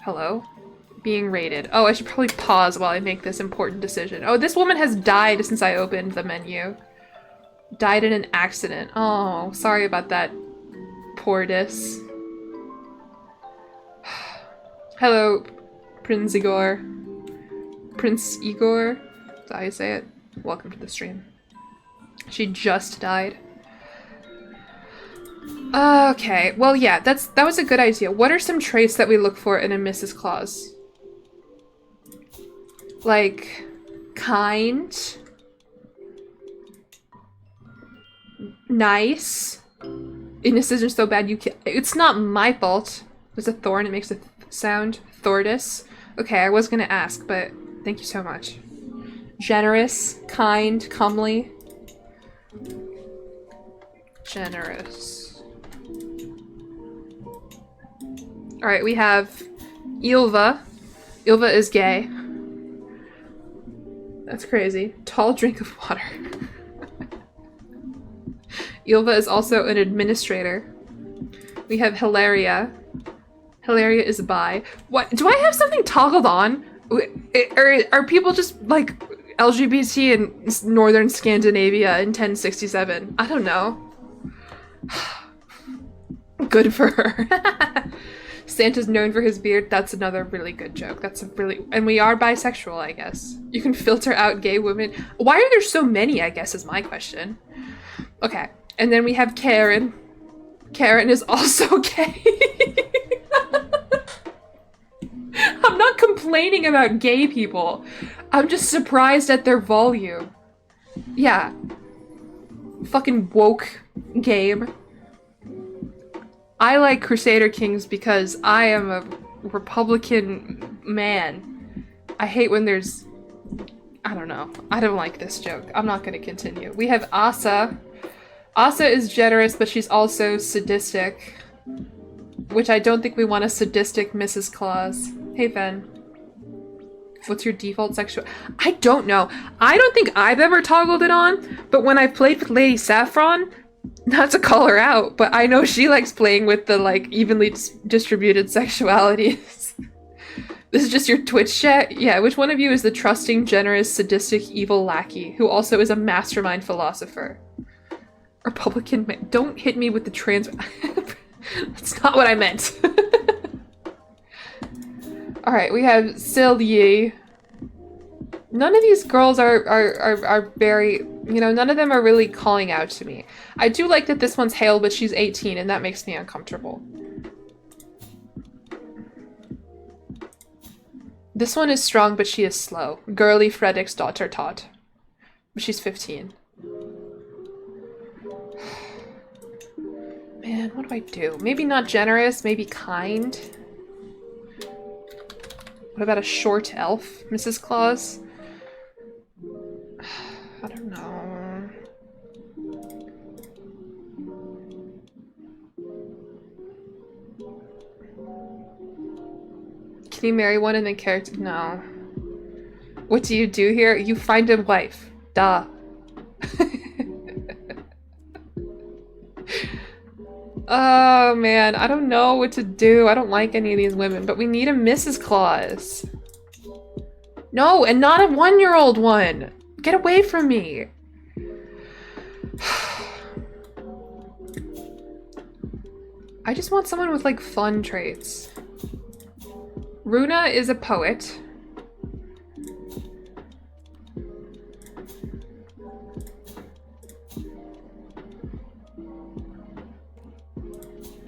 Hello? Being rated. Oh, I should probably pause while I make this important decision. Oh, this woman has died since I opened the menu. Died in an accident. Oh, sorry about that, Portis. Hello, Prince Igor. Prince Igor? Is that how you say it? Welcome to the stream. She just died. Okay, well yeah, that was a good idea. What are some traits that we look for in a Mrs. Claus? Like, kind? Nice? Indecision so bad you can't— it's not my fault. There's a thorn, it makes a sound. Thordis. Okay, I was gonna ask, but thank you so much. Generous, kind, comely. Generous. Alright, we have Ylva. Ylva is gay. That's crazy. Tall drink of water. Ylva is also an administrator. We have Hilaria. Hilaria is bi. What? Do I have something toggled on? Are people just like LGBT in northern Scandinavia in 1067? I don't know. Good for her. Santa's known for his beard. That's another really good joke. That's a really— and we are bisexual, I guess. You can filter out gay women. Why are there so many, I guess, is my question. Okay. And then we have Karen. Karen is also gay. I'm not complaining about gay people. I'm just surprised at their volume. Yeah. Fucking woke game. I like Crusader Kings because I am a Republican man. I hate when there's— I don't know. I don't like this joke. I'm not gonna continue. We have Asa. Asa is generous, but she's also sadistic. Which I don't think we want a sadistic Mrs. Claus. Hey, Ben. What's your default sexual— I don't know. I don't think I've ever toggled it on, but when I've played with Lady Saffron— not to call her out, but I know she likes playing with the, like, evenly distributed sexualities. This is just your Twitch chat? Yeah, which one of you is the trusting, generous, sadistic, evil lackey, who also is a mastermind philosopher? Republican man— don't hit me with the trans— that's not what I meant. Alright, we have Silye. None of these girls are very— you know, none of them are really calling out to me. I do like that this one's Hale, but she's 18, and that makes me uncomfortable. This one is strong, but she is slow. Girly Fredrick's daughter Todd. But she's 15. Man, what do I do? Maybe not generous, maybe kind. What about a short elf, Mrs. Claus? I don't know. Can you marry one and then character— no. What do you do here? You find a wife. Duh. Oh man, I don't know what to do. I don't like any of these women, but we need a Mrs. Claus. No, and not a 1-year-old one. Get away from me. I just want someone with, like, fun traits. Runa is a poet.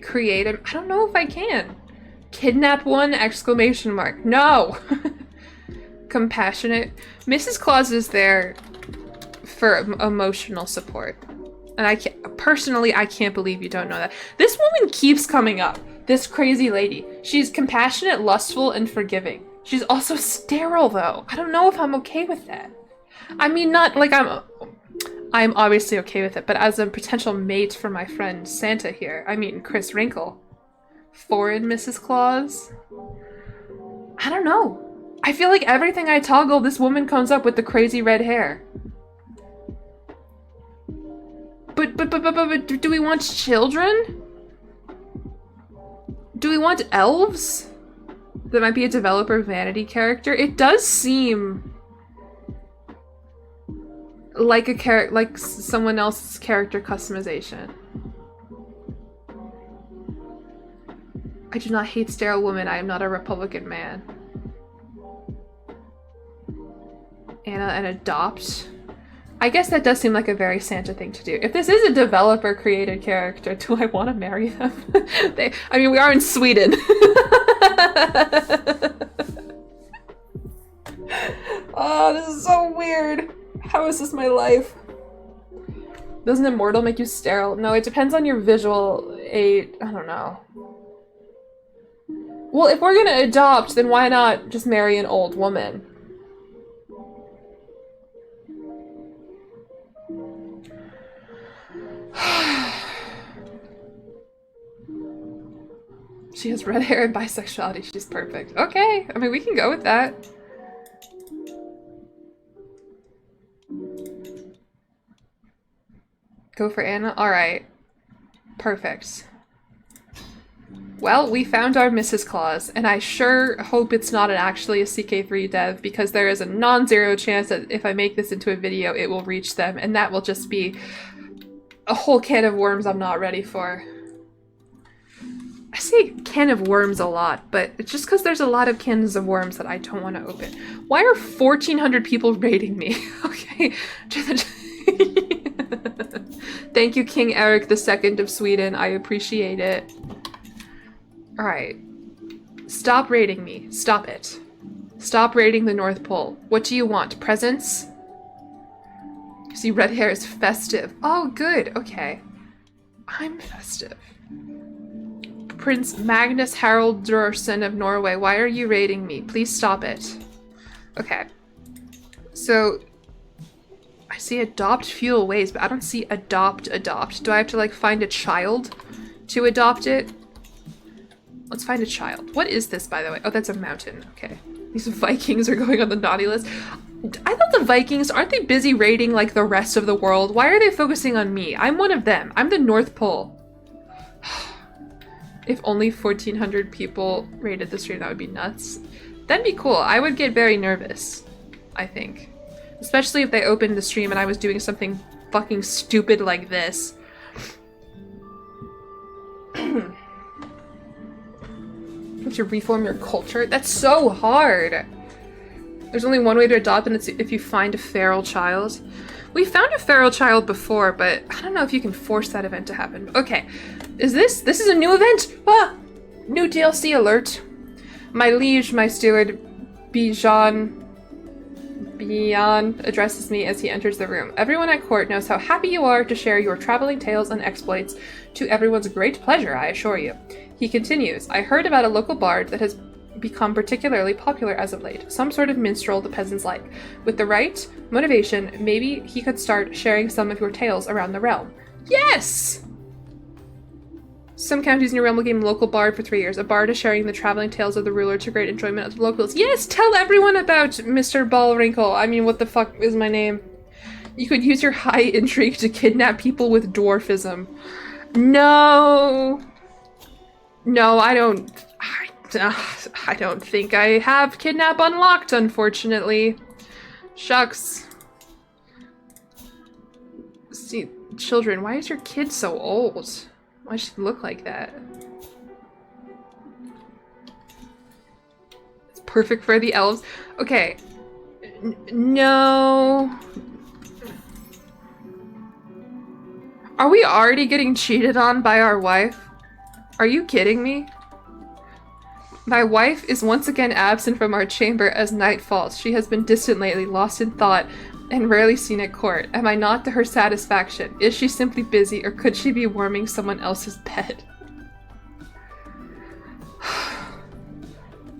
Creative— I don't know if I can. Kidnap one! Exclamation mark. No! Compassionate. Mrs. Claus is there for emotional support. And I can't— personally, I can't believe you don't know that. This woman keeps coming up. This crazy lady. She's compassionate, lustful, and forgiving. She's also sterile, though. I don't know if I'm okay with that. I mean, not like I'm obviously okay with it, but as a potential mate for my friend Santa here, I mean Chris Wrinkle. Foreign Mrs. Claus? I don't know. I feel like everything I toggle, this woman comes up with the crazy red hair. But do we want children? Do we want elves? That might be a developer vanity character. It does seem like a like someone else's character customization. I do not hate sterile women. I am not a Republican man. Anna and adopt. I guess that does seem like a very Santa thing to do. If this is a developer created character, do I want to marry them? I mean, we are in Sweden. Oh, this is so weird. How is this my life? Doesn't immortal make you sterile? No, it depends on your visual aid. I don't know. Well, if we're gonna adopt, then why not just marry an old woman? She has red hair and bisexuality. She's perfect. Okay, I mean, we can go with that. Go for Anna? Alright. Perfect. Well, we found our Mrs. Claus, and I sure hope it's not actually a CK3 dev, because there is a non-zero chance that if I make this into a video, it will reach them, and that will just be a whole can of worms I'm not ready for. I say can of worms a lot, but it's just because there's a lot of cans of worms that I don't want to open. Why are 1,400 people rating me? Okay. Thank you, King Eric II of Sweden. I appreciate it. Alright. Stop rating me. Stop it. Stop rating the North Pole. What do you want? Presents? See, red hair is festive. Oh, good. Okay. I'm festive. Prince Magnus Haraldurson of Norway. Why are you rating me? Please stop it. Okay. So, I see adopt fuel ways, but I don't see adopt. Do I have to, like, find a child to adopt it? Let's find a child. What is this, by the way? Oh, that's a mountain. Okay. These Vikings are going on the naughty list. I thought the Vikings, aren't they busy raiding, like, the rest of the world? Why are they focusing on me? I'm one of them. I'm the North Pole. If only 1,400 people rated the stream, that would be nuts. That'd be cool. I would get very nervous, I think. Especially if they opened the stream and I was doing something fucking stupid like this. To reform your culture? That's so hard! There's only one way to adopt, and it's if you find a feral child. We found a feral child before, but I don't know if you can force that event to happen. Okay, this is a new event? Ah! New DLC alert. My liege, my steward, Bijan addresses me as he enters the room. Everyone at court knows how happy you are to share your traveling tales and exploits to everyone's great pleasure, I assure you. He continues, I heard about a local bard that has become particularly popular as of late. Some sort of minstrel the peasants like. With the right motivation, maybe he could start sharing some of your tales around the realm. Yes! Some counties in your realm will give him local bard for 3 years. A bard is sharing the traveling tales of the ruler to great enjoyment of the locals. Yes! Tell everyone about Mr. Ballwrinkle. I mean, what the fuck is my name? You could use your high intrigue to kidnap people with dwarfism. No! No, I don't think I have kidnap unlocked, unfortunately. Shucks. See, children, why is your kid so old? Why does she look like that? It's perfect for the elves. Okay. No. Are we already getting cheated on by our wife? Are you kidding me? My wife is once again absent from our chamber as night falls. She has been distant lately, lost in thought, and rarely seen at court. Am I not to her satisfaction? Is she simply busy, or could she be warming someone else's bed?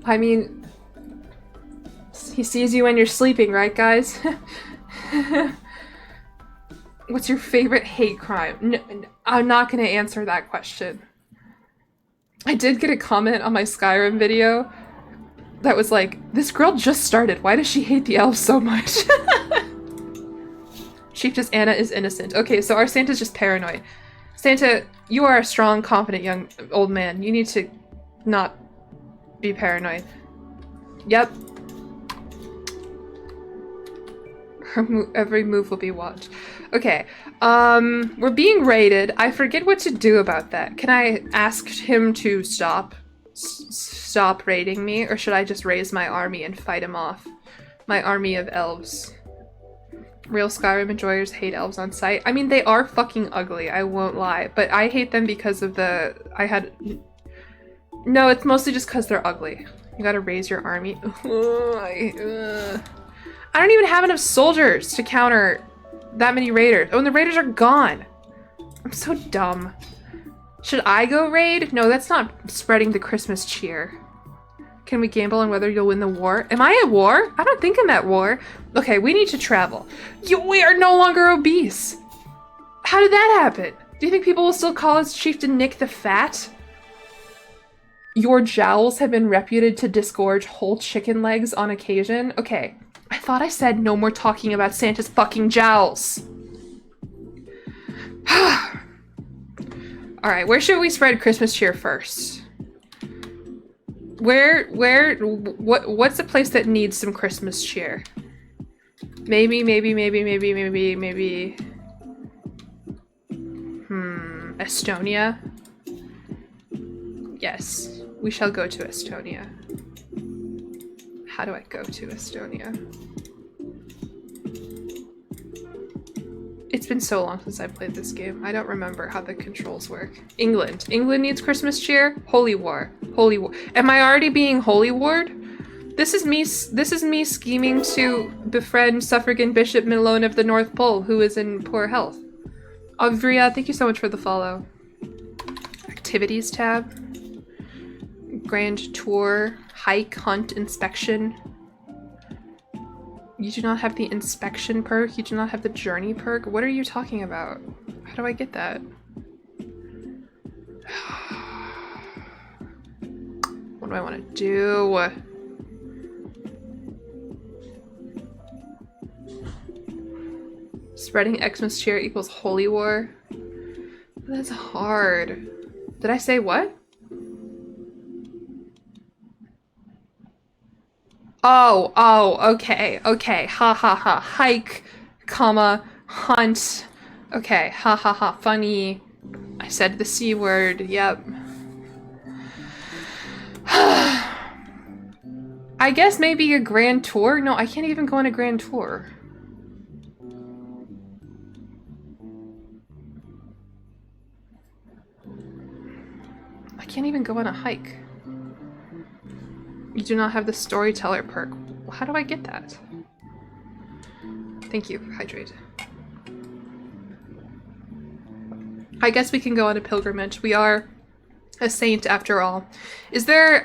I mean, he sees you when you're sleeping, right, guys? What's your favorite hate crime? No, I'm not gonna answer that question. I did get a comment on my Skyrim video that was like, this girl just started. Why does she hate the elves so much? Chiefess Anna is innocent. Okay, so our Santa's just paranoid. Santa, you are a strong, confident young old man. You need to not be paranoid. Yep. Every move will be watched. Okay. We're being raided. I forget what to do about that. Can I ask him to stop raiding me, or should I just raise my army and fight him off? My army of elves. Real Skyrim enjoyers hate elves on sight. I mean, they are fucking ugly, I won't lie. But I hate them because of the... No, it's mostly just because they're ugly. You gotta raise your army. I don't even have enough soldiers to counter that many raiders. Oh, and the raiders are gone. I'm so dumb. Should I go raid? No, that's not spreading the Christmas cheer. Can we gamble on whether you'll win the war? Am I at war? I don't think I'm at war. Okay, we need to travel. We are no longer obese. How did that happen? Do you think people will still call us Chieftain Nick the Fat? Your jowls have been reputed to disgorge whole chicken legs on occasion. Okay, I thought I said no more talking about Santa's fucking jowls. Alright, where should we spread Christmas cheer first? What's a place that needs some Christmas cheer? Maybe. Estonia? Yes, we shall go to Estonia. How do I go to Estonia? It's been so long since I played this game. I don't remember how the controls work. England. England needs Christmas cheer? Holy War. Holy War. Am I already being Holy Ward? This is me scheming to befriend Suffragan Bishop Malone of the North Pole, who is in poor health. Avria, thank you so much for the follow. Activities tab. Grand tour. Hike, hunt, inspection. You do not have the inspection perk. You do not have the journey perk. What are you talking about? How do I get that? What do I want to do? Spreading Xmas cheer equals Holy War. That's hard. Did I say what? Oh, okay, ha ha ha, hike, comma, hunt, okay, ha ha ha, funny, I said the C word, yep. I guess maybe a grand tour? No, I can't even go on a grand tour. I can't even go on a hike. You do not have the storyteller perk. How do I get that? Thank you, hydrate. I guess we can go on a pilgrimage. We are a saint after all. Is there,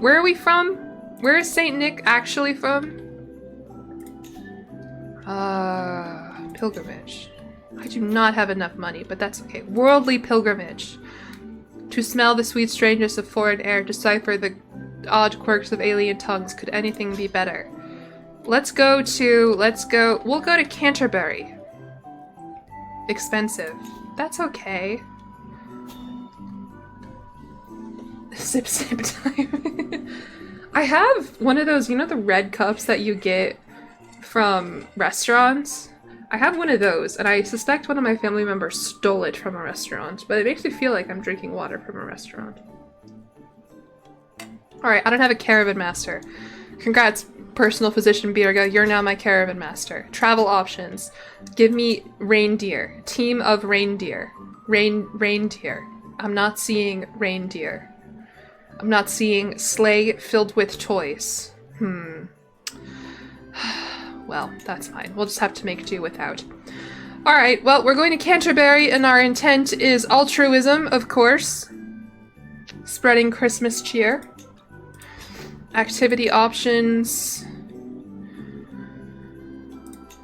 where are we from? Where is Saint Nick actually from? Pilgrimage. I do not have enough money, but that's okay. Worldly pilgrimage. To smell the sweet strangeness of foreign air, decipher the odd quirks of alien tongues. Could anything be better? We'll go to Canterbury. Expensive. That's okay. Sip time. I have one of those, you know the red cups that you get from restaurants? I have one of those, and I suspect one of my family members stole it from a restaurant, but it makes me feel like I'm drinking water from a restaurant. Alright, I don't have a caravan master. Congrats, personal physician Birga, you're now my caravan master. Travel options. Give me reindeer. Team of reindeer. Reindeer. I'm not seeing reindeer. I'm not seeing sleigh filled with toys. Well, that's fine. We'll just have to make do without. Alright, well, we're going to Canterbury, and our intent is altruism, of course. Spreading Christmas cheer. Activity options.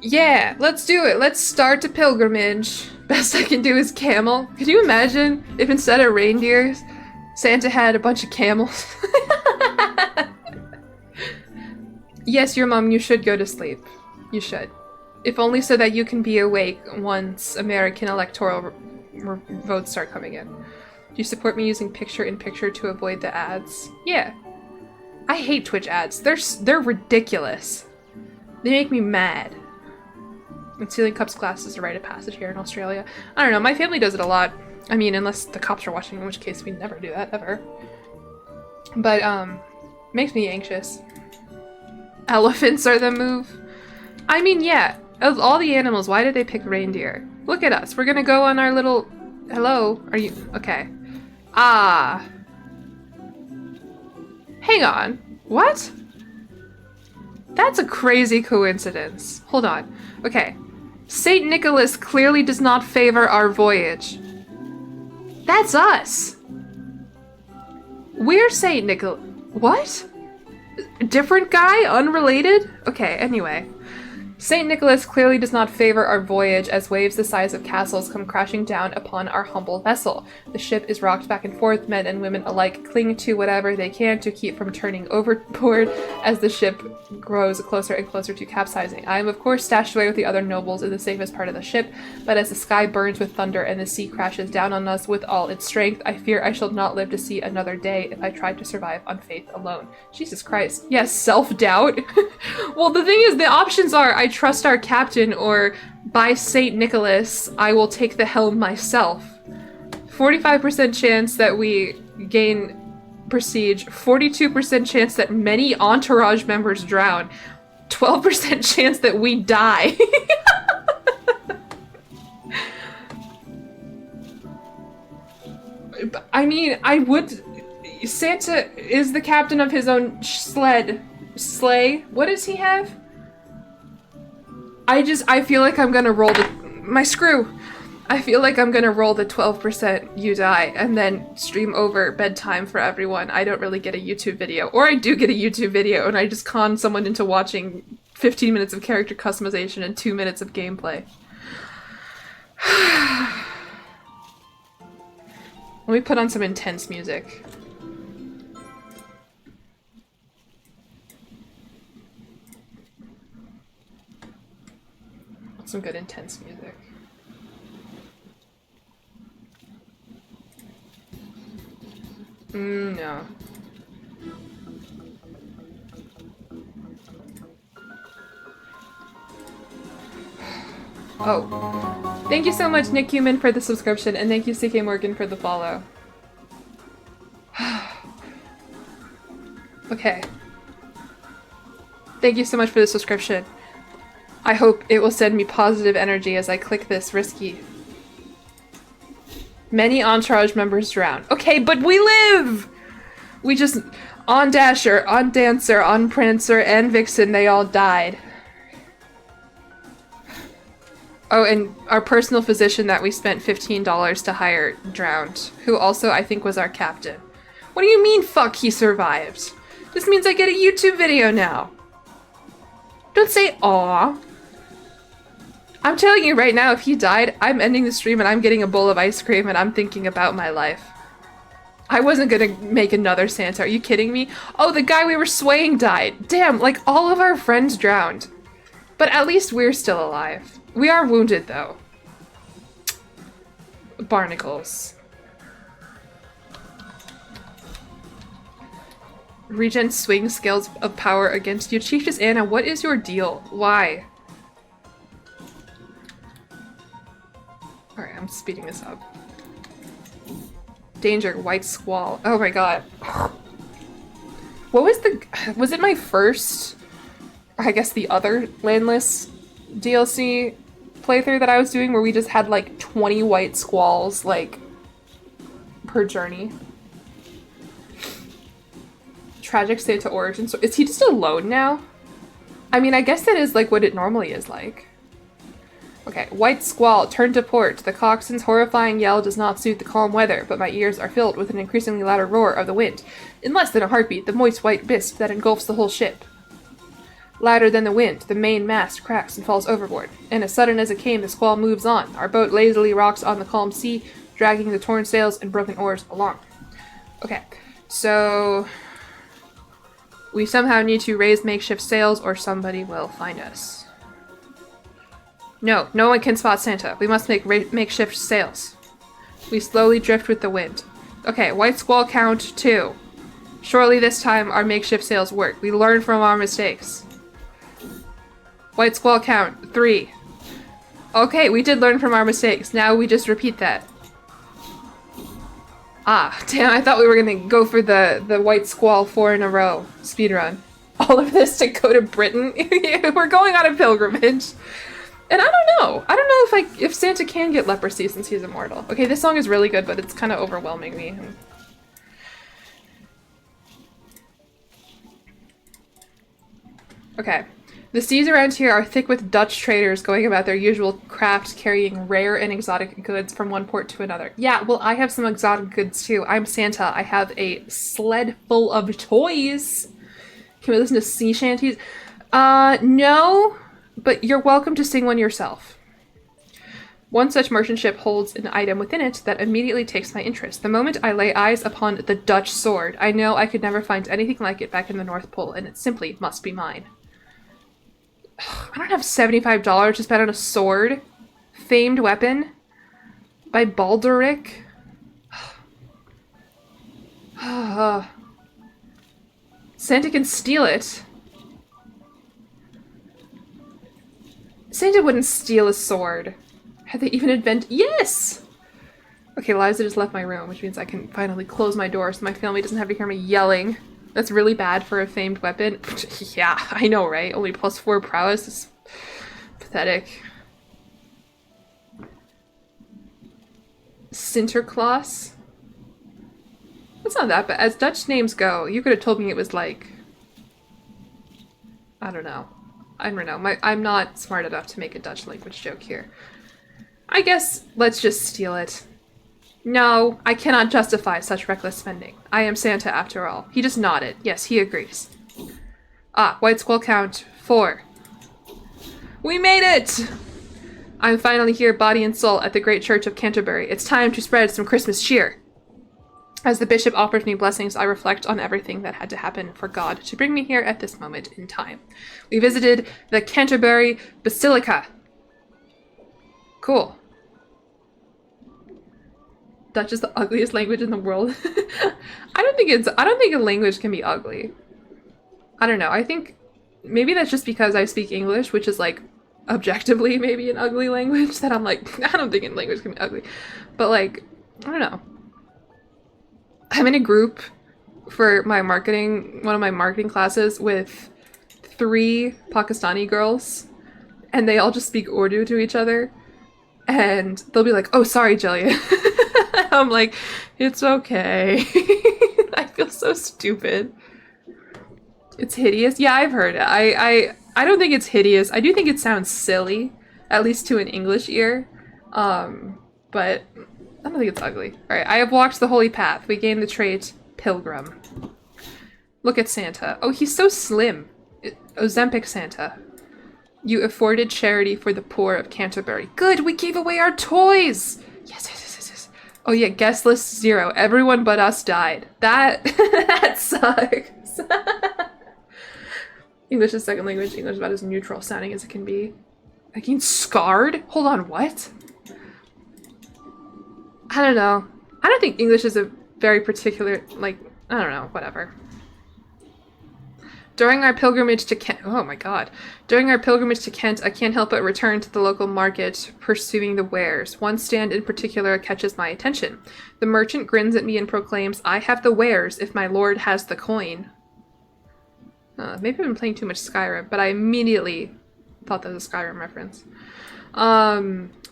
Yeah, let's do it. Let's start a pilgrimage. Best I can do is camel. Could you imagine if instead of reindeers, Santa had a bunch of camels. Yes, your mom, you should go to sleep. You should. If only so that you can be awake once American electoral votes start coming in. Do you support me using picture-in-picture to avoid the ads? Yeah. I hate Twitch ads. They're ridiculous. They make me mad. And stealing cups glass is a rite of passage here in Australia. I don't know, my family does it a lot. I mean, unless the cops are watching, in which case we never do that, ever. But, makes me anxious. Elephants are the move. I mean, yeah, of all the animals, why did they pick reindeer? Look at us, we're gonna go on our little... Hello? Are you... Okay. Ah. Hang on. What? That's a crazy coincidence. Hold on. Okay. Saint Nicholas clearly does not favor our voyage. That's us! We're Saint Nicholas... What? Different guy? Unrelated? Okay, anyway. St. Nicholas clearly does not favor our voyage as waves the size of castles come crashing down upon our humble vessel. The ship is rocked back and forth, men and women alike cling to whatever they can to keep from turning overboard as the ship grows closer and closer to capsizing. I am of course stashed away with the other nobles in the safest part of the ship, but as the sky burns with thunder and the sea crashes down on us with all its strength, I fear I shall not live to see another day if I try to survive on faith alone. Jesus Christ. Yes, self-doubt. Well, the thing is, the options are I trust our captain, or by St. Nicholas, I will take the helm myself. 45% chance that we gain prestige, 42% chance that many entourage members drown, 12% chance that we die. I mean, I would... Santa is the captain of his own sleigh. What does he have? I feel like I'm gonna roll my screw. I feel like I'm gonna roll the 12% you die and then stream over bedtime for everyone. I don't really get a YouTube video. Or I do get a YouTube video and I just con someone into watching 15 minutes of character customization and 2 minutes of gameplay. Let me put on some intense music. Some good intense music. No. Oh. Thank you so much, Nick Human, for the subscription, and thank you, CK Morgan, for the follow. Okay. Thank you so much for the subscription. I hope it will send me positive energy as I click this risky. Many entourage members drown. Okay, but we live! We just... On Dasher, on Dancer, on Prancer, and Vixen, they all died. Oh, and our personal physician that we spent $15 to hire drowned. Who also, I think, was our captain. What do you mean, fuck, he survived? This means I get a YouTube video now. Don't say aw. I'm telling you right now, if he died, I'm ending the stream and I'm getting a bowl of ice cream and I'm thinking about my life. I wasn't gonna make another Santa, are you kidding me? Oh, the guy we were swaying died. Damn, like all of our friends drowned. But at least we're still alive. We are wounded though. Barnacles. Regen swing scales of power against you. Chiefess Anna, what is your deal? Why? Alright, I'm speeding this up. Danger, white squall. Oh my god. What was the... Was it my first... I guess the other Landless DLC playthrough that I was doing where we just had like 20 white squalls, like, per journey? Tragic Santa origin. So is he just alone now? I mean, I guess that is like what it normally is like. Okay, white squall, turn to port. The coxswain's horrifying yell does not suit the calm weather, but my ears are filled with an increasingly louder roar of the wind. In less than a heartbeat, the moist white mist that engulfs the whole ship. Louder than the wind, the main mast cracks and falls overboard. And as sudden as it came, the squall moves on. Our boat lazily rocks on the calm sea, dragging the torn sails and broken oars along. Okay, so we somehow need to raise makeshift sails or somebody will find us. No, no one can spot Santa. We must make makeshift sails. We slowly drift with the wind. Okay, white squall count 2. Surely this time our makeshift sails work. We learn from our mistakes. White squall count 3. Okay, we did learn from our mistakes. Now we just repeat that. Ah, damn, I thought we were gonna go for the white squall 4 in a row speedrun. All of this to go to Britain? We're going on a pilgrimage. And I don't know. I don't know if Santa can get leprosy since he's immortal. Okay, this song is really good, but it's kind of overwhelming me. Okay. The seas around here are thick with Dutch traders going about their usual craft, carrying rare and exotic goods from one port to another. Yeah, well, I have some exotic goods too. I'm Santa. I have a sled full of toys. Can we listen to sea shanties? No. But you're welcome to sing one yourself. One such merchant ship holds an item within it that immediately takes my interest. The moment I lay eyes upon the Dutch sword, I know I could never find anything like it back in the North Pole, and it simply must be mine. I don't have $75 to spend on a sword. Famed weapon by Balderic. Santa can steal it. Santa wouldn't steal a sword. Had they even invented— Yes! Okay, Liza just left my room, which means I can finally close my door so my family doesn't have to hear me yelling. That's really bad for a famed weapon. Yeah, I know, right? Only +4 prowess is pathetic. Sinterklaas? That's not that bad. As Dutch names go, you could have told me it was like— I don't know. I'm not smart enough to make a Dutch language joke here. I guess let's just steal it. No, I cannot justify such reckless spending. I am Santa after all. He just nodded. Yes, he agrees. Ah, white squall count 4. We made it! I'm finally here, body and soul, at the great church of Canterbury. It's time to spread some Christmas cheer. As the bishop offers me blessings, I reflect on everything that had to happen for God to bring me here at this moment in time. We visited the Canterbury Basilica. Cool. Dutch is the ugliest language in the world. I don't think a language can be ugly. I don't know. I think maybe that's just because I speak English, which is like objectively maybe an ugly language, that I'm like, I don't think a language can be ugly. But like, I don't know. I'm in a group for my marketing, one of my marketing classes, with 3 Pakistani girls, and they all just speak Urdu to each other, and they'll be like, oh, sorry, Jillian. I'm like, it's okay. I feel so stupid. It's hideous. Yeah, I've heard it. I don't think it's hideous. I do think it sounds silly, at least to an English ear. But I don't think it's ugly. Alright, I have walked the holy path. We gained the trait Pilgrim. Look at Santa. Oh, he's so slim. Ozempic Santa. You afforded charity for the poor of Canterbury. Good, we gave away our toys! Yes, yes, yes, yes, yes. Oh yeah, guest list 0. Everyone but us died. That, that sucks. English is second language. English is about as neutral sounding as it can be. I mean, scarred? Hold on, what? I don't know. I don't think English is a very particular, like, I don't know, whatever. During our pilgrimage to Kent— oh my god. During our pilgrimage to Kent, I can't help but return to the local market, pursuing the wares. One stand in particular catches my attention. The merchant grins at me and proclaims, I have the wares if my lord has the coin. Maybe I've been playing too much Skyrim, but I immediately thought that was a Skyrim reference.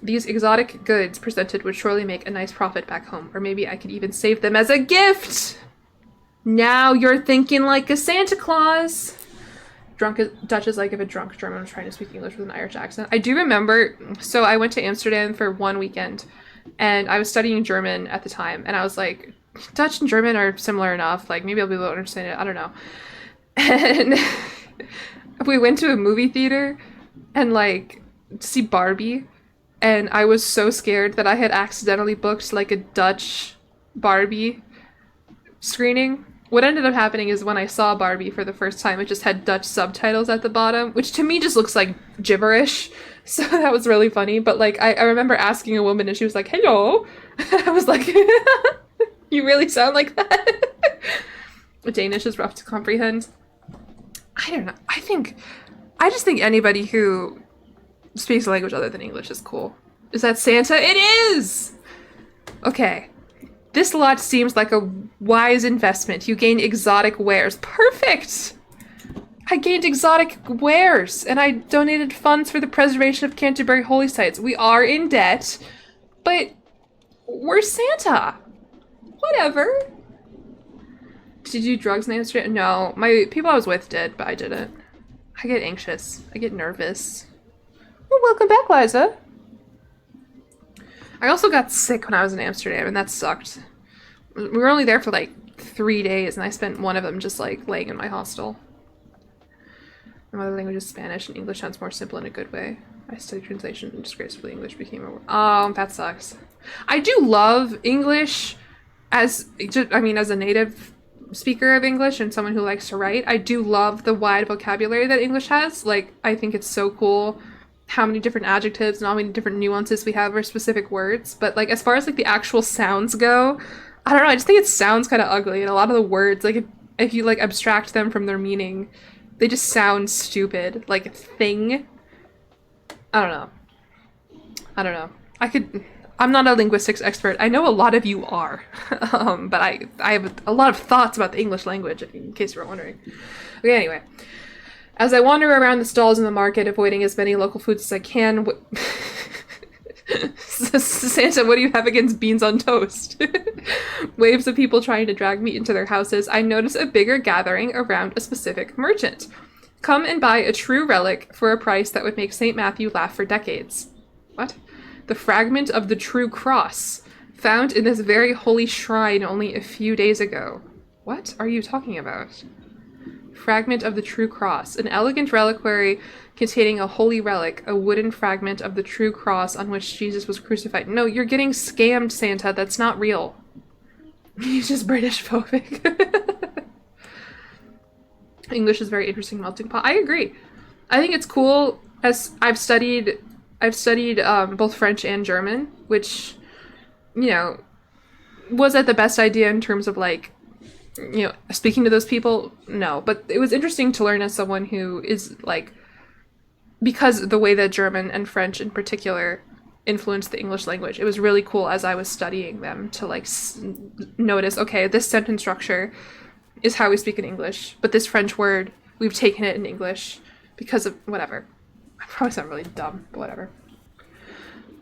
These exotic goods presented would surely make a nice profit back home, or maybe I could even save them as a gift! Now you're thinking like a Santa Claus! Dutch is like if a drunk German was trying to speak English with an Irish accent. I do remember, so I went to Amsterdam for one weekend, and I was studying German at the time, and I was like, Dutch and German are similar enough, like maybe I'll be able to understand it, I don't know. And we went to a movie theater, and like, to see Barbie, and I was so scared that I had accidentally booked like a Dutch Barbie screening, what ended up happening is when I saw Barbie for the first time, it just had Dutch subtitles at the bottom, which to me just looks like gibberish. So that was really funny. But like, I remember asking a woman and she was like, hello. I was like, you really sound like that. Danish is rough to comprehend. I don't know. I just think anybody who speaks a language other than English is cool. Is that Santa? It is! Okay. This lot seems like a wise investment. You gain exotic wares. Perfect! I gained exotic wares, and I donated funds for the preservation of Canterbury holy sites. We are in debt, but we're Santa. Whatever. Did you do drugs in Amsterdam? No. My people I was with did, but I didn't. I get anxious. I get nervous. Well, welcome back, Liza. I also got sick when I was in Amsterdam, and that sucked. We were only there for like 3 days, and I spent one of them just like laying in my hostel. My mother language is Spanish, and English sounds more simple in a good way. I studied translation, and disgracefully English became a word. Oh, that sucks. I do love English as a native speaker of English and someone who likes to write. I do love the wide vocabulary that English has. Like, I think it's so cool how many different adjectives and how many different nuances we have for specific words. But like, as far as like the actual sounds go, I don't know, I just think it sounds kind of ugly. And a lot of the words, like if you like abstract them from their meaning, they just sound stupid. Like thing. I don't know. I'm not a linguistics expert. I know a lot of you are. But I have a lot of thoughts about the English language, in case you were wondering. Okay, anyway. As I wander around the stalls in the market, avoiding as many local foods as I can... Santa, what do you have against beans on toast? Waves of people trying to drag me into their houses, I notice a bigger gathering around a specific merchant. Come and buy a true relic for a price that would make St. Matthew laugh for decades. What? The fragment of the true cross, found in this very holy shrine only a few days ago. What are you talking about? Fragment of the true cross, an elegant reliquary containing a holy relic, a wooden fragment of the true cross on which Jesus was crucified. No, you're getting scammed, Santa. That's not real. He's just British phobic. English is a very interesting melting pot. I agree. I think it's cool. As I've studied both French and German, which, you know, wasn't the best idea in terms of like, you know, speaking to those people. No, but it was interesting to learn as someone who is like, because the way that German and French in particular influenced the English language, it was really cool as I was studying them to like notice, okay, this sentence structure is how we speak in English, but this French word, we've taken it in English because of whatever. I probably sound really dumb, but whatever.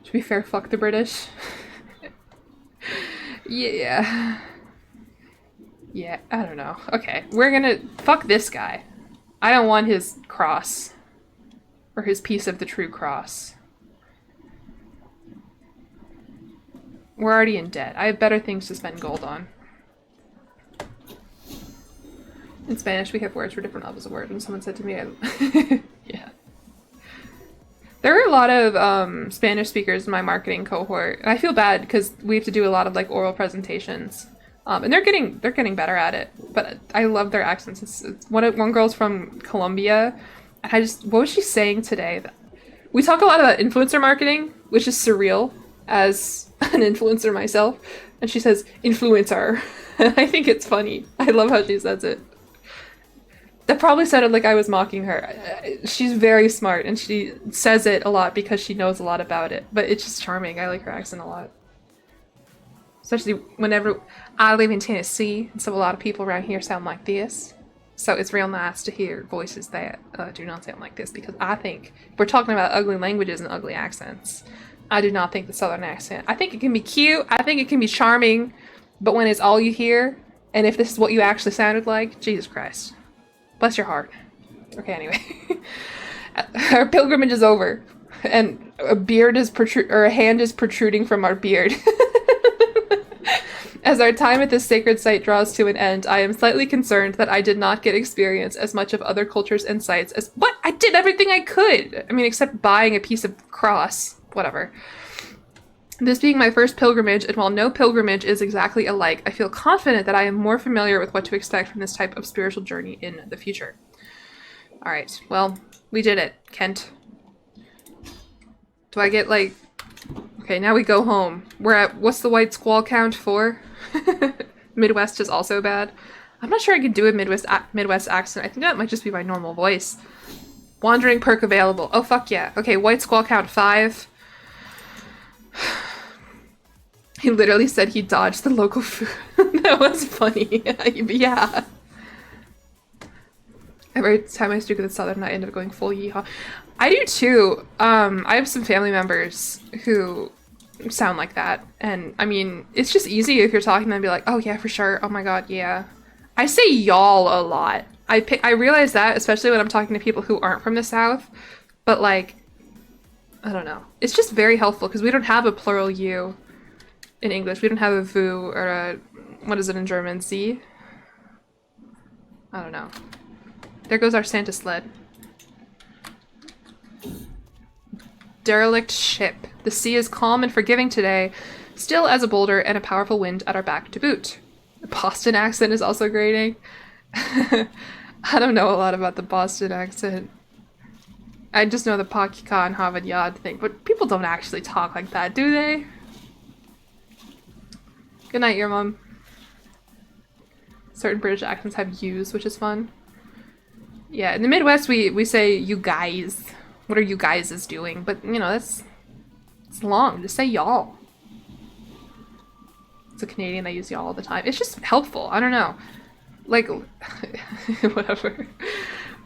To be fair, fuck the British. Yeah. Yeah, I don't know. Okay, we're gonna fuck this guy. I don't want his cross. Or his piece of the true cross. We're already in debt. I have better things to spend gold on. In Spanish, we have words for different levels of words, and someone said to me, yeah. There are a lot of Spanish speakers in my marketing cohort, and I feel bad because we have to do a lot of like oral presentations. And they're getting better at it, but I love their accents. It's one girl's from Colombia, and what was she saying today? We talk a lot about influencer marketing, which is surreal as an influencer myself, and she says influencer, and I think it's funny. I love how she says it. That probably sounded like I was mocking her. She's very smart, and she says it a lot because she knows a lot about it, but it's just charming. I like her accent a lot. Especially whenever I live in Tennessee, and so a lot of people around here sound like this. So it's real nice to hear voices that do not sound like this, because I think if we're talking about ugly languages and ugly accents, I do not think the Southern accent. I think it can be cute, I think it can be charming, but when it's all you hear, and if this is what you actually sounded like, Jesus Christ. Bless your heart. Okay, anyway. Our pilgrimage is over, and a hand is protruding from our beard. As our time at this sacred site draws to an end, I am slightly concerned that I did not get experience as much of other cultures and sites as what? I did everything I could! I mean, except buying a piece of cross. Whatever. This being my first pilgrimage, and while no pilgrimage is exactly alike, I feel confident that I am more familiar with what to expect from this type of spiritual journey in the future. Alright, well, we did it, Kent. Do I get, like... Okay, now we go home. We're at... What's the white squall count for? Midwest is also bad. I'm not sure I could do a Midwest accent. I think that might just be my normal voice. Wandering perk available. Oh, fuck yeah. Okay, white squall count 5. He literally said he dodged the local food. That was funny. Yeah. Every time I speak with a southern, I end up going full yeehaw. I do too. I have some family members who sound like that. And I mean, it's just easy if you're talking to them and be like, oh yeah, for sure. Oh my god, yeah. I say y'all a lot. I realize that, especially when I'm talking to people who aren't from the South. But like, I don't know. It's just very helpful because we don't have a plural you in English. We don't have a vous or a, what is it in German? Sie? I don't know. There goes our Santa sled. Derelict ship. The sea is calm and forgiving today, still as a boulder and a powerful wind at our back to boot. The Boston accent is also grating. I don't know a lot about the Boston accent. I just know the Pakika and Harvard Yard thing, but people don't actually talk like that, do they? Good night, your mom. Certain British accents have yous, which is fun. Yeah, in the Midwest we say you guys. What are you guys is doing? But, you know, it's long. Just say y'all. It's a Canadian, I use y'all all the time. It's just helpful. I don't know. Like, whatever.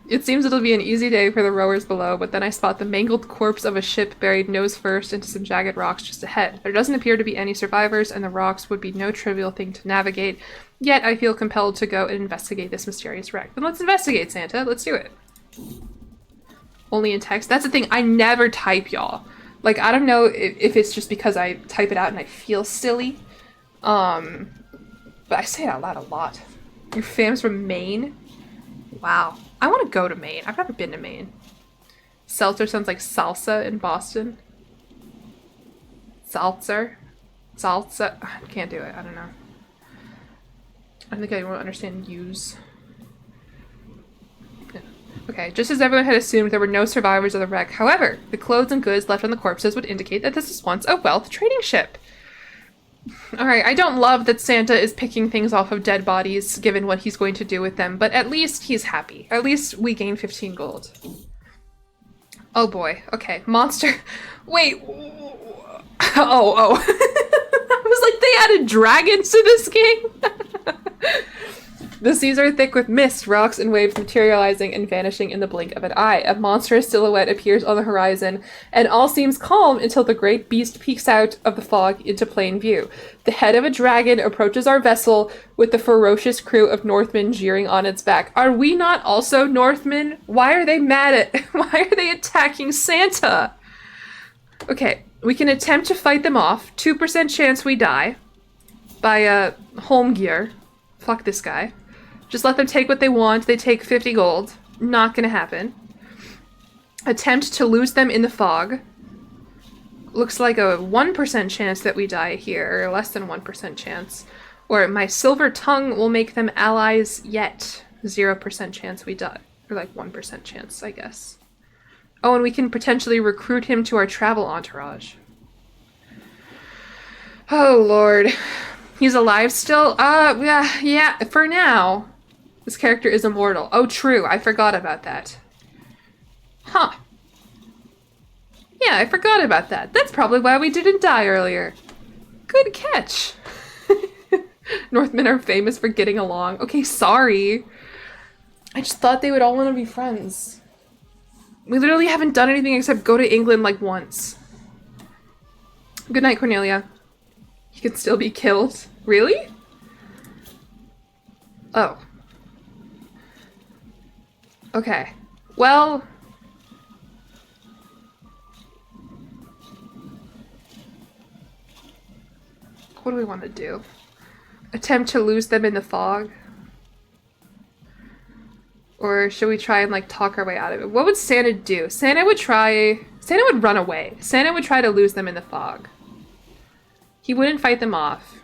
It seems it'll be an easy day for the rowers below, but then I spot the mangled corpse of a ship buried nose first into some jagged rocks just ahead. There doesn't appear to be any survivors, and the rocks would be no trivial thing to navigate, yet I feel compelled to go and investigate this mysterious wreck. Then let's investigate, Santa. Let's do it. Only in text. That's the thing. I never type, y'all. Like, I don't know if it's just because I type it out and I feel silly. But I say it out loud a lot. Your fam's from Maine? Wow. I want to go to Maine. I've never been to Maine. Seltzer sounds like salsa in Boston. Seltzer? Salsa? I can't do it. I don't know. I think I won't understand use. Okay, just as everyone had assumed, there were no survivors of the wreck. However, the clothes and goods left on the corpses would indicate that this was once a wealth trading ship. Alright, I don't love that Santa is picking things off of dead bodies, given what he's going to do with them, but at least he's happy. At least we gain 15 gold. Oh boy, okay. Monster. Wait. Oh. I was like, they added dragons to this game? The seas are thick with mist, rocks and waves materializing and vanishing in the blink of an eye. A monstrous silhouette appears on the horizon, and all seems calm until the great beast peeks out of the fog into plain view. The head of a dragon approaches our vessel with the ferocious crew of Northmen jeering on its back. Are we not also Northmen? Why are they mad at... Why are they attacking Santa? Okay, we can attempt to fight them off. 2% chance we die. By, home gear. Fuck this guy. Just let them take what they want. They take 50 gold. Not gonna happen. Attempt to lose them in the fog. Looks like a 1% chance that we die here, or less than 1% chance. Or my silver tongue will make them allies yet. 0% chance we die. Or like 1% chance, I guess. Oh, and we can potentially recruit him to our travel entourage. Oh, Lord. He's alive still? Yeah, for now. This character is immortal. Oh, true. I forgot about that. Huh. Yeah, I forgot about that. That's probably why we didn't die earlier. Good catch. Northmen are famous for getting along. Okay, sorry. I just thought they would all want to be friends. We literally haven't done anything except go to England like once. Good night, Cornelia. He could still be killed. Really? Oh. Okay. Well... What do we want to do? Attempt to lose them in the fog? Or should we try and, like, talk our way out of it? What would Santa do? Santa would run away. Santa would try to lose them in the fog. He wouldn't fight them off.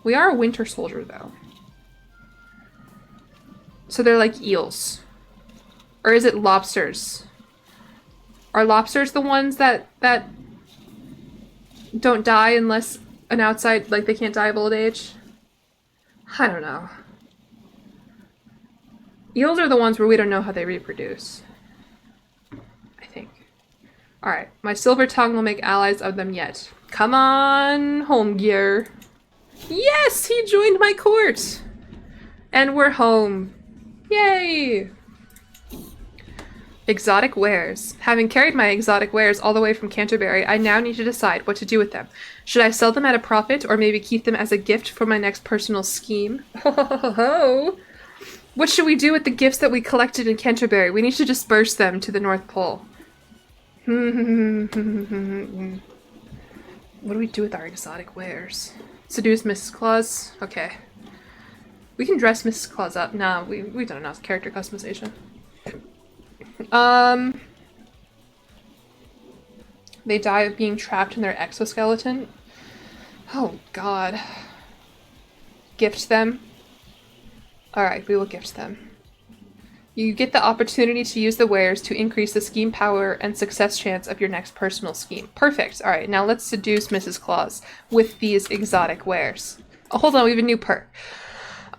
We are a winter soldier, though. So they're like eels. Or is it lobsters? Are lobsters the ones that don't die unless an outside, like they can't die of old age? I don't know. Eels are the ones where we don't know how they reproduce. I think. Alright, my silver tongue will make allies of them yet. Come on, home gear. Yes, he joined my court! And we're home. Yay! Exotic wares. Having carried my exotic wares all the way from Canterbury, I now need to decide what to do with them. Should I sell them at a profit, or maybe keep them as a gift for my next personal scheme? Ho ho ho ho! What should we do with the gifts that we collected in Canterbury? We need to disperse them to the North Pole. What do we do with our exotic wares? Seduce Mrs. Claus? Okay. We can dress Mrs. Claus up. Nah, we've done enough character customization. They die of being trapped in their exoskeleton. Oh god. Gift them. Alright, we will gift them. You get the opportunity to use the wares to increase the scheme power and success chance of your next personal scheme. Perfect. Alright, now let's seduce Mrs. Claus with these exotic wares. Oh, hold on, we have a new perk.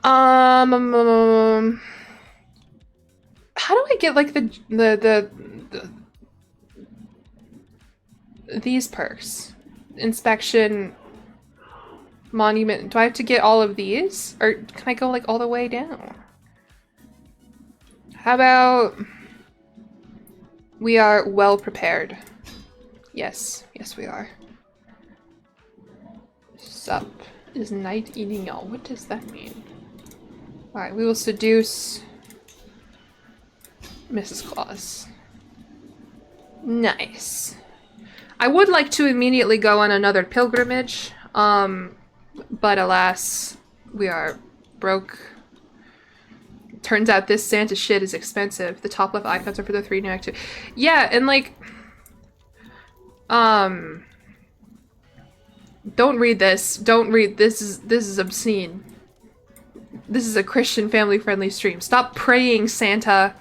How do I get like these perks? Inspection, monument. Do I have to get all of these? Or can I go like all the way down? How about we are well prepared? Yes, yes we are. Sup is night eating y'all. What does that mean? Alright, we will seduce Mrs. Claus. Nice. I would like to immediately go on another pilgrimage, but alas, we are broke. Turns out this Santa shit is expensive. The top left icons are for the 3 new active. Yeah, and like, don't read this. Don't read this. This is obscene. This is a Christian family-friendly stream. Stop praying, Santa.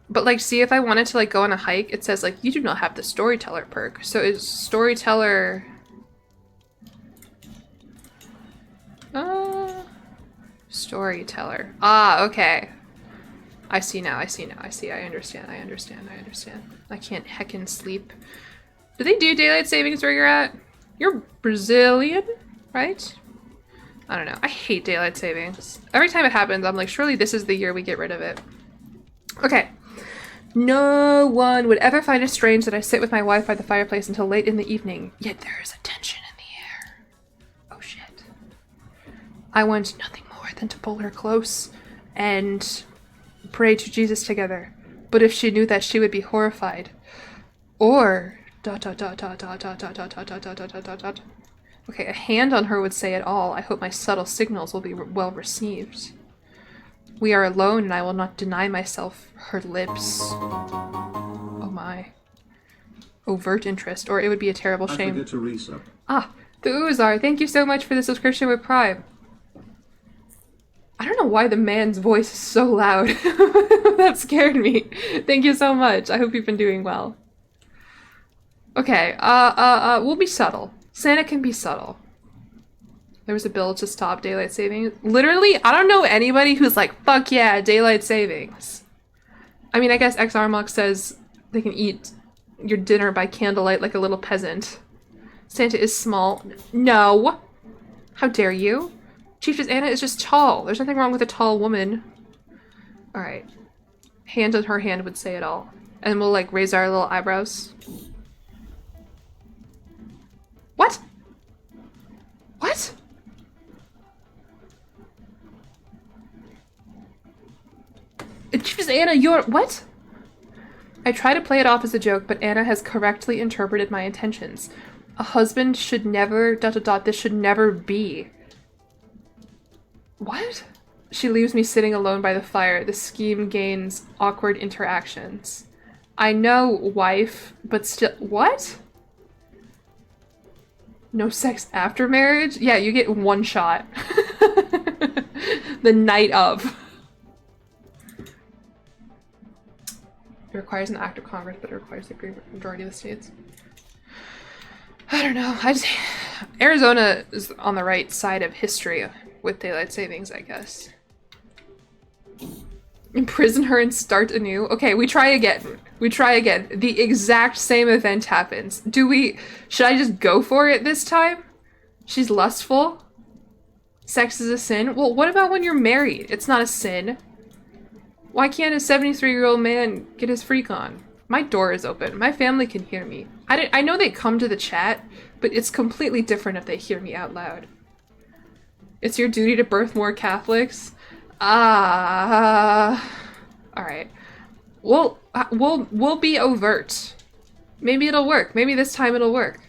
But like, see, if I wanted to like go on a hike, it says like, you do not have the storyteller perk. So is storyteller... storyteller. Ah, okay. I see now, I see now, I see. I understand, I understand, I understand. I can't heckin' sleep. Do they do daylight savings where you're at? You're Brazilian, right? I don't know. I hate daylight savings. Every time it happens, I'm like, surely this is the year we get rid of it. Okay. No one would ever find it strange that I sit with my wife by the fireplace until late in the evening, yet there is a tension in the air. Oh shit. I want nothing more than to pull her close and pray to Jesus together. But if she knew that, she would be horrified. Or dot dot dot dot dot dot dot dot dot dot dot dot dot dot. Okay, a hand on her would say it all. I hope my subtle signals will be well received. We are alone, and I will not deny myself her lips. Oh my. Overt interest, or it would be a terrible shame. I forget to resub. Ah, the Uzar, thank you so much for the subscription with Prime. I don't know why the man's voice is so loud. That scared me. Thank you so much. I hope you've been doing well. Okay, we'll be subtle. Santa can be subtle. There was a bill to stop daylight savings. Literally, I don't know anybody who's like, fuck yeah, daylight savings. I mean, I guess XRMox says they can eat your dinner by candlelight like a little peasant. Santa is small. No! How dare you? Chiefess Anna is just tall. There's nothing wrong with a tall woman. Alright. Hand on her hand would say it all. And we'll like raise our little eyebrows. What? What? Chiefess Anna, you're- what? I try to play it off as a joke, but Anna has correctly interpreted my intentions. A husband should never- dot dot dot, this should never be. What? She leaves me sitting alone by the fire. The scheme gains awkward interactions. I know, wife, but still- what? No sex after marriage? Yeah, you get one shot. The night of. It requires an act of Congress, but it requires the majority of the states. I don't know. Arizona is on the right side of history with daylight savings, I guess. Imprison her and start anew. Okay, we try again. We try again. The exact same event happens. Should I just go for it this time? She's lustful. Sex is a sin. Well, what about when you're married? It's not a sin. Why can't a 73-year-old man get his freak on? My door is open. My family can hear me. I know they come to the chat, but it's completely different if they hear me out loud. It's your duty to birth more Catholics. All right. We'll be overt. Maybe it'll work. Maybe this time it'll work.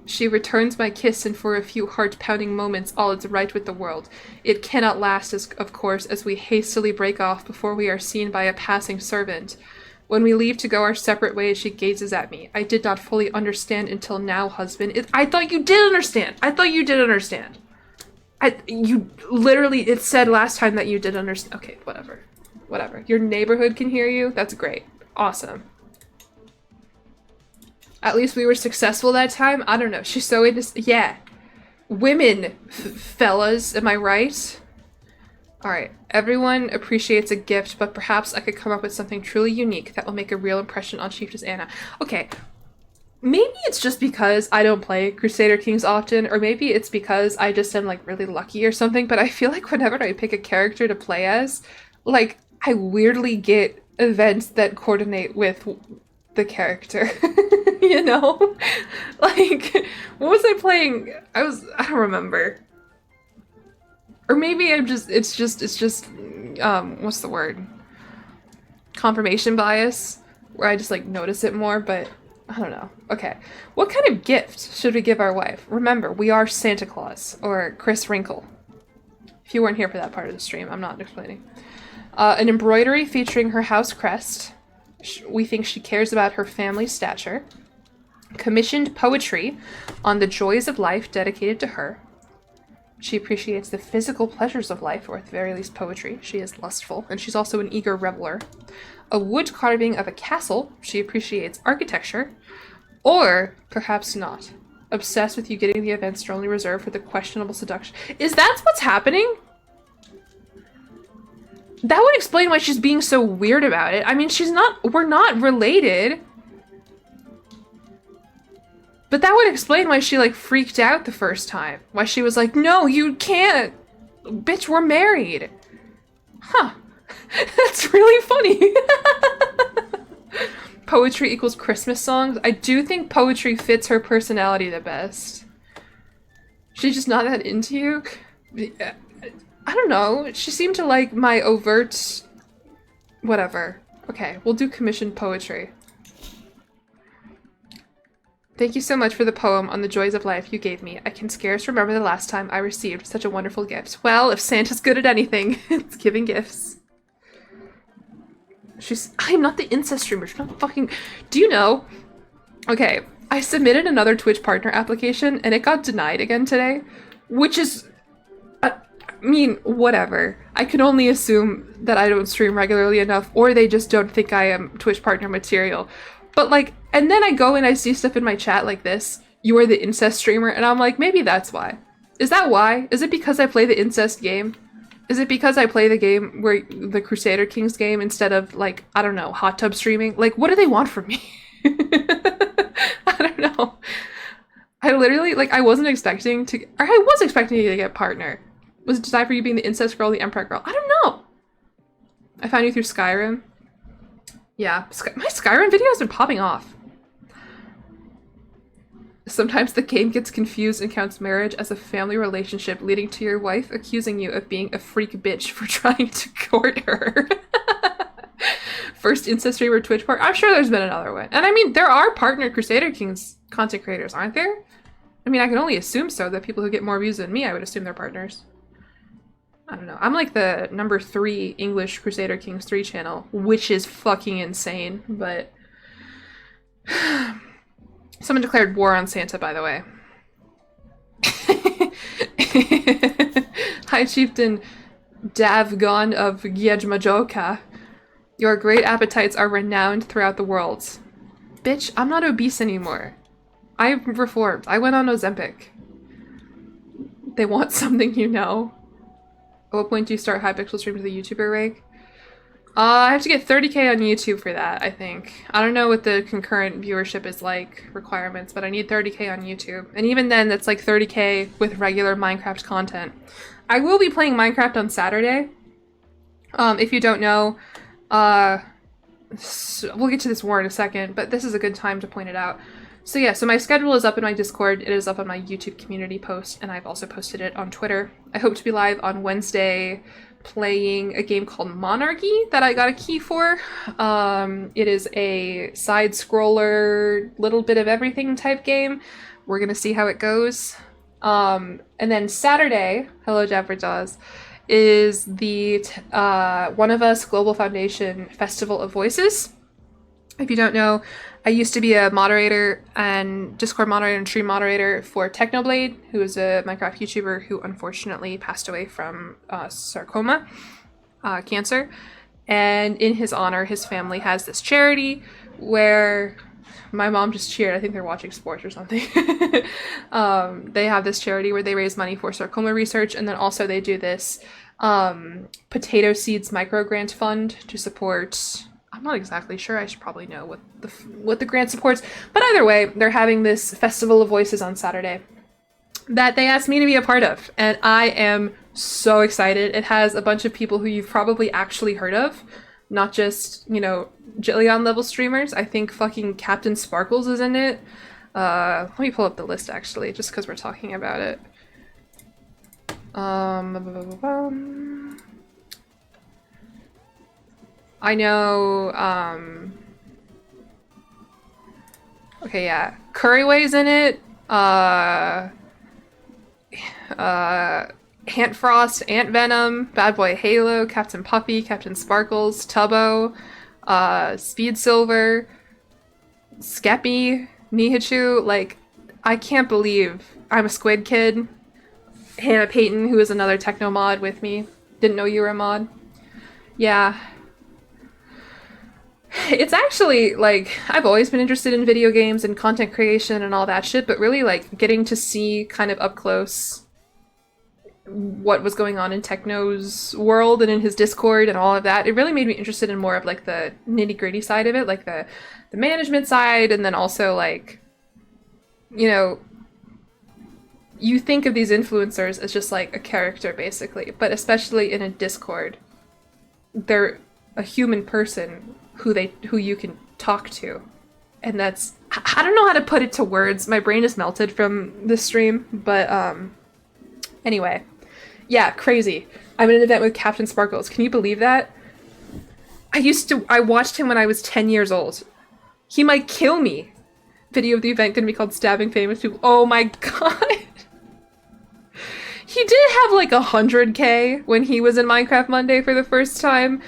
She returns my kiss, and for a few heart-pounding moments, all is right with the world. It cannot last, of course, as we hastily break off before we are seen by a passing servant. When we leave to go our separate ways, she gazes at me. I did not fully understand until now, husband. I thought you did understand. I thought you did understand. You literally, it said last time that you did understand. Okay, whatever. Whatever. Your neighborhood can hear you? That's great. Awesome. At least we were successful that time? I don't know. She's so into... Yeah. Women, fellas. Am I right? Alright. Everyone appreciates a gift, but perhaps I could come up with something truly unique that will make a real impression on Chiefess Anna. Okay. Maybe it's just because I don't play Crusader Kings often, or maybe it's because I just am, like, really lucky or something, but I feel like whenever I pick a character to play as, like, I weirdly get events that coordinate with the character. You know? Like, what was I playing? I don't remember. Or maybe it's just what's the word? Confirmation bias, where I just, like, notice it more, but I don't know. Okay. What kind of gift should we give our wife? Remember, we are Santa Claus, or Chris Wrinkle. If you weren't here for that part of the stream, I'm not explaining. An embroidery featuring her house crest. We think she cares about her family's stature. Commissioned poetry on the joys of life dedicated to her. She appreciates the physical pleasures of life, or at the very least poetry. She is lustful, and she's also an eager reveler. A wood carving of a castle. She appreciates architecture. Or, perhaps not. Obsessed with you getting the events strongly reserved for the questionable seduction. Is that what's happening? That would explain why she's being so weird about it. I mean, we're not related. But that would explain why she, like, freaked out the first time. Why she was like, no, you can't. Bitch, we're married. Huh. That's really funny. Poetry equals Christmas songs. I do think poetry fits her personality the best. She's just not that into you. I don't know. She seemed to like my overt... Whatever. Okay, we'll do commissioned poetry. Thank you so much for the poem on the joys of life you gave me. I can scarce remember the last time I received such a wonderful gift. Well, if Santa's good at anything, it's giving gifts. I'm not the incest streamer. She's not fucking... Do you know? Okay, I submitted another Twitch partner application and it got denied again today, which is... I mean, whatever. I can only assume that I don't stream regularly enough, or they just don't think I am Twitch partner material. But, like, and then I go and I see stuff in my chat like this, you are the incest streamer, and I'm like, maybe that's why. Is that why? Is it because I play the incest game? Is it because I play the game where the Crusader Kings game instead of, like, I don't know, hot tub streaming? Like, what do they want from me? I don't know. I literally, like, I was expecting you to get partner. Was it designed for you being the incest girl, the Emperor girl? I don't know. I found you through Skyrim. Yeah, my Skyrim video has been popping off. Sometimes the game gets confused and counts marriage as a family relationship, leading to your wife accusing you of being a freak bitch for trying to court her. First incest streamer Twitch part. I'm sure there's been another one. And I mean, there are partner Crusader Kings content creators, aren't there? I mean, I can only assume so. That people who get more views than me, I would assume they're partners. I don't know. I'm like the number 3 English Crusader Kings 3 channel, which is fucking insane, but Someone declared war on Santa, by the way. High Chieftain Davgon of Yejmajoka. Your great appetites are renowned throughout the world. Bitch, I'm not obese anymore. I reformed. I went on Ozempic. They want something you know. At what point do you start Hypixel stream to the YouTuber rank? I have to get 30k on YouTube for that, I think. I don't know what the concurrent viewership is like, requirements, but I need 30k on YouTube. And even then, that's like 30k with regular Minecraft content. I will be playing Minecraft on Saturday. If you don't know, so we'll get to this war in a second, but this is a good time to point it out. So yeah, so my schedule is up in my Discord, it is up on my YouTube community post, and I've also posted it on Twitter. I hope to be live on Wednesday playing a game called Monarchy that I got a key for. It is a side-scroller, little bit of everything type game. We're gonna see how it goes. And then Saturday, hello Jabberjaws, is the One of Us Global Foundation Festival of Voices. If you don't know, I used to be a moderator and Discord moderator and stream moderator for Technoblade, who is a Minecraft YouTuber who unfortunately passed away from sarcoma, cancer. And in his honor, his family has this charity where my mom just cheered. I think they're watching sports or something. They have this charity where they raise money for sarcoma research, and then also they do this potato seeds micro grant fund to support. I'm not exactly sure. I should probably know what the grant supports. But either way, they're having this Festival of Voices on Saturday that they asked me to be a part of. And I am so excited. It has a bunch of people who you've probably actually heard of. Not just, you know, jillyeon level streamers. I think fucking Captain Sparkles is in it. Let me pull up the list actually, just because we're talking about it. I know, okay, yeah. Curryway's in it. Ant Frost, Ant Venom, Bad Boy Halo, Captain Puppy, Captain Sparkles, Tubbo, Speed Silver, Skeppy, Nihichu. Like, I can't believe I'm a Squid Kid. Hannah Payton, who is another techno mod with me. Didn't know you were a mod. Yeah. It's actually, like, I've always been interested in video games and content creation and all that shit, but really, like, getting to see kind of up close what was going on in Techno's world and in his Discord and all of that, it really made me interested in more of, like, the nitty-gritty side of it, like the management side, and then also, like, you know, you think of these influencers as just, like, a character, basically, but especially in a Discord, they're a human person who you can talk to. And that's, I don't know how to put it to words. My brain is melted from this stream, but anyway. Yeah, crazy. I'm in an event with Captain Sparkles. Can you believe that? I watched him when I was 10 years old. He might kill me. Video of the event gonna be called Stabbing Famous People. Oh my god. He did have like 100k when he was in Minecraft Monday for the first time.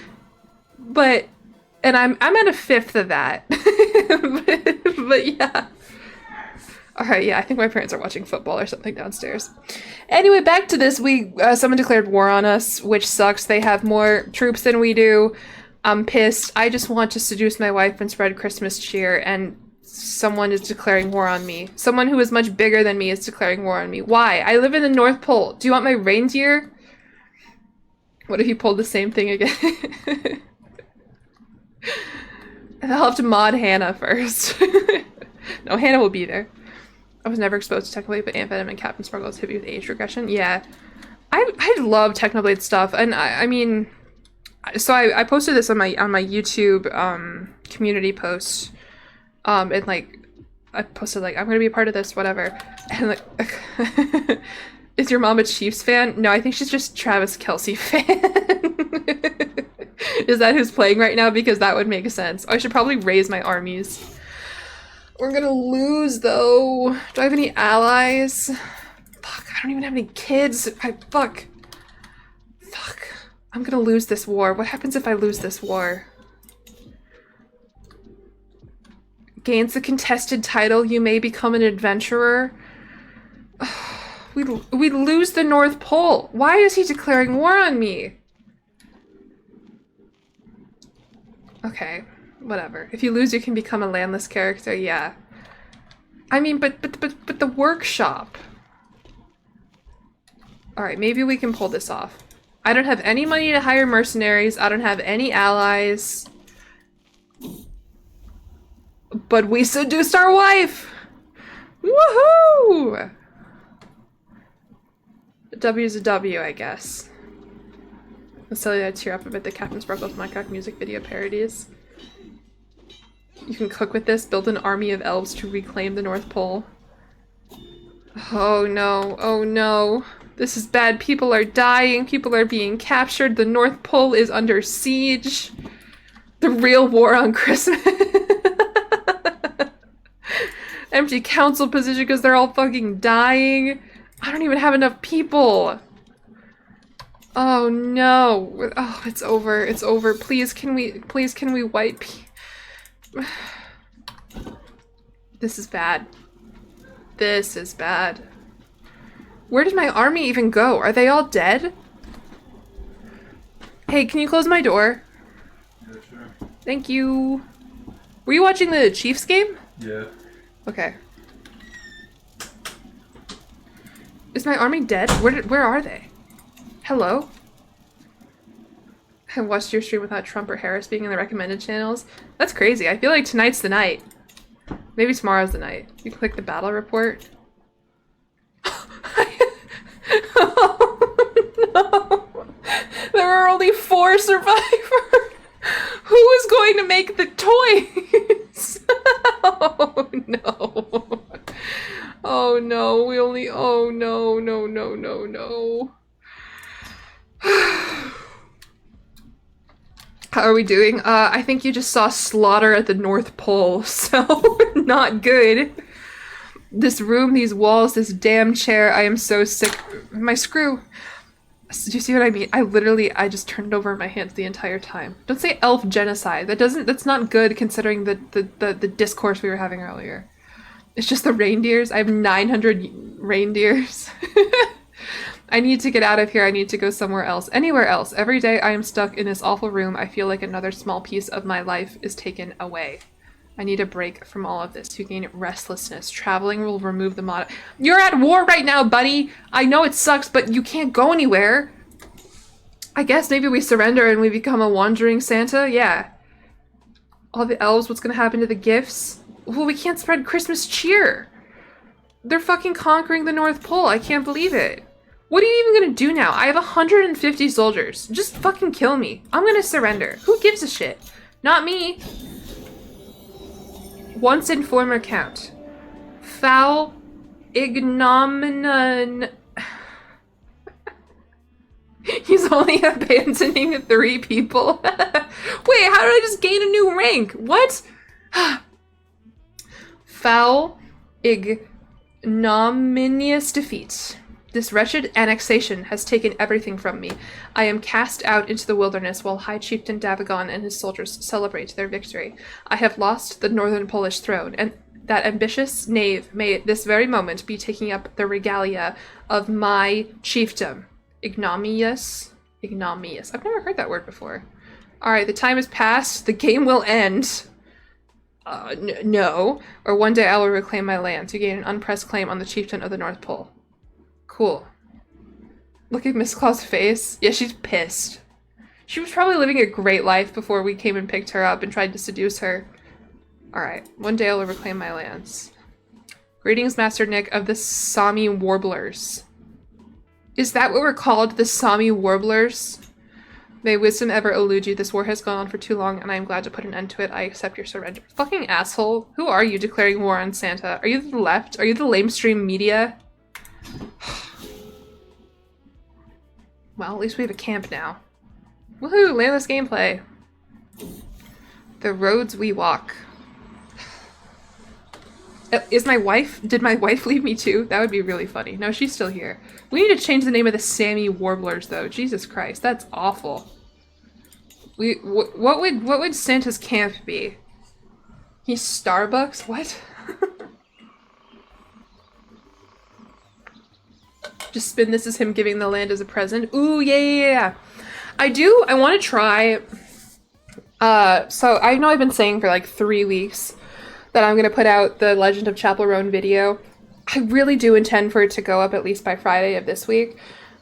And I'm at a fifth of that. but yeah. Alright, yeah, I think my parents are watching football or something downstairs. Anyway, back to this. Someone declared war on us, which sucks. They have more troops than we do. I'm pissed. I just want to seduce my wife and spread Christmas cheer, and someone is declaring war on me. Someone who is much bigger than me is declaring war on me. Why? I live in the North Pole. Do you want my reindeer? What if you pulled the same thing again? I'll have to mod Hannah first. No, Hannah will be there. I was never exposed to Technoblade, but Ant Venom and Captain Sparkles hit me with age regression. Yeah. I love Technoblade stuff, and I mean, so I posted this on my YouTube community post, and like I posted like, I'm gonna be a part of this, whatever, and like is your mom a Chiefs fan? No, I think she's just Travis Kelce fan. Is that who's playing right now? Because that would make sense. I should probably raise my armies. We're gonna lose though. Do I have any allies? Fuck, I don't even have any kids. Fuck. I'm gonna lose this war. What happens if I lose this war? Gains the contested title, you may become an adventurer. We lose the North Pole. Why is he declaring war on me? Okay, whatever. If you lose, you can become a landless character, yeah. I mean, but the workshop. Alright, maybe we can pull this off. I don't have any money to hire mercenaries. I don't have any allies. But we seduced our wife! Woohoo! A W is a W, I guess. It's silly that I tear up a bit the Captain Sparkle's Minecraft music video parodies. You can cook with this, build an army of elves to reclaim the North Pole. Oh no, oh no. This is bad. People are dying, people are being captured, the North Pole is under siege. The real war on Christmas. Empty council position because they're all fucking dying. I don't even have enough people. Oh no. Oh, it's over. It's over. Please can we wipe? This is bad. This is bad. Where did my army even go? Are they all dead? Hey, can you close my door? Yeah, sure. Thank you. Were you watching the Chiefs game? Yeah. Okay. Is my army dead? Where are they? Hello? I watched your stream without Trump or Harris being in the recommended channels. That's crazy. I feel like tonight's the night. Maybe tomorrow's the night. You click the battle report. Oh no! There are only 4 survivors! Who is going to make the toys? Oh no. Oh no, we only- oh no, no, no, no, no. How are we doing? I think you just saw slaughter at the North Pole, so not good. This room, these walls, this damn chair, I am so sick. My screw. Do you see what I mean? I just turned over my hands the entire time. Don't say elf genocide. That's not good considering the discourse we were having earlier. It's just the reindeers. I have 900 reindeers. I need to get out of here. I need to go somewhere else. Anywhere else. Every day I am stuck in this awful room. I feel like another small piece of my life is taken away. I need a break from all of this. You gain restlessness. Traveling will remove the mod. You're at war right now, buddy! I know it sucks, but you can't go anywhere. I guess maybe we surrender and we become a wandering Santa? Yeah. All the elves, what's gonna happen to the gifts? Well, we can't spread Christmas cheer. They're fucking conquering the North Pole. I can't believe it. What are you even gonna do now? I have 150 soldiers. Just fucking kill me. I'm gonna surrender. Who gives a shit? Not me. Once in former count. Foul ignominion. He's only abandoning 3 people. Wait, how did I just gain a new rank? What? Foul ignominious defeat. This wretched annexation has taken everything from me. I am cast out into the wilderness while High Chieftain Davagon and his soldiers celebrate their victory. I have lost the northern Polish throne, and that ambitious knave may at this very moment be taking up the regalia of my chiefdom. Ignominious? Ignominious. I've never heard that word before. Alright, the time has passed. The game will end. No. Or one day I will reclaim my land to gain an unpressed claim on the chieftain of the North Pole. Cool. Look at Miss Claus' face. Yeah, she's pissed. She was probably living a great life before we came and picked her up and tried to seduce her. Alright, one day I will reclaim my lands. Greetings, Master Nick of the Sami Warblers. Is that what we're called? The Sami Warblers? May wisdom ever elude you. This war has gone on for too long, and I am glad to put an end to it. I accept your surrender. Fucking asshole. Who are you declaring war on Santa? Are you the left? Are you the lamestream media? Well, at least we have a camp now. Woohoo! Landless gameplay. The roads we walk. Is my wife? Did my wife leave me too? That would be really funny. No, she's still here. We need to change the name of the Sami Warblers, though. Jesus Christ, that's awful. What would Santa's camp be? He's Starbucks? What? Just spin this as him giving the land as a present. Ooh, yeah. I want to try. So I know I've been saying for like 3 weeks that I'm gonna put out the Legend of Chapel Roan video. I really do intend for it to go up at least by Friday of this week.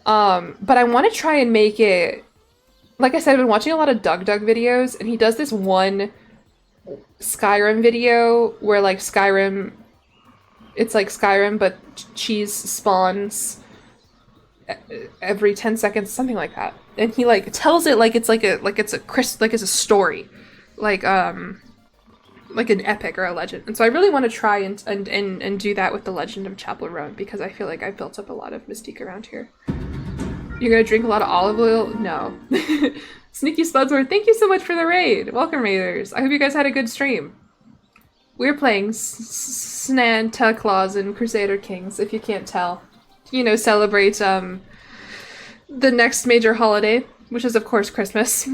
But I want to try and make it, like I said, I've been watching a lot of Doug videos, and he does this one Skyrim video where like it's like Skyrim, but cheese spawns every 10 seconds, something like that. And he like tells it like it's a story, like an epic or a legend. And so I really want to try and do that with the Legend of Chapel Roan, because I feel like I've built up a lot of mystique around here. You're gonna drink a lot of olive oil? No. Sneaky Spudsworth, thank you so much for the raid. Welcome, Raiders. I hope you guys had a good stream. We're playing Santa Claus and Crusader Kings, if you can't tell. You know, celebrate the next major holiday, which is of course Christmas.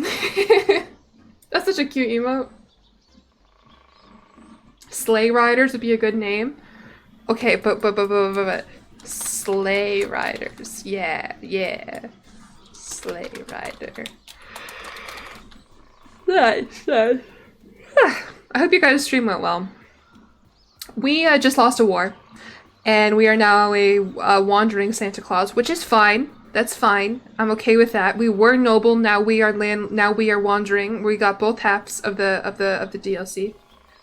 That's such a cute emote. Sleigh Riders would be a good name. Okay, but Sleigh Riders. Yeah. Sleigh Rider. Nice. I hope you guys' stream went well. We just lost a war, and we are now a wandering Santa Claus, which is fine. That's fine. I'm okay with that. We were noble. Now we are wandering. We got both halves of the DLC.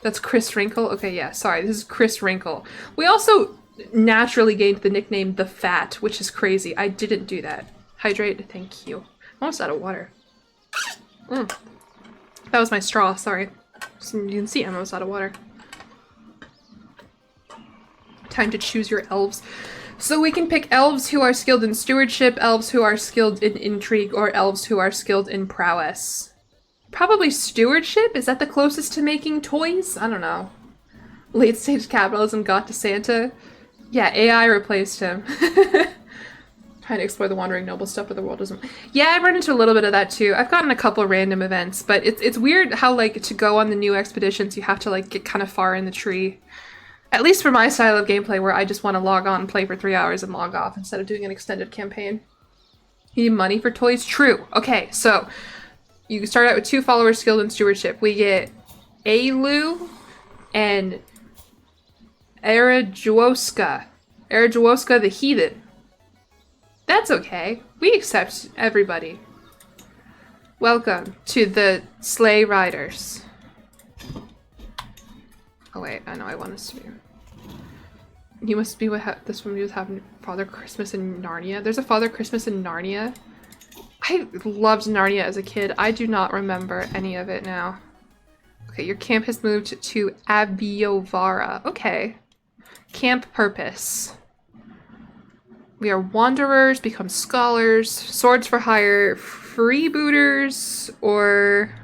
That's Chris Wrinkle. Okay, yeah. Sorry, this is Chris Wrinkle. We also naturally gained the nickname The Fat, which is crazy. I didn't do that. Hydrate. Thank you. I'm almost out of water. That was my straw. Sorry. So you can see I'm almost out of water. Time to choose your elves. So we can pick elves who are skilled in stewardship, elves who are skilled in intrigue, or elves who are skilled in prowess. Probably stewardship? Is that the closest to making toys? I don't know. Late stage capitalism got to Santa. Yeah, AI replaced him. Trying to explore the wandering noble stuff, but the world doesn't. Yeah, I've run into a little bit of that too. I've gotten a couple random events, but it's weird how like to go on the new expeditions you have to like get kind of far in the tree. At least for my style of gameplay, where I just want to log on, play for 3 hours, and log off instead of doing an extended campaign. You need money for toys? True. Okay, so you start out with 2 followers skilled in stewardship. We get Ailu and Erajuoska. Erajuoska the Heathen. That's okay. We accept everybody. Welcome to the Sleigh Riders. Oh wait, I know I want us to be. You must be what this one was having Father Christmas in Narnia. There's a Father Christmas in Narnia. I loved Narnia as a kid. I do not remember any of it now. Okay, your camp has moved to Abiovara. Okay. Camp purpose. We are wanderers, become scholars, swords for hire, freebooters, or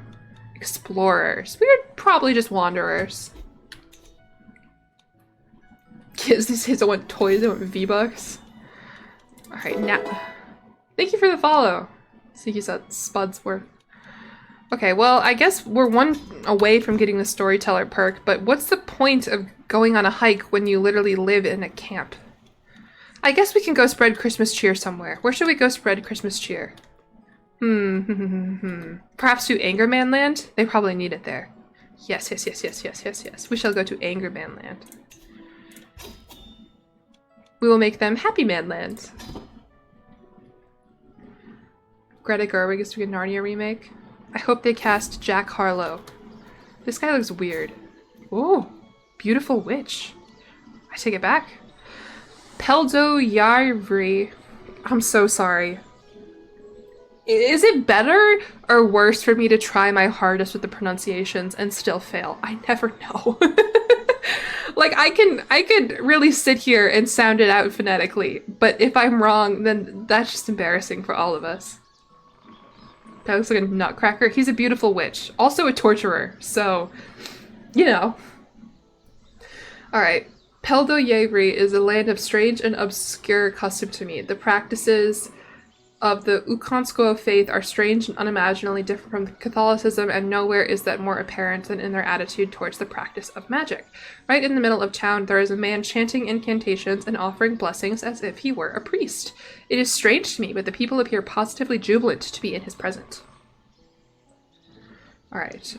explorers. We're probably just wanderers. Kids these days don't want toys, they want V-Bucks. Alright, now. Thank you for the follow. Sneaky Spudsworth. Okay, well, I guess we're one away from getting the storyteller perk, but what's the point of going on a hike when you literally live in a camp? I guess we can go spread Christmas cheer somewhere. Where should we go spread Christmas cheer? Perhaps to Angerman Land? They probably need it there. Yes. We shall go to Angerman Land. We will make them Happy Man Land. Greta Gerwig is doing a Narnia remake. I hope they cast Jack Harlow. This guy looks weird. Oh, beautiful witch. I take it back. Peldo Yarvri. I'm so sorry. Is it better or worse for me to try my hardest with the pronunciations and still fail? I never know. Like, I could really sit here and sound it out phonetically, but if I'm wrong, then that's just embarrassing for all of us. That looks like a nutcracker. He's a beautiful witch. Also a torturer, so, you know. Alright. Peldo Yevri is a land of strange and obscure custom to me. The practices of the Ukonsko faith are strange and unimaginably different from Catholicism, and nowhere is that more apparent than in their attitude towards the practice of magic. Right in the middle of town, there is a man chanting incantations and offering blessings as if he were a priest. It is strange to me, but the people appear positively jubilant to be in his presence. Alright,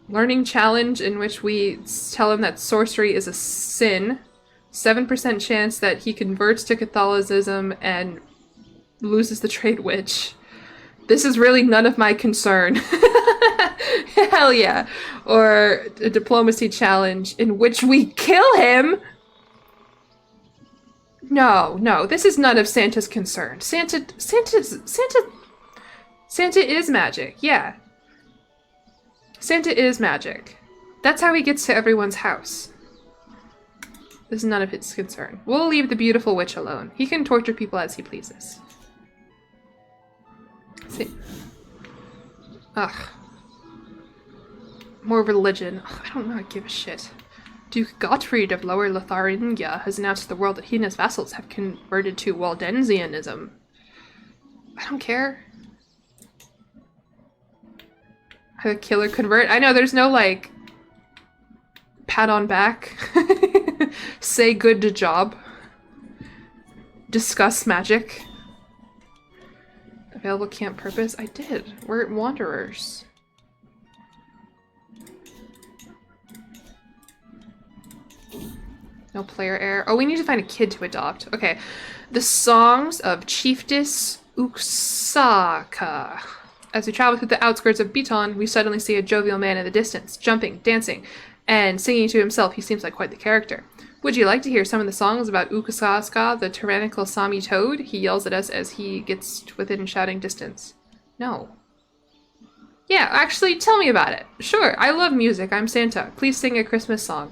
learning challenge in which we tell him that sorcery is a sin. 7% chance that he converts to Catholicism and loses the trade witch. This is really none of my concern. Hell yeah. Or a diplomacy challenge in which we kill him. No, this is none of Santa's concern. Santa is magic, yeah. Santa is magic. That's how he gets to everyone's house. This is none of his concern. We'll leave the beautiful witch alone. He can torture people as he pleases. See. Ugh. More religion. Ugh, I don't really give a shit. Duke Gottfried of Lower Lotharingia has announced to the world that he and his vassals have converted to Waldensianism. I don't care. How a killer convert? I know, there's no, like, pat on back. Say good job. Discuss magic. Available camp purpose? I did. We're wanderers. No player error. Oh, we need to find a kid to adopt. Okay. The songs of Chiefess Uksaka. As we travel through the outskirts of Biton, we suddenly see a jovial man in the distance, jumping, dancing, and singing to himself. He seems like quite the character. Would you like to hear some of the songs about Ukasaska, the tyrannical Sami toad? He yells at us as he gets within shouting distance. No. Yeah, actually, tell me about it. Sure, I love music. I'm Santa. Please sing a Christmas song.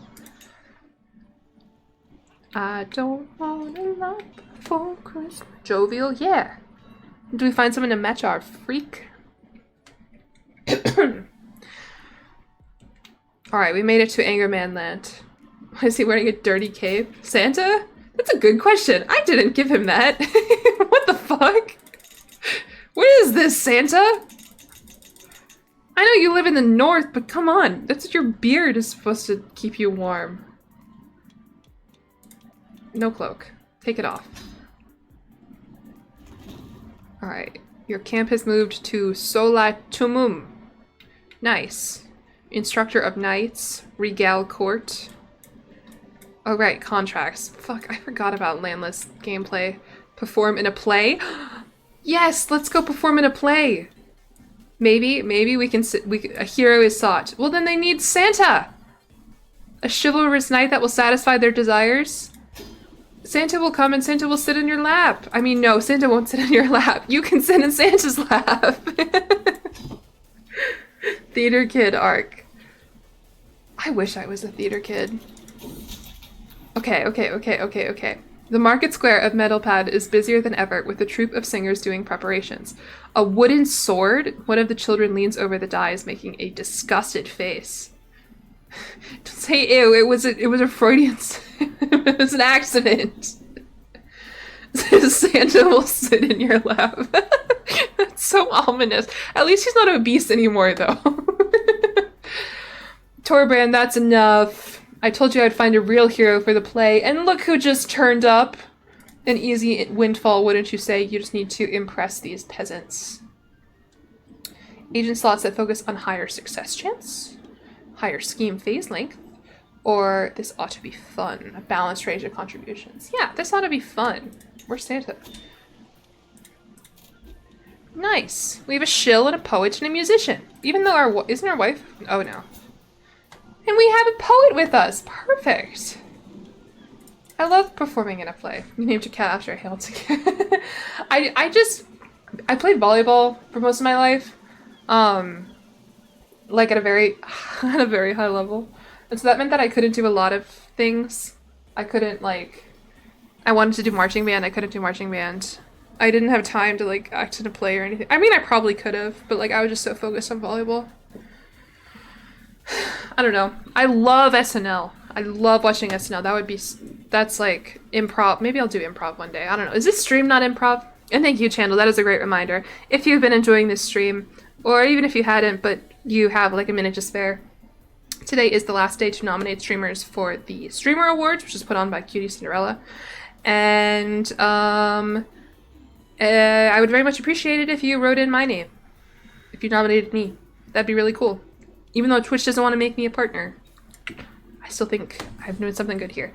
I don't want a lot for Christmas. Jovial? Yeah. Do we find someone to match our freak? Alright, we made it to Angerman Land. Why is he wearing a dirty cape? Santa? That's a good question. I didn't give him that. What the fuck? What is this, Santa? I know you live in the north, but come on. That's what your beard is supposed to keep you warm. No cloak. Take it off. Alright. Your camp has moved to Solatumum. Nice. Instructor of Knights. Regal Court. Oh right, contracts. Fuck, I forgot about landless gameplay. Perform in a play? Yes, let's go perform in a play! Maybe we can a hero is sought. Well then they need Santa! A chivalrous knight that will satisfy their desires? Santa will come and Santa will sit in your lap. I mean, no, Santa won't sit in your lap. You can sit in Santa's lap. Theater kid arc. I wish I was a theater kid. Okay. The market square of Metalpad is busier than ever, with a troupe of singers doing preparations. A wooden sword? One of the children leans over the dies, making a disgusted face. Don't say ew, it was a Freudian... it was an accident. Santa will sit in your lap. That's so ominous. At least he's not obese anymore, though. Torbrand, that's enough. I told you I'd find a real hero for the play, and look who just turned up. An easy windfall, wouldn't you say? You just need to impress these peasants. Agent slots that focus on higher success chance, higher scheme phase length, or this ought to be fun. A balanced range of contributions. Yeah, this ought to be fun. Where's Santa? Nice. We have a shill and a poet and a musician. Even though isn't our wife? Oh no. And we have a poet with us. Perfect. I love performing in a play. You named your cat after a hail to I played volleyball for most of my life. Like at a very high level. And so that meant that I couldn't do a lot of things. I couldn't I wanted to do marching band. I couldn't do marching band. I didn't have time to act in a play or anything. I mean, I probably could have, but I was just so focused on volleyball. I don't know. I love SNL. I love watching SNL. That's improv. Maybe I'll do improv one day. I don't know. Is this stream not improv? And thank you, Chandel. That is a great reminder. If you've been enjoying this stream, or even if you hadn't, but you have like a minute to spare, today is the last day to nominate streamers for the Streamer Awards, which is put on by Cutie Cinderella. And I would very much appreciate it if you wrote in my name. If you nominated me. That'd be really cool. Even though Twitch doesn't want to make me a partner, I still think I'm doing something good here.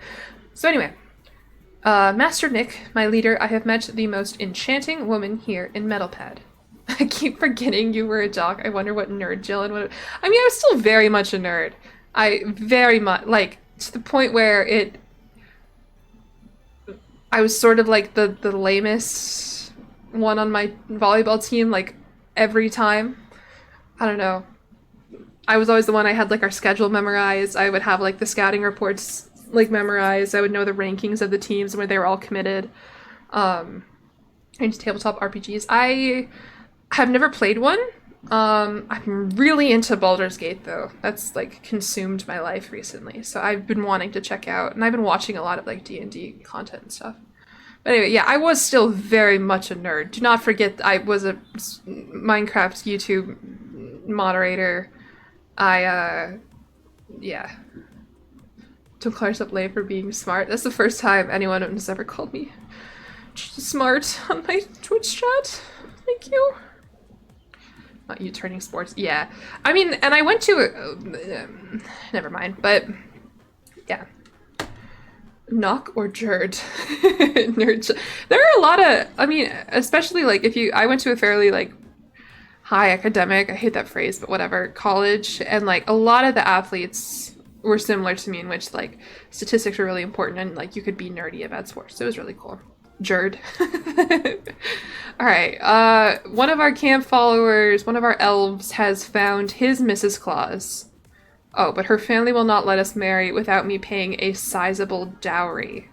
So anyway, Master Nick, my leader, I have met the most enchanting woman here in Metalpad. I keep forgetting you were a jock. I wonder what nerd Jillyeon would. I mean, I was still very much a nerd. I very much, like, to the point where I was sort of like the lamest one on my volleyball team, like, every time. I don't know. I was always the one. I had, like, our schedule memorized. I would have, like, the scouting reports, like, memorized. I would know the rankings of the teams and where they were all committed. Into tabletop RPGs. I have never played one. I'm really into Baldur's Gate, though. That's, like, consumed my life recently. So I've been wanting to check out, and I've been watching a lot of, like, D&D content and stuff. But anyway, yeah, I was still very much a nerd. Do not forget I was a Minecraft YouTube moderator. Yeah. Don't call yourself lame for being smart. That's the first time anyone has ever called me smart on my Twitch chat. Thank you. Not you turning sports. Yeah. I mean, and I went to... never mind, but... Yeah. Knock or Jerd. Nerd. There are a lot of... I mean, especially, like, if you... I went to a fairly, like, high academic, I hate that phrase, but whatever, college, and, like, a lot of the athletes were similar to me in which, like, statistics were really important and, like, you could be nerdy about sports. So it was really cool. Jerd. Alright, one of our camp followers, one of our elves, has found his Mrs. Claus. Oh, but her family will not let us marry without me paying a sizable dowry.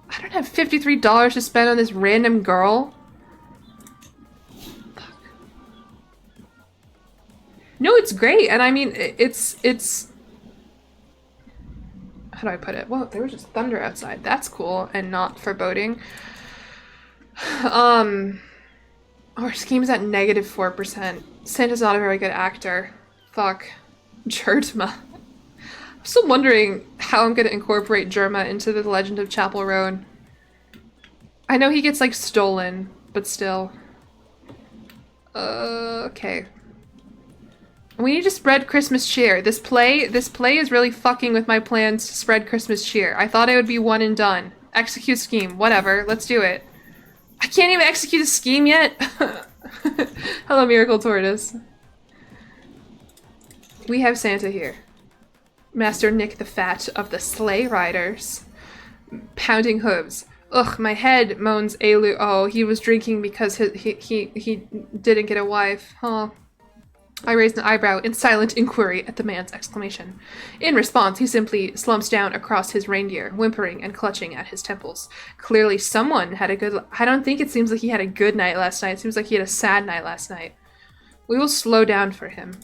I don't have $53 to spend on this random girl. Fuck. No, it's great, and I mean, it's... How do I put it? Whoa, there was just thunder outside. That's cool and not foreboding. Our scheme's at -4%. Santa's not a very good actor. Fuck. Jerma. I'm still wondering how I'm gonna incorporate Jerma into the Legend of Chapel Road. I know he gets, like, stolen, but still. Okay. We need to spread Christmas cheer. This play is really fucking with my plans to spread Christmas cheer. I thought it would be one and done. Execute scheme. Whatever. Let's do it. I can't even execute a scheme yet. Hello, Miracle Tortoise. We have Santa here. Master Nick the Fat of the Sleigh Riders. Pounding hooves. Ugh, my head, moans Elu. Oh, he was drinking because he didn't get a wife. Huh. I raised an eyebrow in silent inquiry at the man's exclamation. In response, he simply slumps down across his reindeer, whimpering and clutching at his temples. Clearly someone had a good... I don't think it seems like he had a good night last night. It seems like he had a sad night last night. We will slow down for him.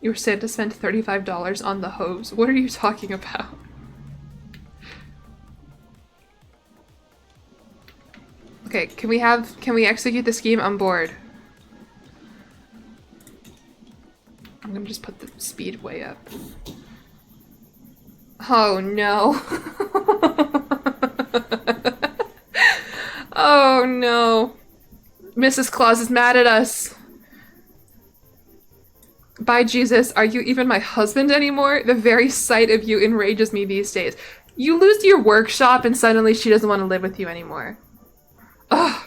You were said to spend $35 on the hose. What are you talking about? Okay, can we execute the scheme on board? I'm gonna just put the speed way up. Oh no. Oh no. Mrs. Claus is mad at us. By Jesus, are you even my husband anymore? The very sight of you enrages me these days. You lose your workshop and suddenly she doesn't want to live with you anymore. Ugh.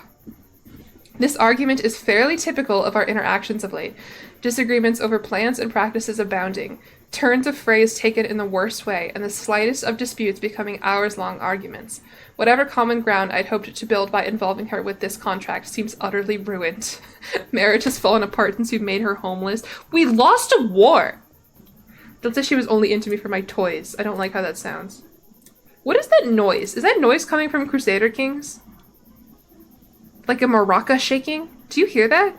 This argument is fairly typical of our interactions of late. Disagreements over plans and practices abounding. Turns of phrase taken in the worst way, and the slightest of disputes becoming hours-long arguments. Whatever common ground I'd hoped to build by involving her with this contract seems utterly ruined. Marriage has fallen apart since you made her homeless. We lost a war! Don't say she was only into me for my toys. I don't like how that sounds. What is that noise? Is that noise coming from Crusader Kings? Like a maraca shaking? Do you hear that?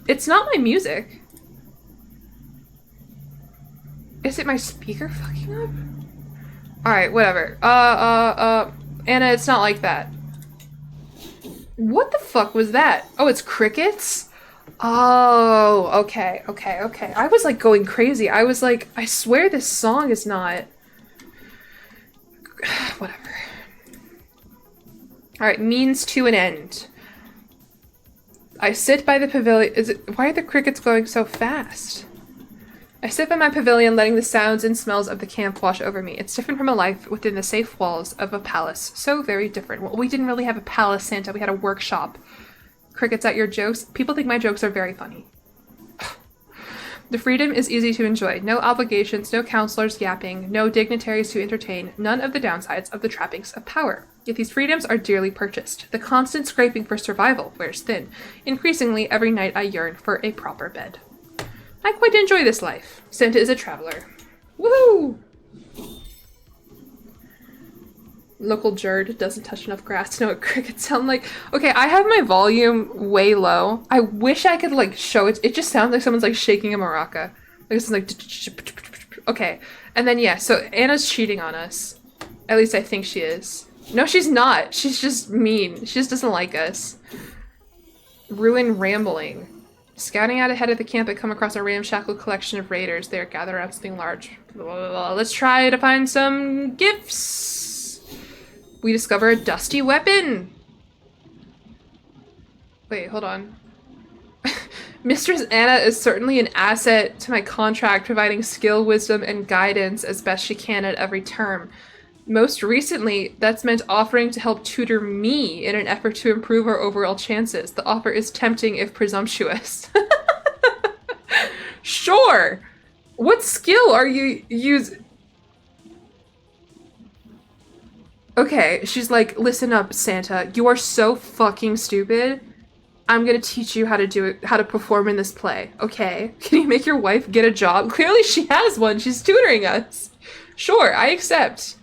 It's not my music. Is it my speaker fucking up? Alright, whatever. Anna, it's not like that. What the fuck was that? Oh, it's crickets? Oh, okay, okay, okay. I was like going crazy. I was like, I swear this song is not... Whatever. Alright, means to an end. I sit by the pavilion. Why are the crickets going so fast? I sit by my pavilion, letting the sounds and smells of the camp wash over me. It's different from a life within the safe walls of a palace. So very different. Well, we didn't really have a palace, Santa. We had a workshop. Crickets at your jokes. People think my jokes are very funny. The freedom is easy to enjoy. No obligations, no counselors yapping, no dignitaries to entertain, none of the downsides of the trappings of power. Yet these freedoms are dearly purchased. The constant scraping for survival wears thin. Increasingly, every night I yearn for a proper bed. I quite enjoy this life. Santa is a traveler. Woohoo! Local Jerd doesn't touch enough grass to know what crickets sound like. Okay, I have my volume way low. I wish I could like show it. It just sounds like someone's like shaking a maraca. Like it's like okay. And then yeah, so Anna's cheating on us. At least I think she is. No, she's not. She's just mean. She just doesn't like us. Ruin rambling. Scouting out ahead of the camp, I come across a ramshackle collection of raiders. They are gathered around something large. Blah, blah, blah. Let's try to find some gifts. We discover a dusty weapon. Wait, hold on. Mistress Anna is certainly an asset to my contract, providing skill, wisdom, and guidance as best she can at every term. Most recently, that's meant offering to help tutor me in an effort to improve our overall chances. The offer is tempting if presumptuous. Sure! What skill are you using? Okay, she's like, listen up, Santa. You are so fucking stupid. I'm gonna teach you how to do it, how to perform in this play, okay? Can you make your wife get a job? Clearly she has one. She's tutoring us. Sure, I accept.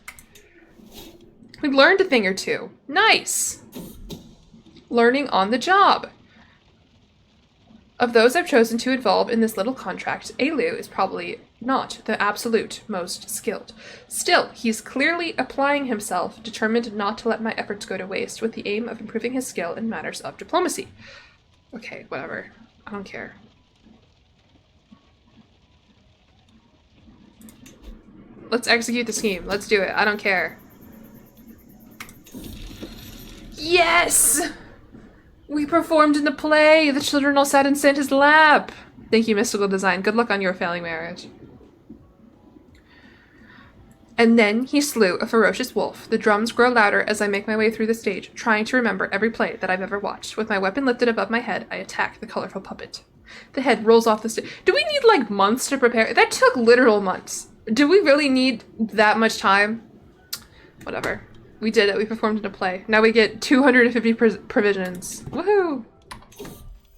We learned a thing or two. Nice. Learning on the job. Of those I've chosen to involve in this little contract, Elu is probably not the absolute most skilled. Still, he's clearly applying himself, determined not to let my efforts go to waste, with the aim of improving his skill in matters of diplomacy. Okay, whatever. I don't care. Let's execute the scheme. Let's do it. I don't care. Yes! We performed in the play! The children all sat in Santa's lap! Thank you, mystical design. Good luck on your failing marriage. And then he slew a ferocious wolf. The drums grow louder as I make my way through the stage, trying to remember every play that I've ever watched. With my weapon lifted above my head, I attack the colorful puppet. The head rolls off the stage. Do we need, like, months to prepare? That took literal months. Do we really need that much time? Whatever. We did it. We performed in a play. Now we get 250 provisions. Woohoo!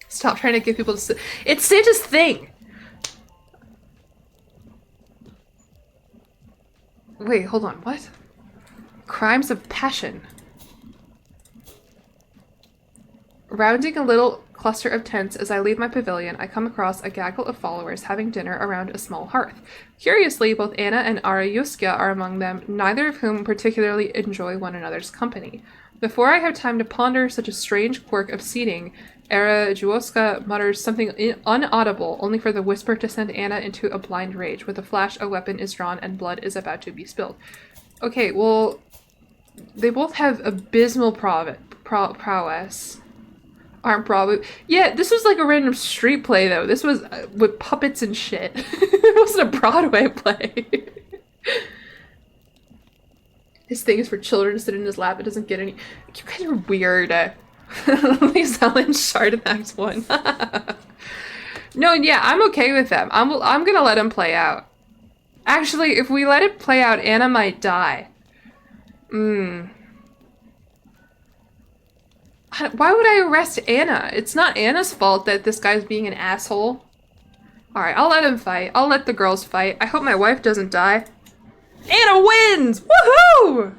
Stop trying to get people to... It's Santa's thing! Wait, hold on. What? Crimes of passion. Rounding a little cluster of tents as I leave my pavilion, I come across a gaggle of followers having dinner around a small hearth. Curiously, both Anna and Arayuska are among them, neither of whom particularly enjoy one another's company. Before I have time to ponder such a strange quirk of seating, Arayuska mutters something unaudible, only for the whisper to send Anna into a blind rage. With a flash, a weapon is drawn and blood is about to be spilled. Okay, well, they both have abysmal prowess. Aren't probably... Yeah, this was like a random street play, though. This was with puppets and shit. It wasn't a Broadway play. His thing is for children to sit in his lap. It doesn't get any... You guys are weird. Lisa and Shard in Act 1. No, yeah, I'm okay with them. I'm gonna let him play out. Actually, if we let it play out, Anna might die. Why would I arrest Anna? It's not Anna's fault that this guy's being an asshole. Alright, I'll let him fight. I'll let the girls fight. I hope my wife doesn't die. Anna wins! Woohoo!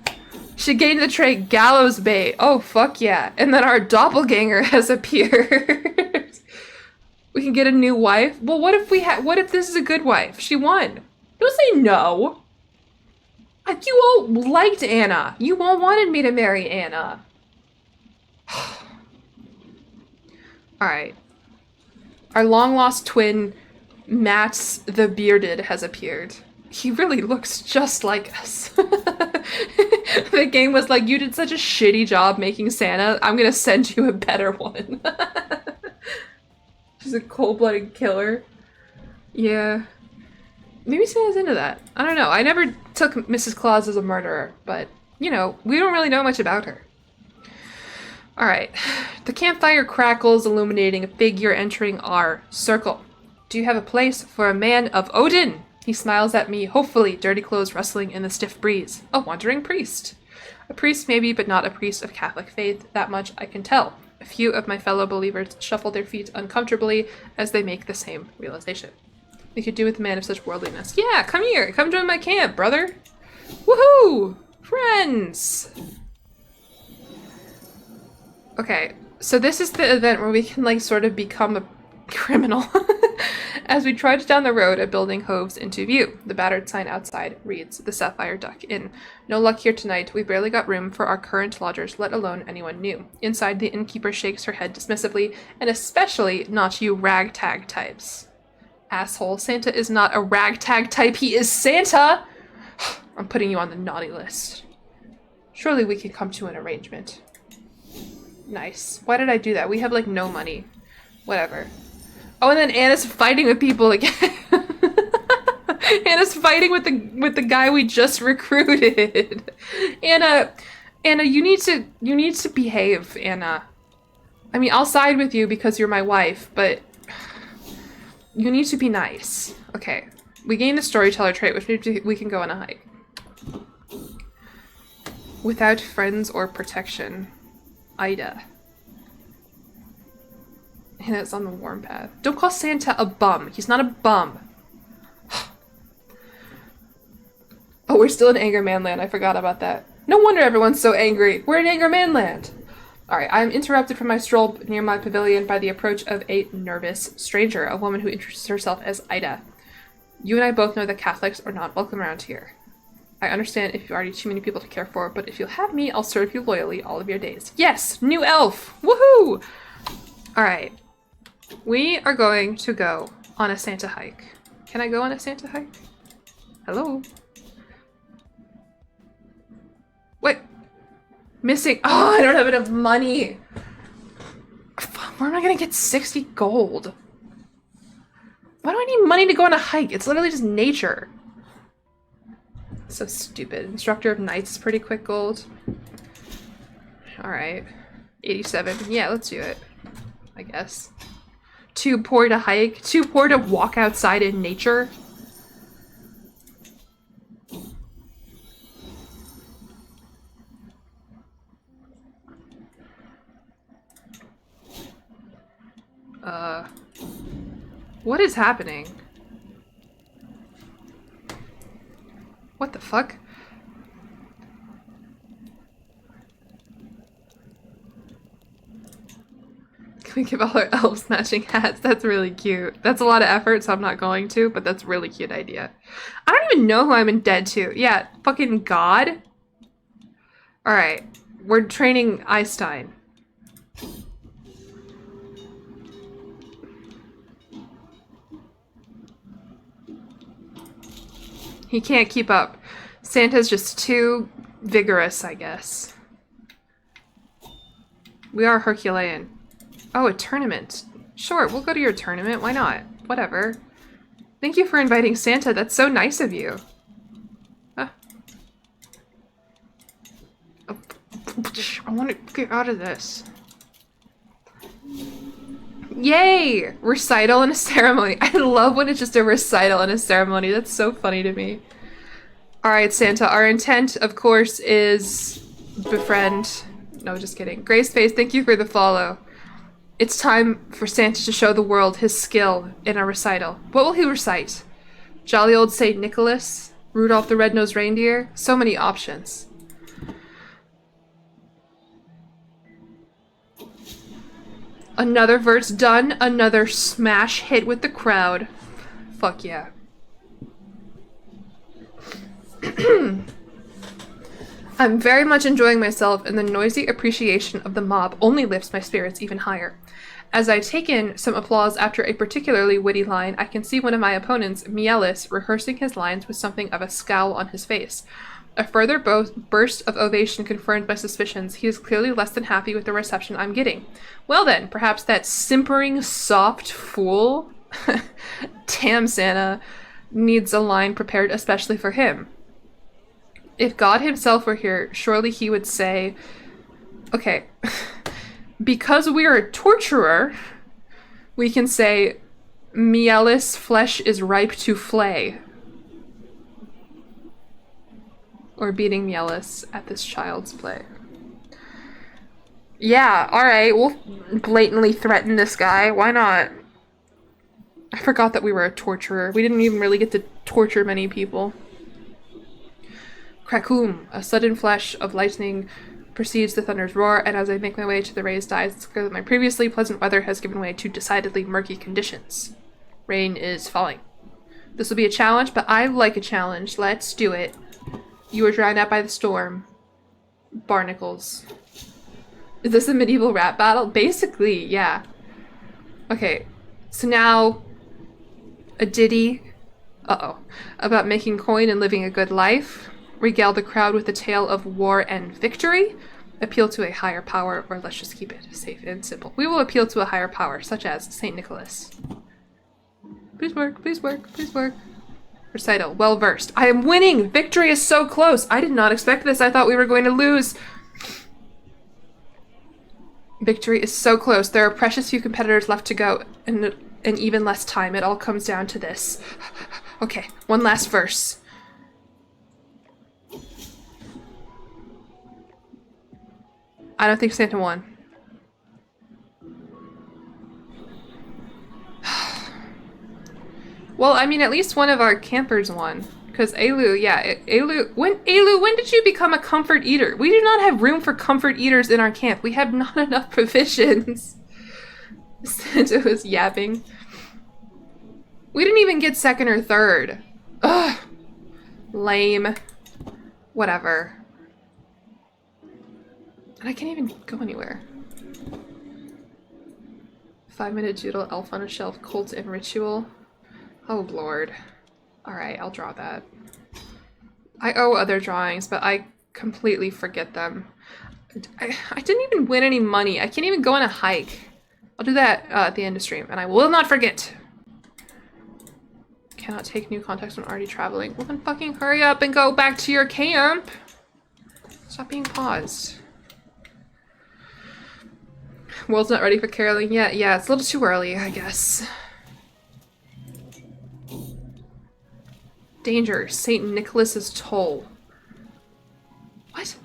She gained the trait Gallows Bait. Oh, fuck yeah. And then our doppelganger has appeared. We can get a new wife? Well, what if this is a good wife? She won. Don't say no. You all liked Anna. You all wanted me to marry Anna. Alright. Our long-lost twin, Mats the Bearded, has appeared. He really looks just like us. The game was like, you did such a shitty job making Santa, I'm gonna send you a better one. She's a cold-blooded killer. Yeah. Maybe Santa's into that. I don't know. I never took Mrs. Claus as a murderer, but, you know, we don't really know much about her. Alright. The campfire crackles, illuminating a figure entering our circle. Do you have a place for a man of Odin? He smiles at me, hopefully, dirty clothes rustling in the stiff breeze. A wandering priest. A priest maybe, but not a priest of Catholic faith. That much I can tell. A few of my fellow believers shuffle their feet uncomfortably as they make the same realization. We could do with a man of such worldliness. Yeah, come here. Come join my camp, brother. Woohoo! Friends! Okay, so this is the event where we can, like, sort of become a criminal. As we trudge down the road, a building hoves into view. The battered sign outside reads, "The Sapphire Duck Inn." No luck here tonight. We barely got room for our current lodgers, let alone anyone new. Inside, the innkeeper shakes her head dismissively, and especially not you ragtag types. Asshole, Santa is not a ragtag type, he is Santa! I'm putting you on the naughty list. Surely we can come to an arrangement. Nice. Why did I do that? We have, like, no money. Whatever. Oh, and then Anna's fighting with people again. Anna's fighting with the guy we just recruited. Anna, you need to behave, Anna. I mean, I'll side with you because you're my wife, but you need to be nice. Okay. We gained the storyteller trait, which means we can go on a hike. Without friends or protection. Ida. And it's on the warm path. Don't call Santa a bum. He's not a bum. Oh, we're still in Anger Manland. I forgot about that. No wonder everyone's so angry. We're in Anger Manland. Alright, I'm interrupted from my stroll near my pavilion by the approach of a nervous stranger, a woman who introduces herself as Ida. You and I both know that Catholics are not welcome around here. I understand if you've already too many people to care for, but if you'll have me, I'll serve you loyally all of your days. Yes! New elf! Woohoo! Alright. We are going to go on a Santa hike. Can I go on a Santa hike? Hello? Wait. Missing. Oh, I don't have enough money. Where am I gonna get 60 gold? Why do I need money to go on a hike? It's literally just nature. So stupid. Instructor of Knights is pretty quick gold. Alright. 87. Yeah, let's do it. I guess. Too poor to hike. Too poor to walk outside in nature. What is happening? What the fuck? Can we give all our elves matching hats? That's really cute. That's a lot of effort, so I'm not going to, but that's a really cute idea. I don't even know who I'm in debt to. Yeah, fucking God. Alright, we're training Einstein. He can't keep up. Santa's just too vigorous, I guess. We are Herculean. Oh, a tournament. Sure, we'll go to your tournament. Why not? Whatever. Thank you for inviting Santa. That's so nice of you. I want to get out of this. Yay! Recital and a ceremony. I love when it's just a recital and a ceremony. That's so funny to me. Alright, Santa. Our intent, of course, is befriend. No, just kidding. Graceface, thank you for the follow. It's time for Santa to show the world his skill in a recital. What will he recite? Jolly old Saint Nicholas? Rudolph the Red-Nosed Reindeer? So many options. Another verse done. Another smash hit with the crowd. Fuck yeah. I'm very much enjoying myself, and the noisy appreciation of the mob only lifts my spirits even higher. As I take in some applause after a particularly witty line, I can see one of my opponents, Mielis, rehearsing his lines with something of a scowl on his face. A further burst of ovation confirmed my suspicions. He is clearly less than happy with the reception I'm getting. Well then, perhaps that simpering, soft fool, damn Santa, needs a line prepared especially for him. If God himself were here, surely he would say, okay, because we are a torturer, we can say, Mielis' flesh is ripe to flay. Or beating Mielis at this child's play. Yeah, alright, we'll blatantly threaten this guy. Why not? I forgot that we were a torturer. We didn't even really get to torture many people. Krakoom, a sudden flash of lightning precedes the thunder's roar, and as I make my way to the raised eyes, it's clear that my previously pleasant weather has given way to decidedly murky conditions. Rain is falling. This will be a challenge, but I like a challenge. Let's do it. You were drowned out by the storm. Barnacles. Is this a medieval rap battle? Basically, yeah. Okay, so now a ditty, about making coin and living a good life. Regale the crowd with a tale of war and victory. Appeal to a higher power, or let's just keep it safe and simple. We will appeal to a higher power, such as St. Nicholas. Please work, please work, please work. Recital, well versed. I am winning! Victory is so close! I did not expect this. I thought we were going to lose. Victory is so close. There are precious few competitors left to go, and even less time. It all comes down to this. Okay, one last verse. I don't think Santa won. Well, I mean, at least one of our campers won. Because Ailu, yeah, Ailu, when did you become a comfort eater? We do not have room for comfort eaters in our camp. We have not enough provisions. Santa was yapping. We didn't even get second or third. Ugh. Lame. Whatever. And I can't even go anywhere. 5-minute doodle, elf on a shelf, cult and ritual. Oh lord. Alright, I'll draw that. I owe other drawings, but I completely forget them. I didn't even win any money. I can't even go on a hike. I'll do that at the end of stream, and I will not forget. Cannot take new contacts when already traveling. Well then fucking hurry up and go back to your camp! Stop being paused. World's not ready for caroling yet. Yeah, it's a little too early, I guess. Danger. St. Nicholas's toll. What?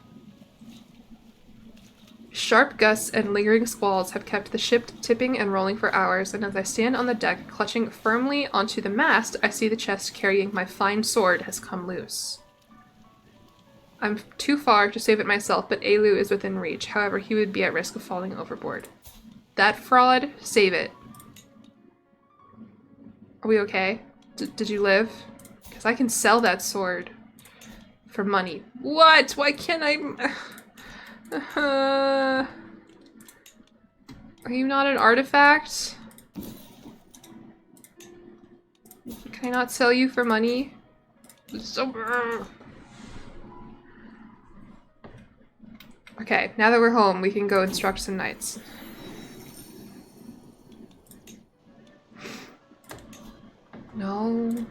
Sharp gusts and lingering squalls have kept the ship tipping and rolling for hours, and as I stand on the deck, clutching firmly onto the mast, I see the chest carrying my fine sword has come loose. I'm too far to save it myself, but Ailu is within reach. However, he would be at risk of falling overboard. That fraud, save it. Are we okay? Did you live? Because I can sell that sword for money. What? Why can't I? Are you not an artifact? Can I not sell you for money? So. Okay, now that we're home, we can go instruct some knights. No.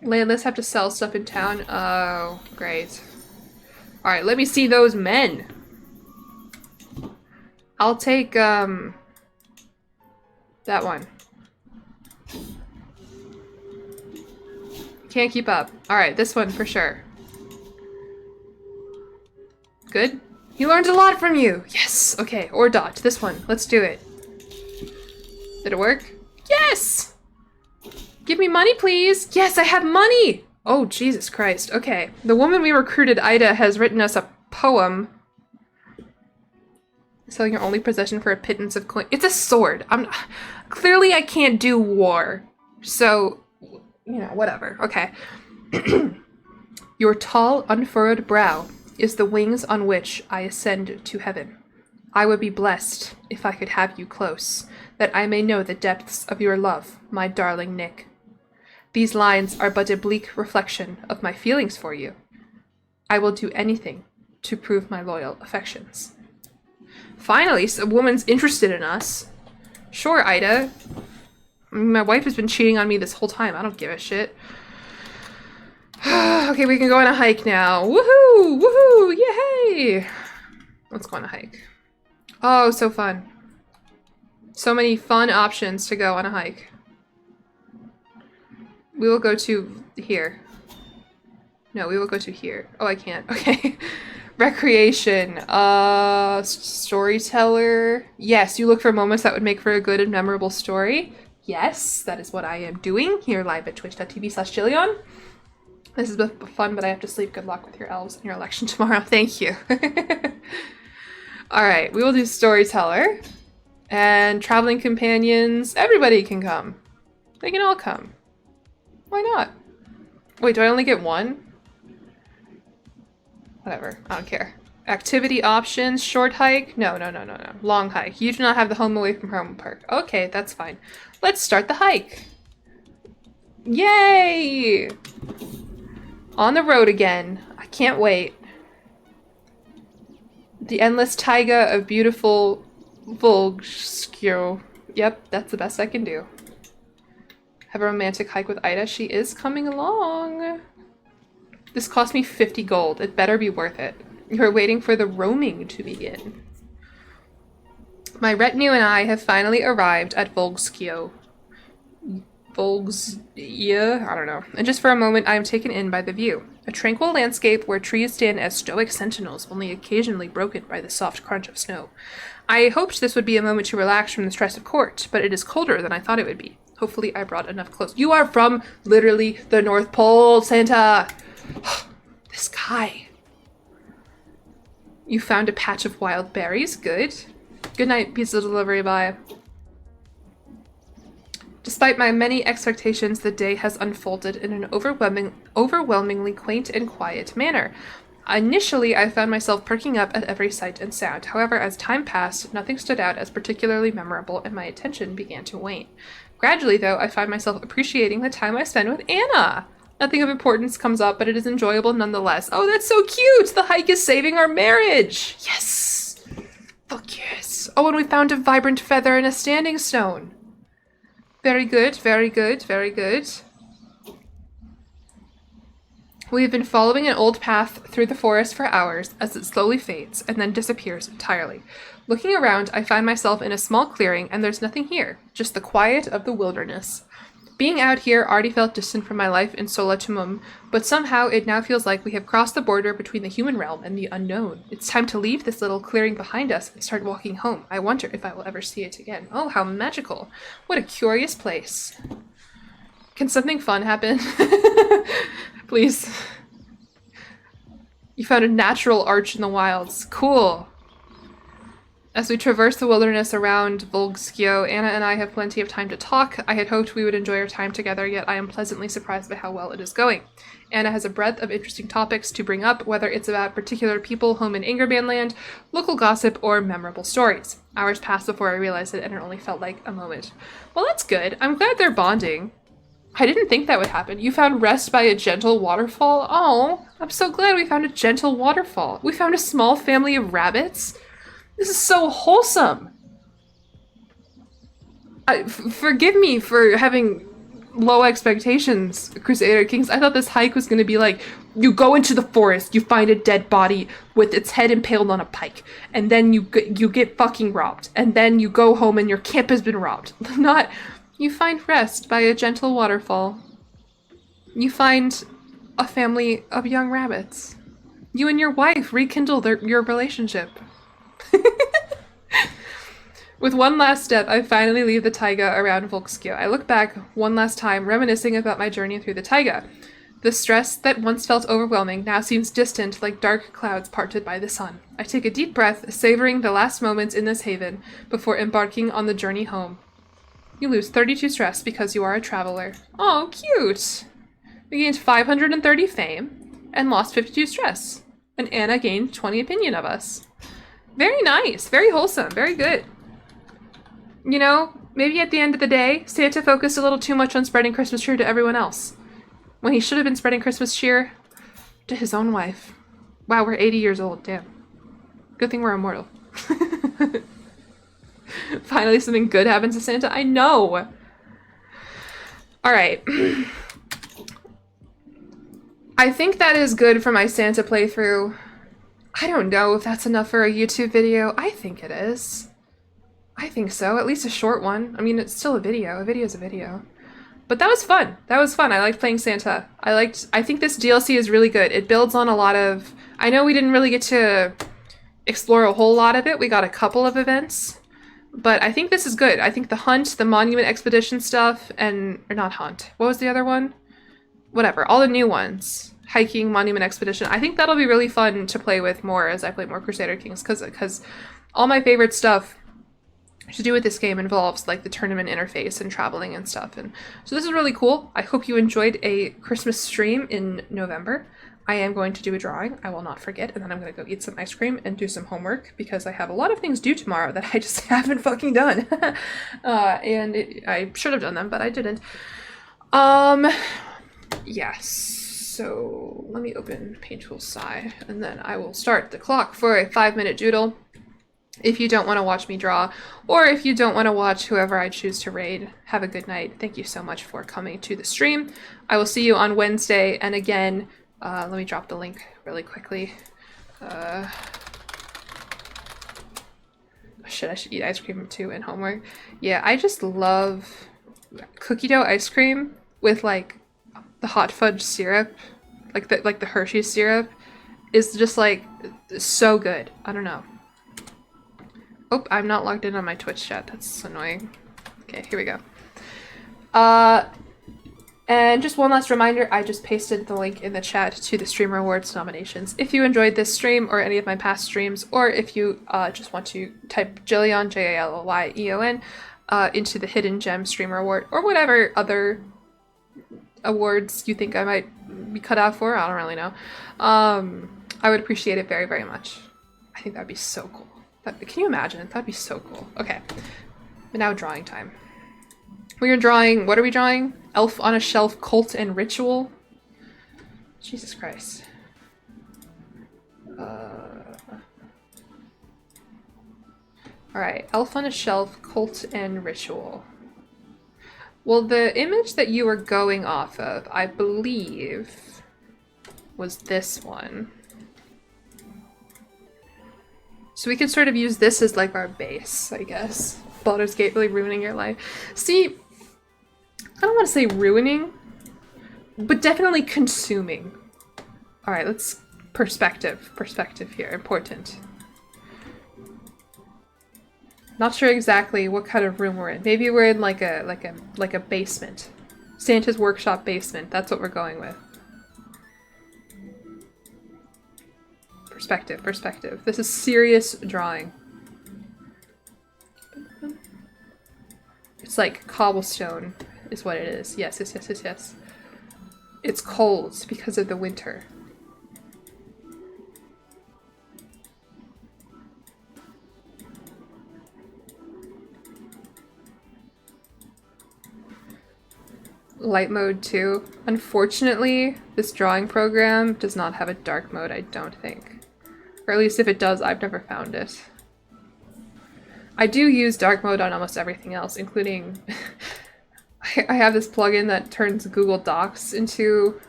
Landless have to sell stuff in town. Oh, great. Alright, let me see those men. I'll take, that one. Can't keep up. Alright, this one for sure. Good? He learned a lot from you! Yes! Okay, or dodge. This one. Let's do it. Did it work? Yes! Give me money, please! Yes, I have money! Oh, Jesus Christ. Okay. The woman we recruited, Ida, has written us a poem. Selling your only possession for a pittance of coin. It's a sword. Clearly I can't do war. So, whatever. Okay. Your tall, unfurrowed brow is the wings on which I ascend to heaven. I would be blessed if I could have you close, that I may know the depths of your love, my darling Nick. These lines are but a bleak reflection of my feelings for you. I will do anything to prove my loyal affections. Finally, a woman's interested in us. Sure, Ida. My wife has been cheating on me this whole time. I don't give a shit. Okay, we can go on a hike now. Woohoo! Woohoo! Yay! Let's go on a hike. Oh, so fun. So many fun options to go on a hike. We will go to here. No, we will go to here. Oh, I can't. Okay. Recreation. Storyteller. Yes, you look for moments that would make for a good and memorable story. Yes, that is what I am doing here live at twitch.tv/jillyeon. This is fun, but I have to sleep. Good luck with your elves and your election tomorrow. Thank you. Alright, we will do storyteller. And traveling companions. Everybody can come. They can all come. Why not? Wait, do I only get one? Whatever, I don't care. Activity options, short hike? No. Long hike. You do not have the home away from home perk. Okay, that's fine. Let's start the hike. Yay! On the road again. I can't wait. The endless taiga of beautiful Volskyo. Yep, that's the best I can do. Have a romantic hike with Ida. She is coming along. This cost me 50 gold. It better be worth it. You're waiting for the roaming to begin. My retinue and I have finally arrived at Volskyo. I don't know. And just for a moment, I am taken in by the view. A tranquil landscape where trees stand as stoic sentinels, only occasionally broken by the soft crunch of snow. I hoped this would be a moment to relax from the stress of court, but it is colder than I thought it would be. Hopefully I brought enough clothes. You are from literally the North Pole, Santa! This guy. You found a patch of wild berries. Good. Good night, pizza delivery, bye. Despite my many expectations, the day has unfolded in an overwhelmingly quaint and quiet manner. Initially, I found myself perking up at every sight and sound. However, as time passed, nothing stood out as particularly memorable, and my attention began to wane. Gradually, though, I find myself appreciating the time I spend with Anna. Nothing of importance comes up, but it is enjoyable nonetheless. Oh, that's so cute! The hike is saving our marriage! Yes! Fuck yes! Oh, and we found a vibrant feather and a standing stone. Very good, very good, very good. We have been following an old path through the forest for hours as it slowly fades and then disappears entirely. Looking around, I find myself in a small clearing and there's nothing here, just the quiet of the wilderness. Being out here already felt distant from my life in Solatumum, but somehow it now feels like we have crossed the border between the human realm and the unknown. It's time to leave this little clearing behind us and start walking home. I wonder if I will ever see it again. Oh, how magical. What a curious place. Can something fun happen? Please. You found a natural arch in the wilds. Cool. As we traverse the wilderness around Volskyo, Anna and I have plenty of time to talk. I had hoped we would enjoy our time together, yet I am pleasantly surprised by how well it is going. Anna has a breadth of interesting topics to bring up, whether it's about particular people home in Ingerman land, local gossip, or memorable stories. Hours passed before I realized it, and it only felt like a moment. Well, that's good. I'm glad they're bonding. I didn't think that would happen. You found rest by a gentle waterfall? Oh, I'm so glad we found a gentle waterfall. We found a small family of rabbits. This is so wholesome. Forgive me for having low expectations, Crusader Kings. I thought this hike was going to be like, you go into the forest, you find a dead body with its head impaled on a pike, and then you get fucking robbed, and then you go home and your camp has been robbed. Not, you find rest by a gentle waterfall. You find a family of young rabbits. You and your wife rekindle your relationship. With one last step, I finally leave the taiga around Volskyo. I look back one last time, reminiscing about my journey through the taiga. The stress that once felt overwhelming now seems distant, like dark clouds parted by the sun. I take a deep breath, savoring the last moments in this haven before embarking on the journey home. You lose 32 stress because you are a traveler. Oh, cute! You gained 530 fame and lost 52 stress. And Anna gained 20 opinion of us. Very nice, very wholesome, very good. You know, maybe at the end of the day, Santa focused a little too much on spreading Christmas cheer to everyone else, when he should have been spreading Christmas cheer to his own wife. Wow, we're 80 years old, damn. Good thing we're immortal. Finally something good happens to Santa, I know! Alright. I think that is good for my Santa playthrough. I don't know if that's enough for a YouTube video. I think it is. I think so, at least a short one. I mean, it's still a video. A video's a video. But that was fun. That was fun. I liked playing Santa. I think this DLC is really good. It builds on a lot of... I know we didn't really get to explore a whole lot of it. We got a couple of events. But I think this is good. I think the hunt, the monument expedition stuff, and... or not hunt. What was the other one? Whatever. All the new ones. Hiking, monument expedition. I think that'll be really fun to play with more as I play more Crusader Kings. Because all my favorite stuff to do with this game involves like the tournament interface and traveling and stuff, and so this is really cool. I hope you enjoyed a Christmas stream in November. I am going to do a drawing, I will not forget, and then I'm going to go eat some ice cream and do some homework because I have a lot of things due tomorrow that I just haven't fucking done. I should have done them, but I didn't. Yes, so let me open Paint Tool Sci, and then I will start the clock for a 5-minute doodle. If you don't want to watch me draw, or if you don't want to watch whoever I choose to raid, have a good night. Thank you so much for coming to the stream. I will see you on Wednesday, and again, let me drop the link really quickly. Shit, I should eat ice cream too in homework. Yeah, I just love cookie dough ice cream with like the hot fudge syrup, like the Hershey's syrup, is just like so good. I don't know. Oh, I'm not logged in on my Twitch chat. That's annoying. Okay, here we go. And just one last reminder, I just pasted the link in the chat to the Streamer Awards nominations. If you enjoyed this stream or any of my past streams, or if you just want to type jillyeon, Jallyeon, into the Hidden Gem Streamer Award, or whatever other awards you think I might be cut out for, I don't really know. I would appreciate it very, very much. I think that'd be so cool. Can you imagine? That'd be so cool. Okay, but now drawing time. We are drawing, what are we drawing? Elf on a Shelf, Cult and Ritual? Jesus Christ. Alright, Elf on a Shelf, Cult and Ritual. Well, the image that you were going off of, I believe, was this one. So we could sort of use this as like our base, I guess. Baldur's Gate really ruining your life. See, I don't want to say ruining, but definitely consuming. Alright, let's... Perspective here, important. Not sure exactly what kind of room we're in. Maybe we're in like a basement. Santa's workshop basement, that's what we're going with. Perspective. This is serious drawing. It's like cobblestone is what it is. Yes. It's cold because of the winter. Light mode too. Unfortunately, this drawing program does not have a dark mode, I don't think. Or at least if it does, I've never found it. I do use dark mode on almost everything else, including... I have this plugin that turns Google Docs into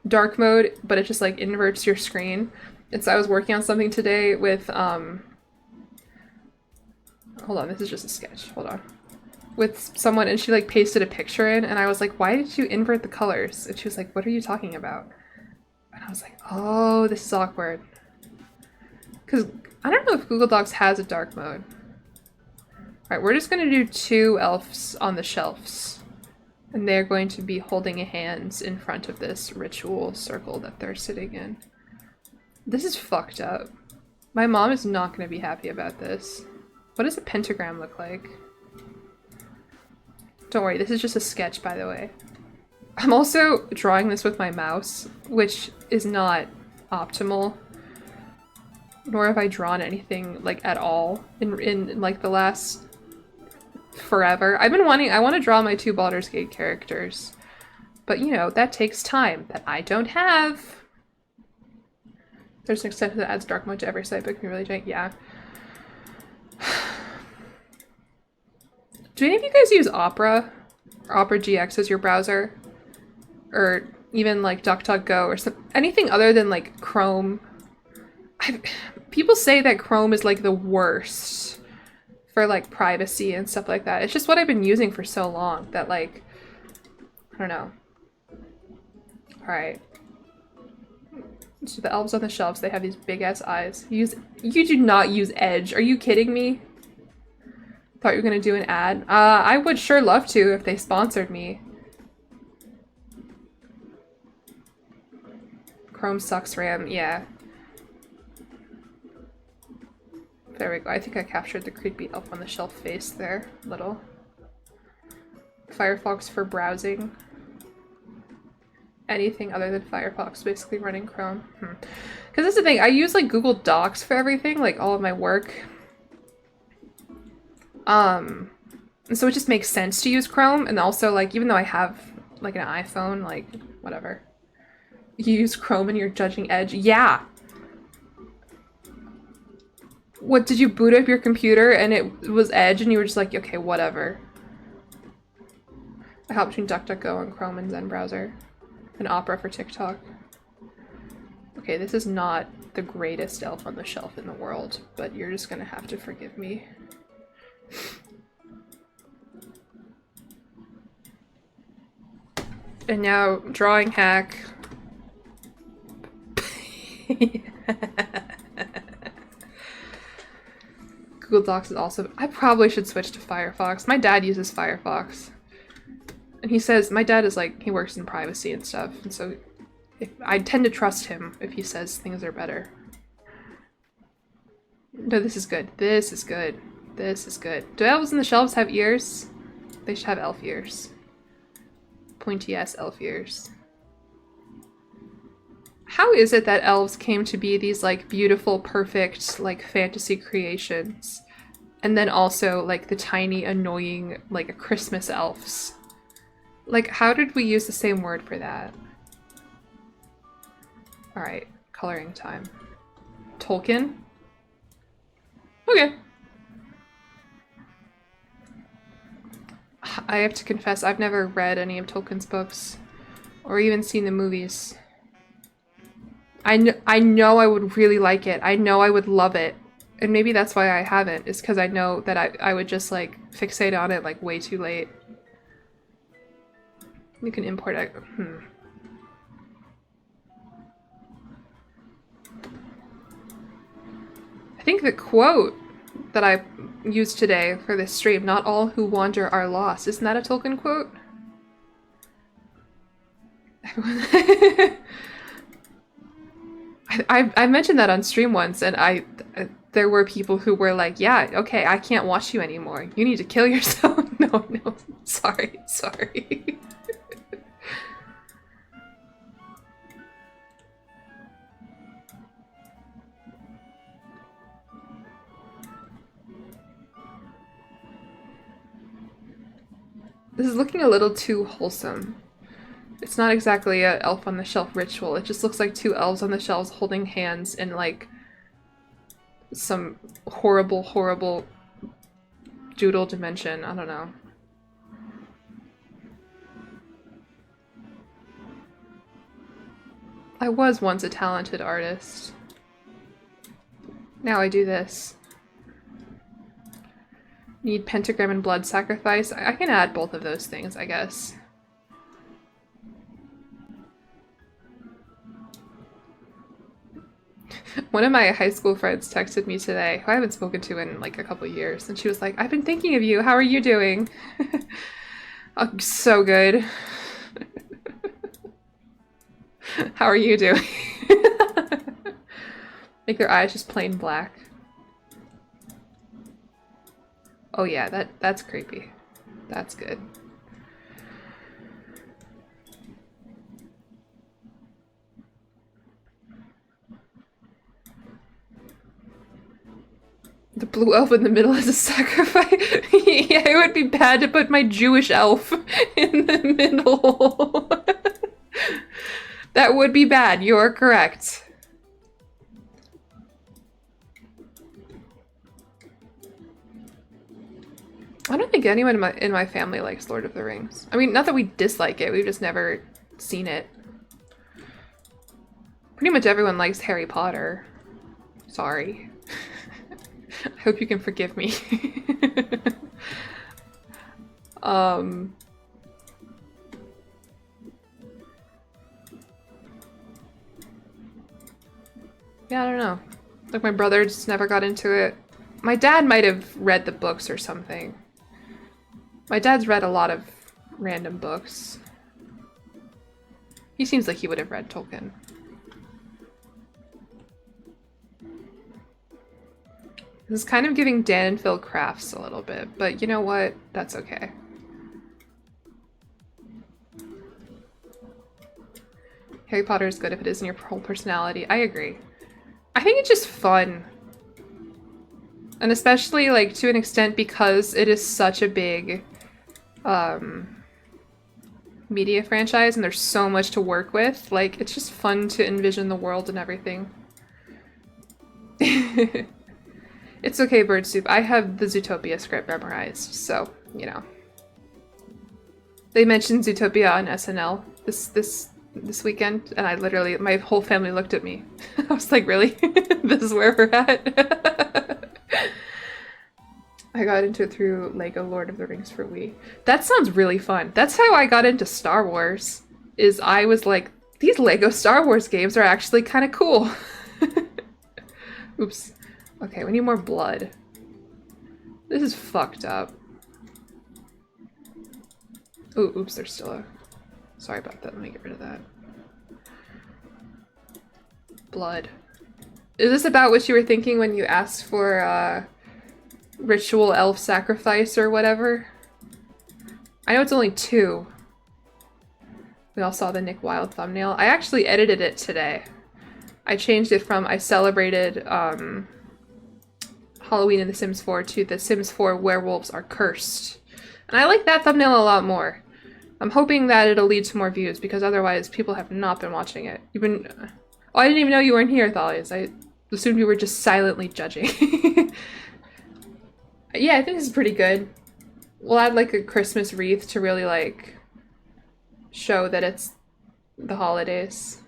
dark mode, but it just like inverts your screen. And so I was working on something today with... Hold on, this is just a sketch. Hold on. With someone, and she like pasted a picture in, and I was like, why did you invert the colors? And she was like, what are you talking about? And I was like, oh, this is awkward. Because I don't know if Google Docs has a dark mode. Alright, we're just going to do 2 elves on the shelves. And they're going to be holding hands in front of this ritual circle that they're sitting in. This is fucked up. My mom is not going to be happy about this. What does a pentagram look like? Don't worry, this is just a sketch, by the way. I'm also drawing this with my mouse, which is not optimal. Nor have I drawn anything, like, at all in like, the last forever. I want to draw my 2 Baldur's Gate characters. But, you know, that takes time that I don't have. There's an extension that adds dark mode to every site, but can be really jank. Yeah. Do any of you guys use Opera? Or Opera GX as your browser? Or even, like, DuckDuckGo or anything other than, like, Chrome? People say that Chrome is, like, the worst for, like, privacy and stuff like that. It's just what I've been using for so long that, like, I don't know. Alright. So the elves on the shelves, they have these big-ass eyes. You do not use Edge. Are you kidding me? Thought you were gonna do an ad. I would sure love to if they sponsored me. Chrome sucks RAM, yeah. There we go. I think I captured the creepy elf on the shelf face there. Little. Firefox for browsing. Anything other than Firefox, basically running Chrome. Because that's the thing, I use like Google Docs for everything, like all of my work. And so it just makes sense to use Chrome, and also like even though I have like an iPhone, like whatever. You use Chrome and you're judging Edge? Yeah! What, did you boot up your computer and it was Edge and you were just like, okay, whatever. I hop between DuckDuckGo and Chrome and Zen browser. And Opera for TikTok. Okay, this is not the greatest elf on the shelf in the world, but you're just gonna have to forgive me. And now, drawing hack. Google Docs is also... I probably should switch to Firefox. My dad uses Firefox. And he says, my dad is like, he works in privacy and stuff, and so I tend to trust him if he says things are better. No, this is good. This is good. This is good. Do elves in the shelves have ears? They should have elf ears. Pointy-ass elf ears. How is it that elves came to be these like beautiful, perfect, like fantasy creations, and then also like the tiny, annoying, like Christmas elves? Like, how did we use the same word for that? Alright, coloring time. Tolkien? Okay. I have to confess, I've never read any of Tolkien's books, or even seen the movies. I know I would really like it. I know I would love it. And maybe that's why I haven't, is because I know that I would just, like, fixate on it, like, way too late. You can import it. I think the quote that I used today for this stream, not all who wander are lost, isn't that a Tolkien quote? I mentioned that on stream once, and there were people who were like, yeah, okay, I can't watch you anymore. You need to kill yourself. No, sorry. This is looking a little too wholesome. It's not exactly a elf on the shelf ritual. It just looks like 2 elves on the shelves holding hands in like some horrible, horrible doodle dimension. I don't know. I was once a talented artist. Now I do this. Need pentagram and blood sacrifice? I can add both of those things, I guess. One of my high school friends texted me today, who I haven't spoken to in like a couple years, and she was like, I've been thinking of you, how are you doing? Oh, so good. How are you doing? Make their eyes just plain black. Oh yeah, that's creepy. That's good. The blue elf in the middle is a sacrifice. Yeah, it would be bad to put my Jewish elf in the middle. That would be bad. You're correct. I don't think anyone in my family likes Lord of the Rings. I mean, not that we dislike it, we've just never seen it. Pretty much everyone likes Harry Potter. Sorry. I hope you can forgive me. Yeah, I don't know. Like, my brother just never got into it. My dad might have read the books or something. My dad's read a lot of random books. He seems like he would have read Tolkien. This is kind of giving Dan and Phil crafts a little bit, but you know what? That's okay. Harry Potter is good if it isn't your whole personality. I agree. I think it's just fun. And especially, like, to an extent because it is such a big media franchise and there's so much to work with. Like, it's just fun to envision the world and everything. It's okay, Bird Soup. I have the Zootopia script memorized, so, you know. They mentioned Zootopia on SNL this weekend, and I literally, my whole family looked at me. I was like, really? This is where we're at? I got into it through Lego Lord of the Rings for Wii. That sounds really fun. That's how I got into Star Wars, is I was like, these Lego Star Wars games are actually kind of cool. Oops. Okay, we need more blood. This is fucked up. Oh, oops, there's still a... Sorry about that, let me get rid of that. Blood. Is this about what you were thinking when you asked for, ritual elf sacrifice or whatever? I know it's only 2. We all saw the Nick Wilde thumbnail. I actually edited it today. I changed it from I celebrated, Halloween in The Sims 4 to The Sims 4 werewolves are cursed. And I like that thumbnail a lot more. I'm hoping that it'll lead to more views because otherwise people have not been watching it. You've been... Oh, I didn't even know you weren't here, Thalias. I assumed you were just silently judging. Yeah, I think this is pretty good. We'll add like a Christmas wreath to really like show that it's the holidays.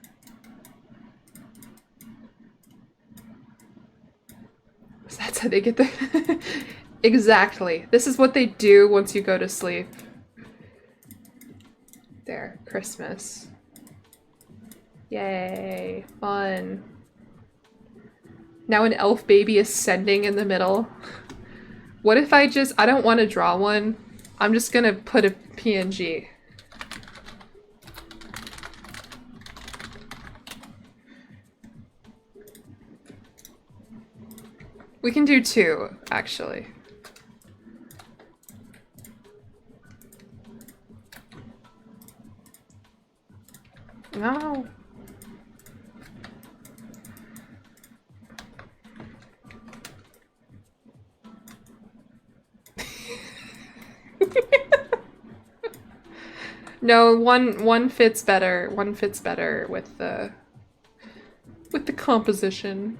So that's how they get the... Exactly. This is what they do once you go to sleep. There, Christmas. Yay, fun. Now an elf baby is sending in the middle. What if I don't want to draw one. I'm just gonna put a PNG. We can do 2, actually. No. No, one fits better. One fits better with the composition.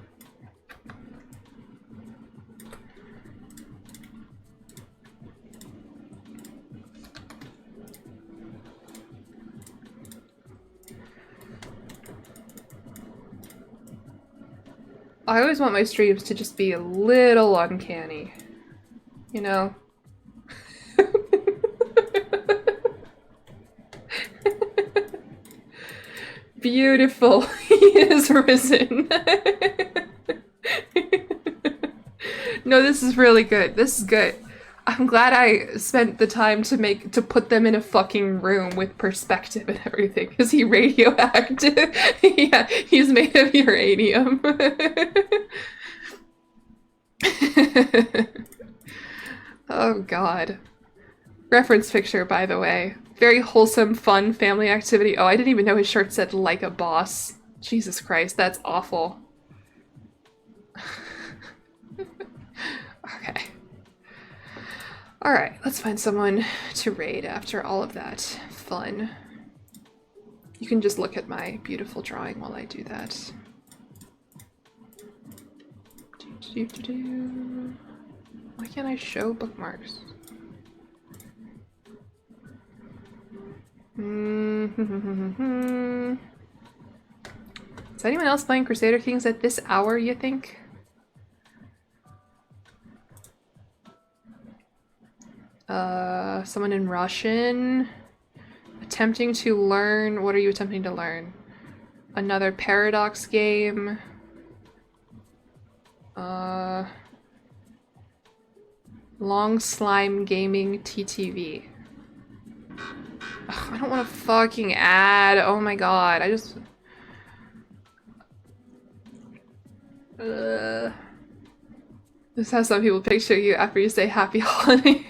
I always want my streams to just be a little uncanny, you know? Beautiful, he is risen. No, this is really good. This is good. I'm glad I spent the time to put them in a fucking room with perspective and everything. Is he radioactive? Yeah, he's made of uranium. Oh god. Reference picture, by the way. Very wholesome, fun family activity. Oh, I didn't even know his shirt said like a boss. Jesus Christ, that's awful. Alright, let's find someone to raid after all of that fun. You can just look at my beautiful drawing while I do that. Why can't I show bookmarks? Is anyone else playing Crusader Kings at this hour, you think? Someone in Russian. Attempting to learn. What are you attempting to learn? Another Paradox game. Long Slime Gaming TTV. Ugh, I don't want to fucking add. Oh my god. I just... This is how some people picture you after you say happy holiday.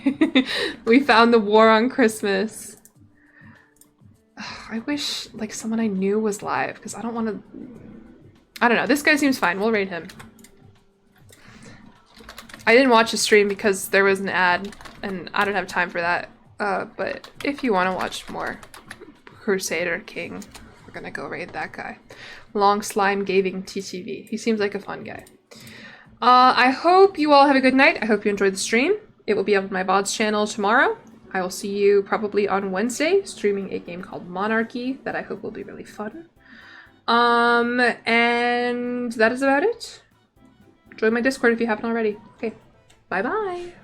We found the war on Christmas. Ugh, I wish like someone I knew was live because I don't want to... I don't know. This guy seems fine. We'll raid him. I didn't watch the stream because there was an ad and I don't have time for that. But if you want to watch more Crusader King, we're gonna go raid that guy. Long Slime Gaming TTV. He seems like a fun guy. I hope you all have a good night. I hope you enjoyed the stream. It will be up on my VODs channel tomorrow. I will see you probably on Wednesday, streaming a game called Monarchy that I hope will be really fun. And that is about it. Join my Discord if you haven't already. Okay, bye-bye.